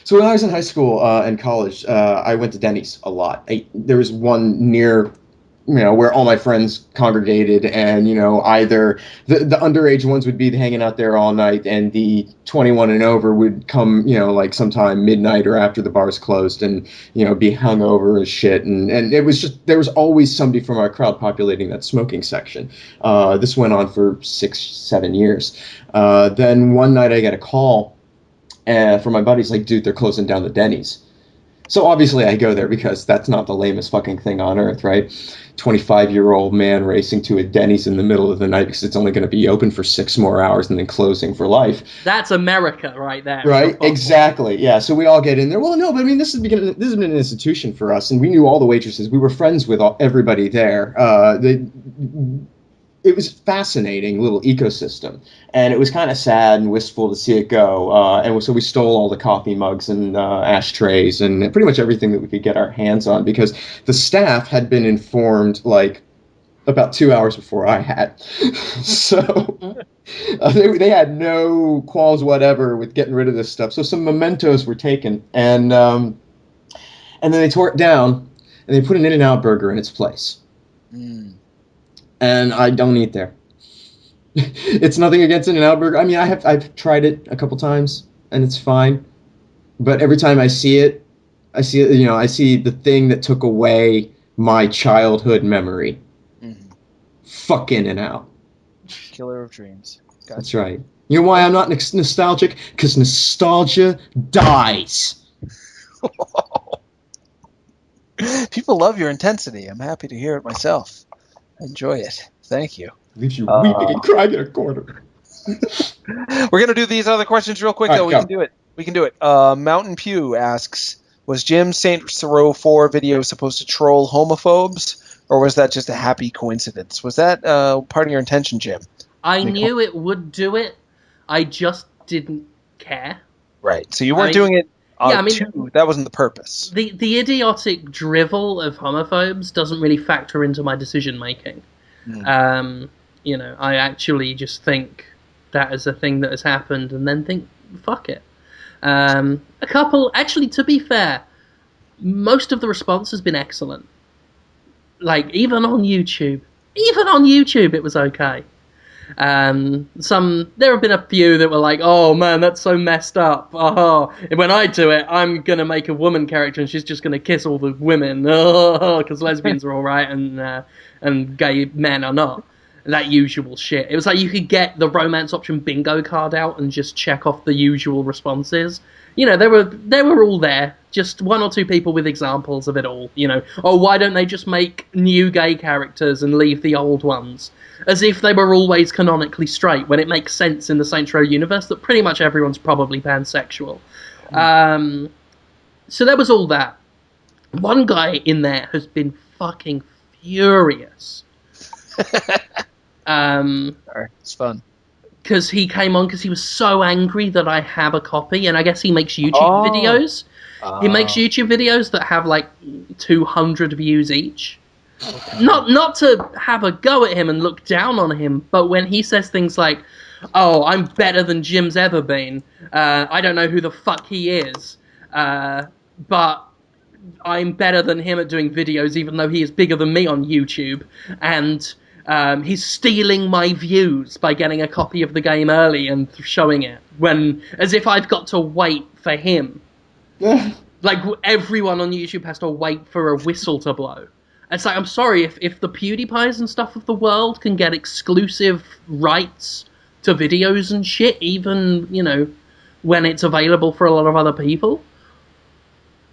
So when I was in high school and college, I went to Denny's a lot. There was one near where all my friends congregated, and either the underage ones would be hanging out there all night, and the 21 and over would come like sometime midnight or after the bars closed, and be hungover as shit, and it was just, there was always somebody from our crowd populating that smoking section. This went on for 6-7 years. Then one night I get a call from my buddies, like, dude, they're closing down the Denny's. So obviously I go there because that's not the lamest fucking thing on earth, right? 25-year-old man racing to a Denny's in the middle of the night because it's only going to be open for 6 more hours and then closing for life. That's America right there. Right? Exactly. Yeah. So we all get in there. Well, no, but I mean, this has been an institution for us, and we knew all the waitresses. We were friends with everybody there. It was a fascinating little ecosystem, and it was kind of sad and wistful to see it go. And so we stole all the coffee mugs and ashtrays and pretty much everything that we could get our hands on, because the staff had been informed like about 2 hours before I had. So they had no qualms whatever with getting rid of this stuff. So some mementos were taken, and then they tore it down, and they put an In-N-Out burger in its place. And I don't eat there. It's nothing against In-N-Out burger. I mean, I've tried it a couple times, and it's fine. But every time I see it, I see the thing that took away my childhood memory. Fuck In-N-Out. Killer of dreams. Gotcha. That's right. You know why I'm not nostalgic? Because nostalgia dies. People love your intensity. I'm happy to hear it myself. Enjoy it. Thank you. Leaves you weeping and crying in a corner. We're going to do these other questions real quick, though. We can do it. Mountain Pew asks, was Jim's Saints Row 4 video supposed to troll homophobes, or was that just a happy coincidence? Was that part of your intention, Jim? I knew it would do it. I just didn't care. Right. So you weren't doing it that wasn't the purpose. The idiotic drivel of homophobes doesn't really factor into my decision-making. I actually just think that is a thing that has happened and then think, fuck it. Actually, to be fair, most of the response has been excellent. Like, even on YouTube, it was okay. There have been a few that were like, oh man, that's so messed up. Oh, when I do it, I'm gonna make a woman character and she's just gonna kiss all the women. Oh, because lesbians are all right and gay men are not. That usual shit. It was like you could get the romance option bingo card out and just check off the usual responses. They were all there. Just one or two people with examples of it all. Oh, why don't they just make new gay characters and leave the old ones? As if they were always canonically straight, when it makes sense in the Saints Row universe that pretty much everyone's probably pansexual. So there was all that. One guy in there has been fucking furious. It's fun. Because he came on because he was so angry that I have a copy, and I guess he makes YouTube videos. He makes YouTube videos that have like 200 views each. Okay. Not to have a go at him and look down on him, but when he says things like, oh, I'm better than Jim's ever been, I don't know who the fuck he is, but I'm better than him at doing videos even though he is bigger than me on YouTube, and he's stealing my views by getting a copy of the game early and showing it, as if I've got to wait for him. Like, everyone on YouTube has to wait for a whistle to blow. It's like, I'm sorry, if the PewDiePies and stuff of the world can get exclusive rights to videos and shit, even, when it's available for a lot of other people,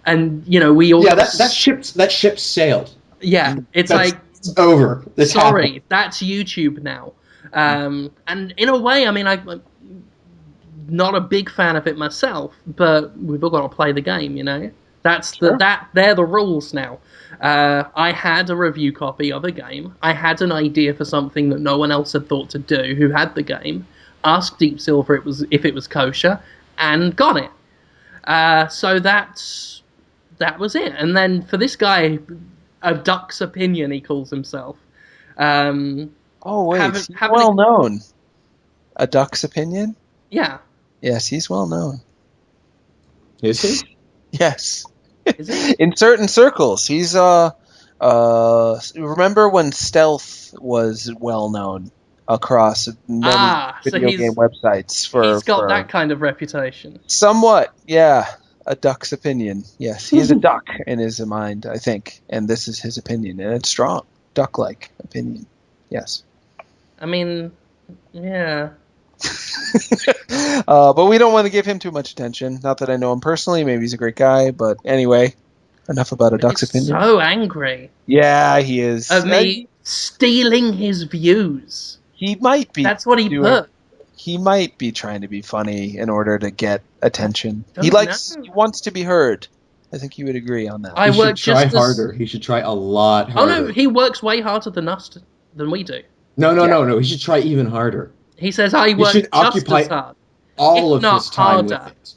and, we all... Yeah, that ship sailed. Yeah, it's it's over. It's sorry, happened. That's YouTube now. And in a way, I mean, I'm not a big fan of it myself, but we've all got to play the game, They're the rules now. I had a review copy of a game. I had an idea for something that no one else had thought to do who had the game, asked Deep Silver if it was kosher, and got it. So that was it. And then for this guy, a duck's opinion, he calls himself. He's well known. A duck's opinion? Yeah. Yes, he's well known. Is he? Yes. Is he? In certain circles, he's Remember when stealth was well known across many So video game websites he's got that kind of reputation. Somewhat, yeah. A duck's opinion. Yes, he is a duck in his mind, I think, and this is his opinion, and it's strong, duck-like opinion. Yes. I mean, yeah. But we don't want to give him too much attention. Not that I know him personally. Maybe he's a great guy, but anyway, enough about a duck's opinion. So angry. Yeah, he is. Of me stealing his views. He might be. That's what he put. He might be trying to be funny in order to get attention. He wants to be heard. I think you would agree on that. He should try harder. He should try a lot harder. Oh no, he works way harder than we do. No. He should try even harder. He says I work just as hard. All of his time with it.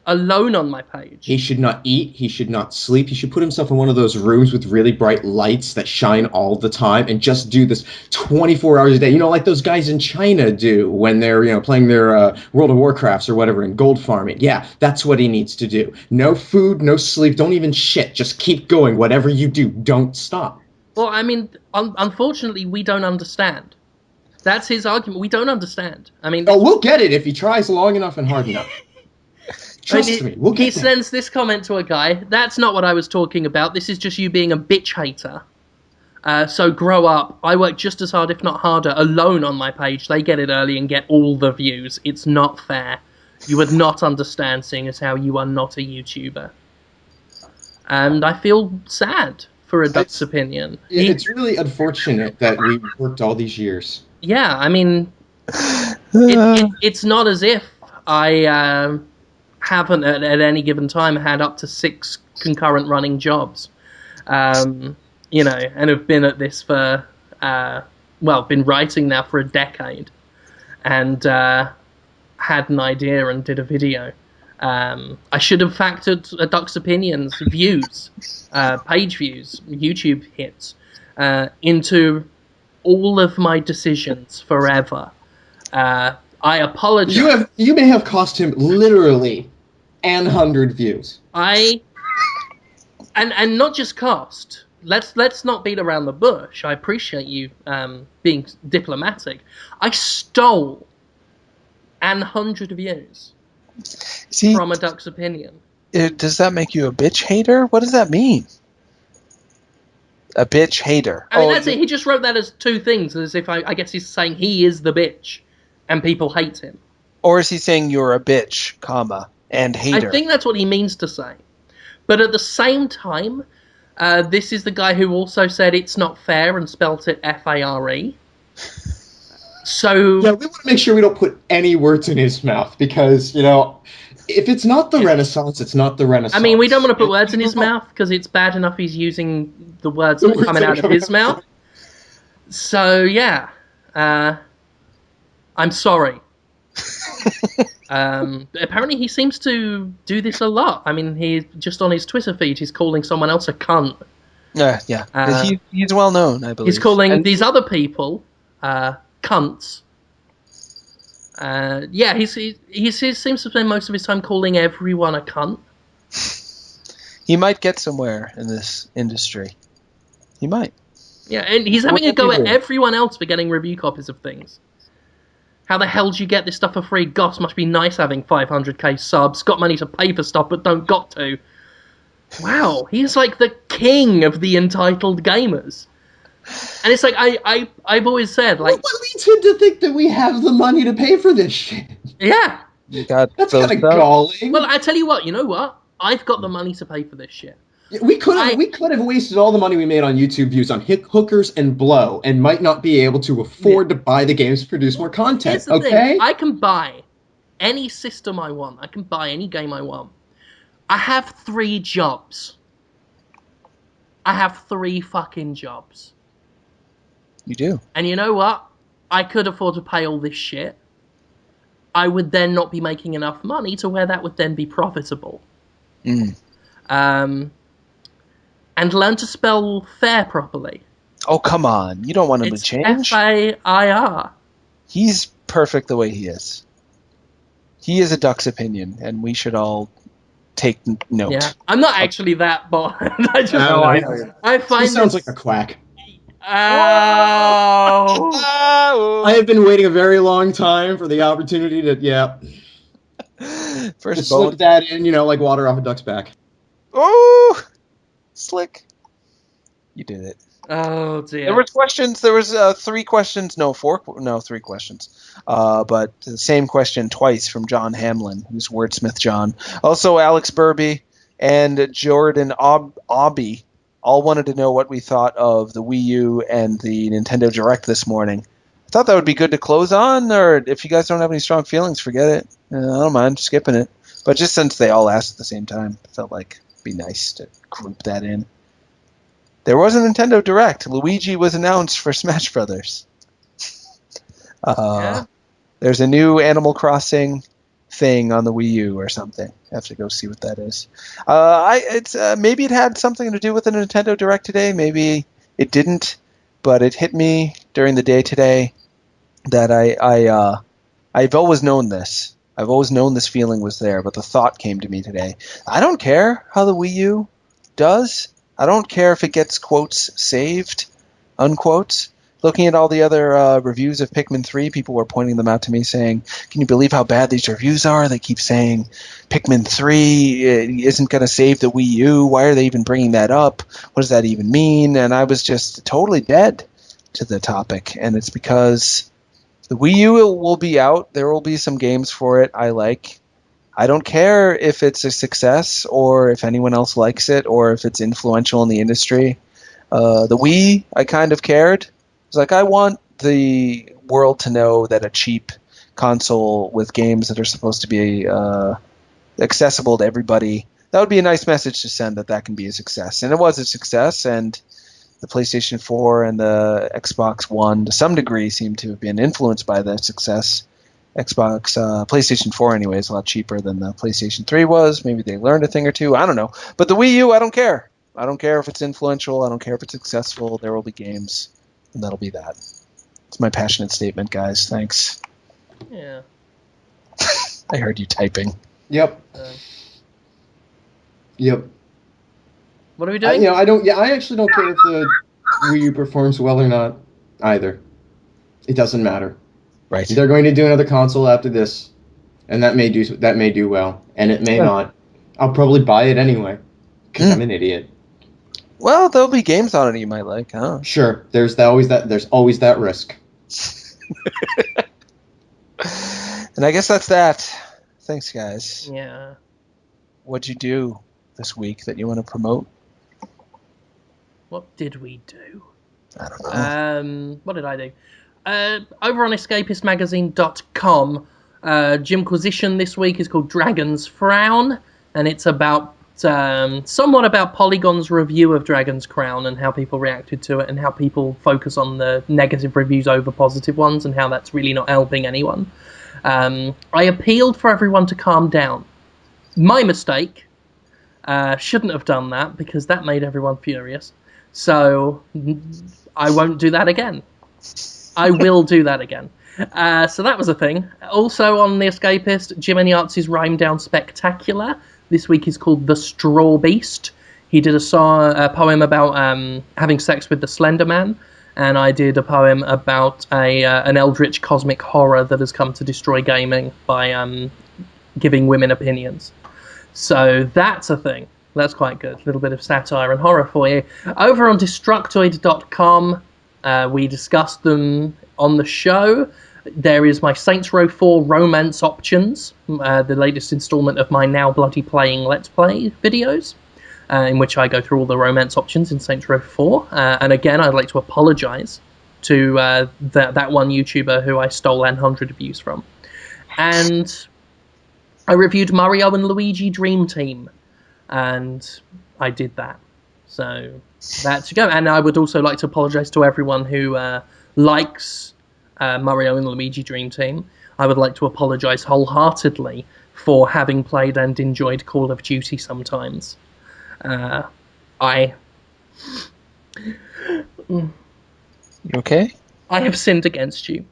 Alone on my page. He should not eat. He should not sleep. He should put himself in one of those rooms with really bright lights that shine all the time and just do this 24 hours a day. You know, like those guys in China do when they're, playing their World of Warcrafts or whatever in gold farming. Yeah, that's what he needs to do. No food, no sleep, don't even shit. Just keep going. Whatever you do, don't stop. Well, I mean, unfortunately, we don't understand. That's his argument. We don't understand. I mean... Oh, we'll get it if he tries long enough and hard enough. Trust me, we'll get He sends this comment to a guy. That's not what I was talking about. This is just you being a bitch hater. So grow up. I work just as hard, if not harder, alone on my page. They get it early and get all the views. It's not fair. You would not understand, seeing as how you are not a YouTuber. And I feel sad for a duck's opinion. It's really unfortunate that we worked all these years. Yeah, I mean, it's not as if I haven't at any given time had up to 6 concurrent running jobs, and have been at this for, been writing now for a decade, and had an idea and did a video. I should have factored a duck's opinions, views, page views, YouTube hits, into all of my decisions forever. I apologize. You may have cost him literally 100 views. And not just cost. Let's not beat around the bush. I appreciate you being diplomatic. I stole 100 views from a duck's opinion. Does that make you a bitch hater? What does that mean? A bitch hater. I mean, that's it. He just wrote that as 2 things, as if I guess he's saying he is the bitch, and people hate him. Or is he saying you're a bitch, comma, and hater? I think that's what he means to say. But at the same time, this is the guy who also said it's not fair and spelt it Fare. So... Yeah, we want to make sure we don't put any words in his mouth, because, if it's not the Renaissance, it's not the Renaissance. I mean, we don't want to put words in his mouth, because it's bad enough he's using the words that are coming out of his mouth. So, yeah. I'm sorry. Apparently he seems to do this a lot. I mean, he just on his Twitter feed, he's calling someone else a cunt. Yeah. He's well known, I believe. He's calling these other people cunts. He seems to spend most of his time calling everyone a cunt. He might get somewhere in this industry. He might. Yeah, and he's having a go at everyone else for getting review copies of things. How the hell do you get this stuff for free? Gosh, must be nice having 500k subs. Got money to pay for stuff, but don't got to. Wow, he's like the king of the entitled gamers. And it's like, I've always said, like... What leads him to think that we have the money to pay for this shit? Yeah. That's kind of galling. Well, I tell you what, I've got the money to pay for this shit. We could have wasted all the money we made on YouTube views on hookers and blow, and might not be able to afford to buy the games to produce more content. Here's the thing. I can buy any system I want. I can buy any game I want. I have 3 jobs. I have 3 fucking jobs. You do. And you know what? I could afford to pay all this shit. I would then not be making enough money to where that would then be profitable. And learn to spell fair properly. Oh, come on. You don't want him to change? Fair. He's perfect the way he is. He is a duck's opinion, and we should all take note. Yeah, I'm not actually that bored. I just I know. I find he sounds this... like a quack. Oh. I have been waiting a very long time for the opportunity to, First to slip that in, like water off a duck's back. Oh, slick. You did it. Oh dear. There was questions. There was 3 questions. No, 3 questions. But the same question twice from John Hamlin, who's Wordsmith John. Also, Alex Burby and Jordan Obby all wanted to know what we thought of the Wii U and the Nintendo Direct this morning. I thought that would be good to close on, or if you guys don't have any strong feelings, forget it. I don't mind skipping it. But just since they all asked at the same time, it felt like it'd be nice to group that in. There was a Nintendo Direct. Luigi was announced for Smash Brothers. Yeah. There's a new Animal Crossing thing on the Wii U or something. I have to go see what that is. Maybe it had something to do with the Nintendo Direct today. Maybe it didn't, but it hit me during the day today that I've always known this. I've always known this feeling was there, but the thought came to me today. I don't care how the Wii U does. I don't care if it gets quotes saved, unquotes. Looking at all the other reviews of Pikmin 3, people were pointing them out to me saying, can you believe how bad these reviews are? They keep saying Pikmin 3 isn't going to save the Wii U. Why are they even bringing that up? What does that even mean? And I was just totally dead to the topic. And it's because the Wii U will be out. There will be some games for it I like. I don't care if it's a success or if anyone else likes it or if it's influential in the industry. The Wii, I kind of cared. It's like I want the world to know that a cheap console with games that are supposed to be accessible to everybody, that would be a nice message to send that can be a success. And it was a success, and the PlayStation 4 and the Xbox One to some degree seem to have been influenced by that success. PlayStation 4 anyway is a lot cheaper than the PlayStation 3 was. Maybe they learned a thing or two. I don't know. But the Wii U, I don't care. I don't care if it's influential. I don't care if it's successful. There will be games, and that'll be that. It's my passionate statement, guys. Thanks. Yeah. I heard you typing. Yep. Yep. What are we doing? I actually don't care if the Wii U performs well or not either. It doesn't matter. Right. They're going to do another console after this, and that may do well, and it may not. I'll probably buy it anyway because I'm an idiot. Well, there'll be games on it you might like, huh? Sure. There's always that risk. And I guess that's that. Thanks, guys. Yeah. What'd you do this week that you want to promote? What did we do? I don't know. What did I do? Over on escapistmagazine.com, Jimquisition this week is called Dragon's Frown, and it's about somewhat about Polygon's review of Dragon's Crown and how people reacted to it and how people focus on the negative reviews over positive ones and how that's really not helping anyone. I appealed for everyone to calm down. My mistake. Shouldn't have done that because that made everyone furious. So I won't do that again. I will do that again. So that was a thing. Also on The Escapist, Jim and Yahtzee's Rhyme Down Spectacular. This week is called The Straw Beast. He did a poem about having sex with the Slender Man, and I did a poem about an eldritch cosmic horror that has come to destroy gaming by giving women opinions. So that's a thing. That's quite good. A little bit of satire and horror for you. Over on Destructoid.com, we discussed them on the show. There is my Saints Row 4 romance options, the latest installment of my Now Bloody Playing Let's Play videos, in which I go through all the romance options in Saints Row 4. And again, I'd like to apologise to that one YouTuber who I stole 100 views from. And I reviewed Mario and Luigi Dream Team, and I did that. So that's to go. And I would also like to apologise to everyone who likes Mario and Luigi Dream Team. I would like to apologise wholeheartedly for having played and enjoyed Call of Duty sometimes. You okay? I have sinned against you.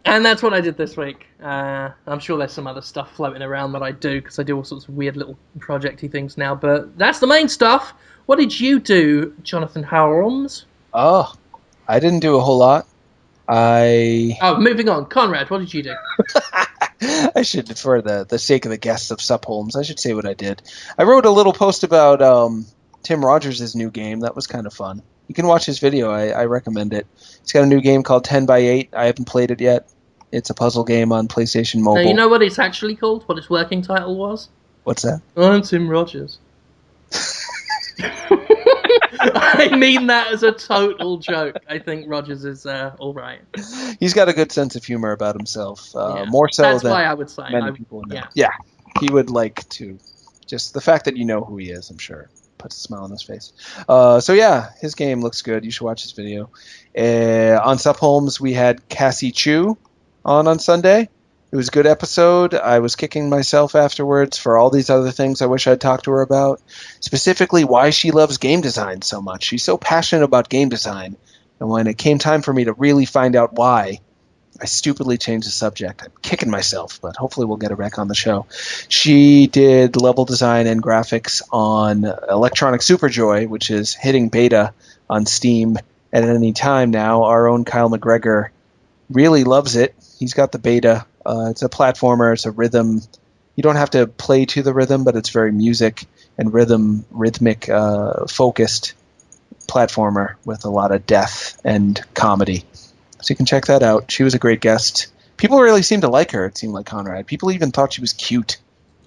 And that's what I did this week. I'm sure there's some other stuff floating around that I do, because I do all sorts of weird little projecty things now, but that's the main stuff. What did you do, Jonathan Holmes? Oh, I didn't do a whole lot. Moving on. Conrad, what did you do? I should, for the sake of the guests of Sup Holmes, I should say what I did. I wrote a little post about Tim Rogers' new game. That was kind of fun. You can watch his video. I recommend it. He's got a new game called 10 by 8. I haven't played it yet. It's a puzzle game on PlayStation Mobile. Now, you know what it's actually called? What its working title was? What's that? I'm Tim Rogers. I mean that as a total joke. I think Rogers is all right. He's got a good sense of humor about himself. More so That's than why I would say. many people know. Yeah, he would like to. Just the fact that you know who he is, I'm sure, puts a smile on his face. So yeah, his game looks good. You should watch his video. On Sup Holmes, we had Cassie Chu on Sunday. It was a good episode. I was kicking myself afterwards for all these other things I wish I'd talked to her about. Specifically, why she loves game design so much. She's so passionate about game design. And when it came time for me to really find out why, I stupidly changed the subject. I'm kicking myself, but hopefully we'll get her back on the show. She did level design and graphics on Electronic Superjoy, which is hitting beta on Steam at any time now. Our own Kyle McGregor really loves it. He's got the beta. It's a platformer. It's a rhythm. You don't have to play to the rhythm, but it's very music and rhythmic focused platformer with a lot of death and comedy. So you can check that out. She was a great guest. People really seemed to like her, it seemed like, Conrad. People even thought she was cute,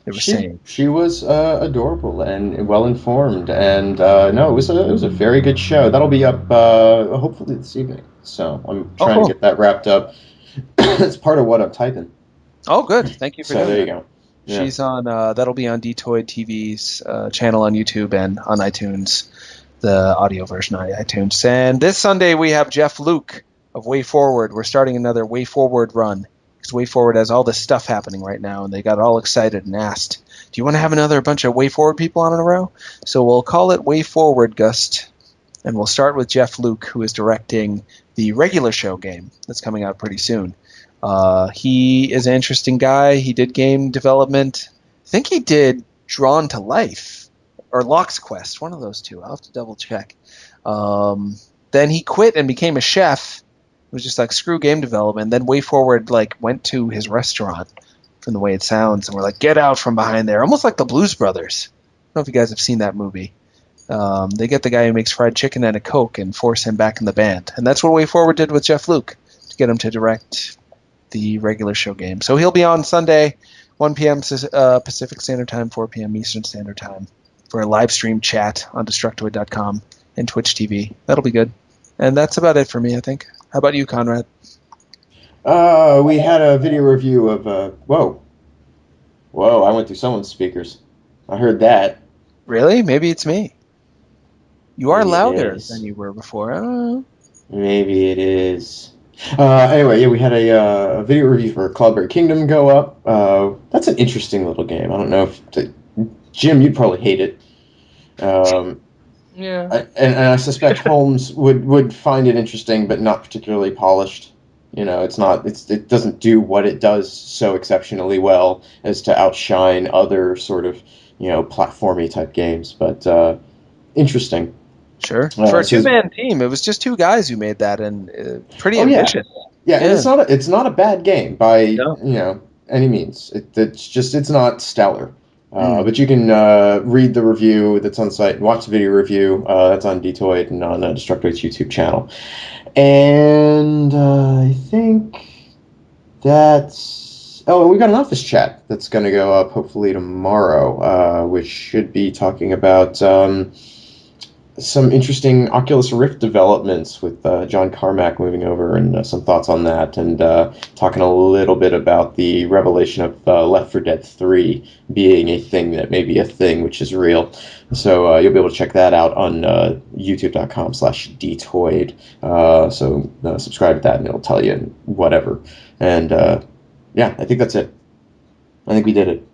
they were saying. She was adorable and well-informed. And no, it was a very good show. That'll be up hopefully this evening. So I'm trying to get that wrapped up. It's part of what I'm typing. Oh, good. Thank you for doing that. So there you go. Yeah. She's on, that'll be on Podtoid TV's channel on YouTube and on iTunes, the audio version on iTunes. And this Sunday we have Jeff Luke of Way Forward. We're starting another Way Forward run, because Way Forward has all this stuff happening right now, and they got all excited and asked, do you want to have another bunch of Way Forward people on in a row? So we'll call it Way Forward Gust, and we'll start with Jeff Luke, who is directing the regular show game that's coming out pretty soon. He is an interesting guy. He did game development. I think he did Drawn to Life or Lock's Quest, one of those two. I'll have to double check. Then he quit and became a chef. It was just like, screw game development. Then Way Forward went to his restaurant, from the way it sounds, and we're like, get out from behind there. Almost like the Blues Brothers. I don't know if you guys have seen that movie. They get the guy who makes fried chicken and a Coke and force him back in the band. And that's what Way Forward did with Jeff Luke, to get him to direct the regular show game. So he'll be on Sunday, 1 p.m. Pacific Standard Time, 4 p.m. Eastern Standard Time, for a live stream chat on Destructoid.com and Twitch TV. That'll be good. And that's about it for me, I think. How about you, Conrad? We had a video review of... Whoa, I went through someone's speakers. I heard that. Really? Maybe it's me. You are Maybe louder than you were before. I don't know. Maybe it is. Anyway, yeah, we had a video review for Cloudberry Kingdom go up. That's an interesting little game. I don't know if... Jim, you'd probably hate it. Yeah. And I suspect Holmes would find it interesting, but not particularly polished. You know, it doesn't do what it does so exceptionally well as to outshine other sort of, platformy type games. But interesting. Sure. For a two-man team, it was just two guys who made that, and pretty ambitious. Yeah, and it's not a bad game by any means. It's not stellar. But you can read the review that's on the site and watch the video review. That's on Podtoid and on Destructoid's YouTube channel. And I think that's... Oh, and we've got an office chat that's going to go up hopefully tomorrow, which should be talking about some interesting Oculus Rift developments with John Carmack moving over, and some thoughts on that, and talking a little bit about the revelation of Left 4 Dead 3 being a thing that may be a thing, which is real. So you'll be able to check that out on youtube.com/dtoid. So subscribe to that, and it'll tell you whatever. And yeah, I think that's it. I think we did it.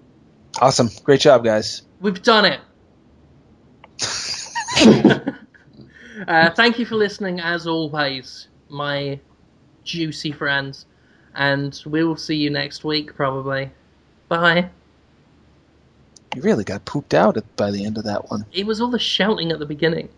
Awesome. Great job, guys. We've done it. Thank you for listening, as always, my juicy friends. and we'll see you next week, probably. Bye. You really got pooped out by the end of that one. It was all the shouting at the beginning.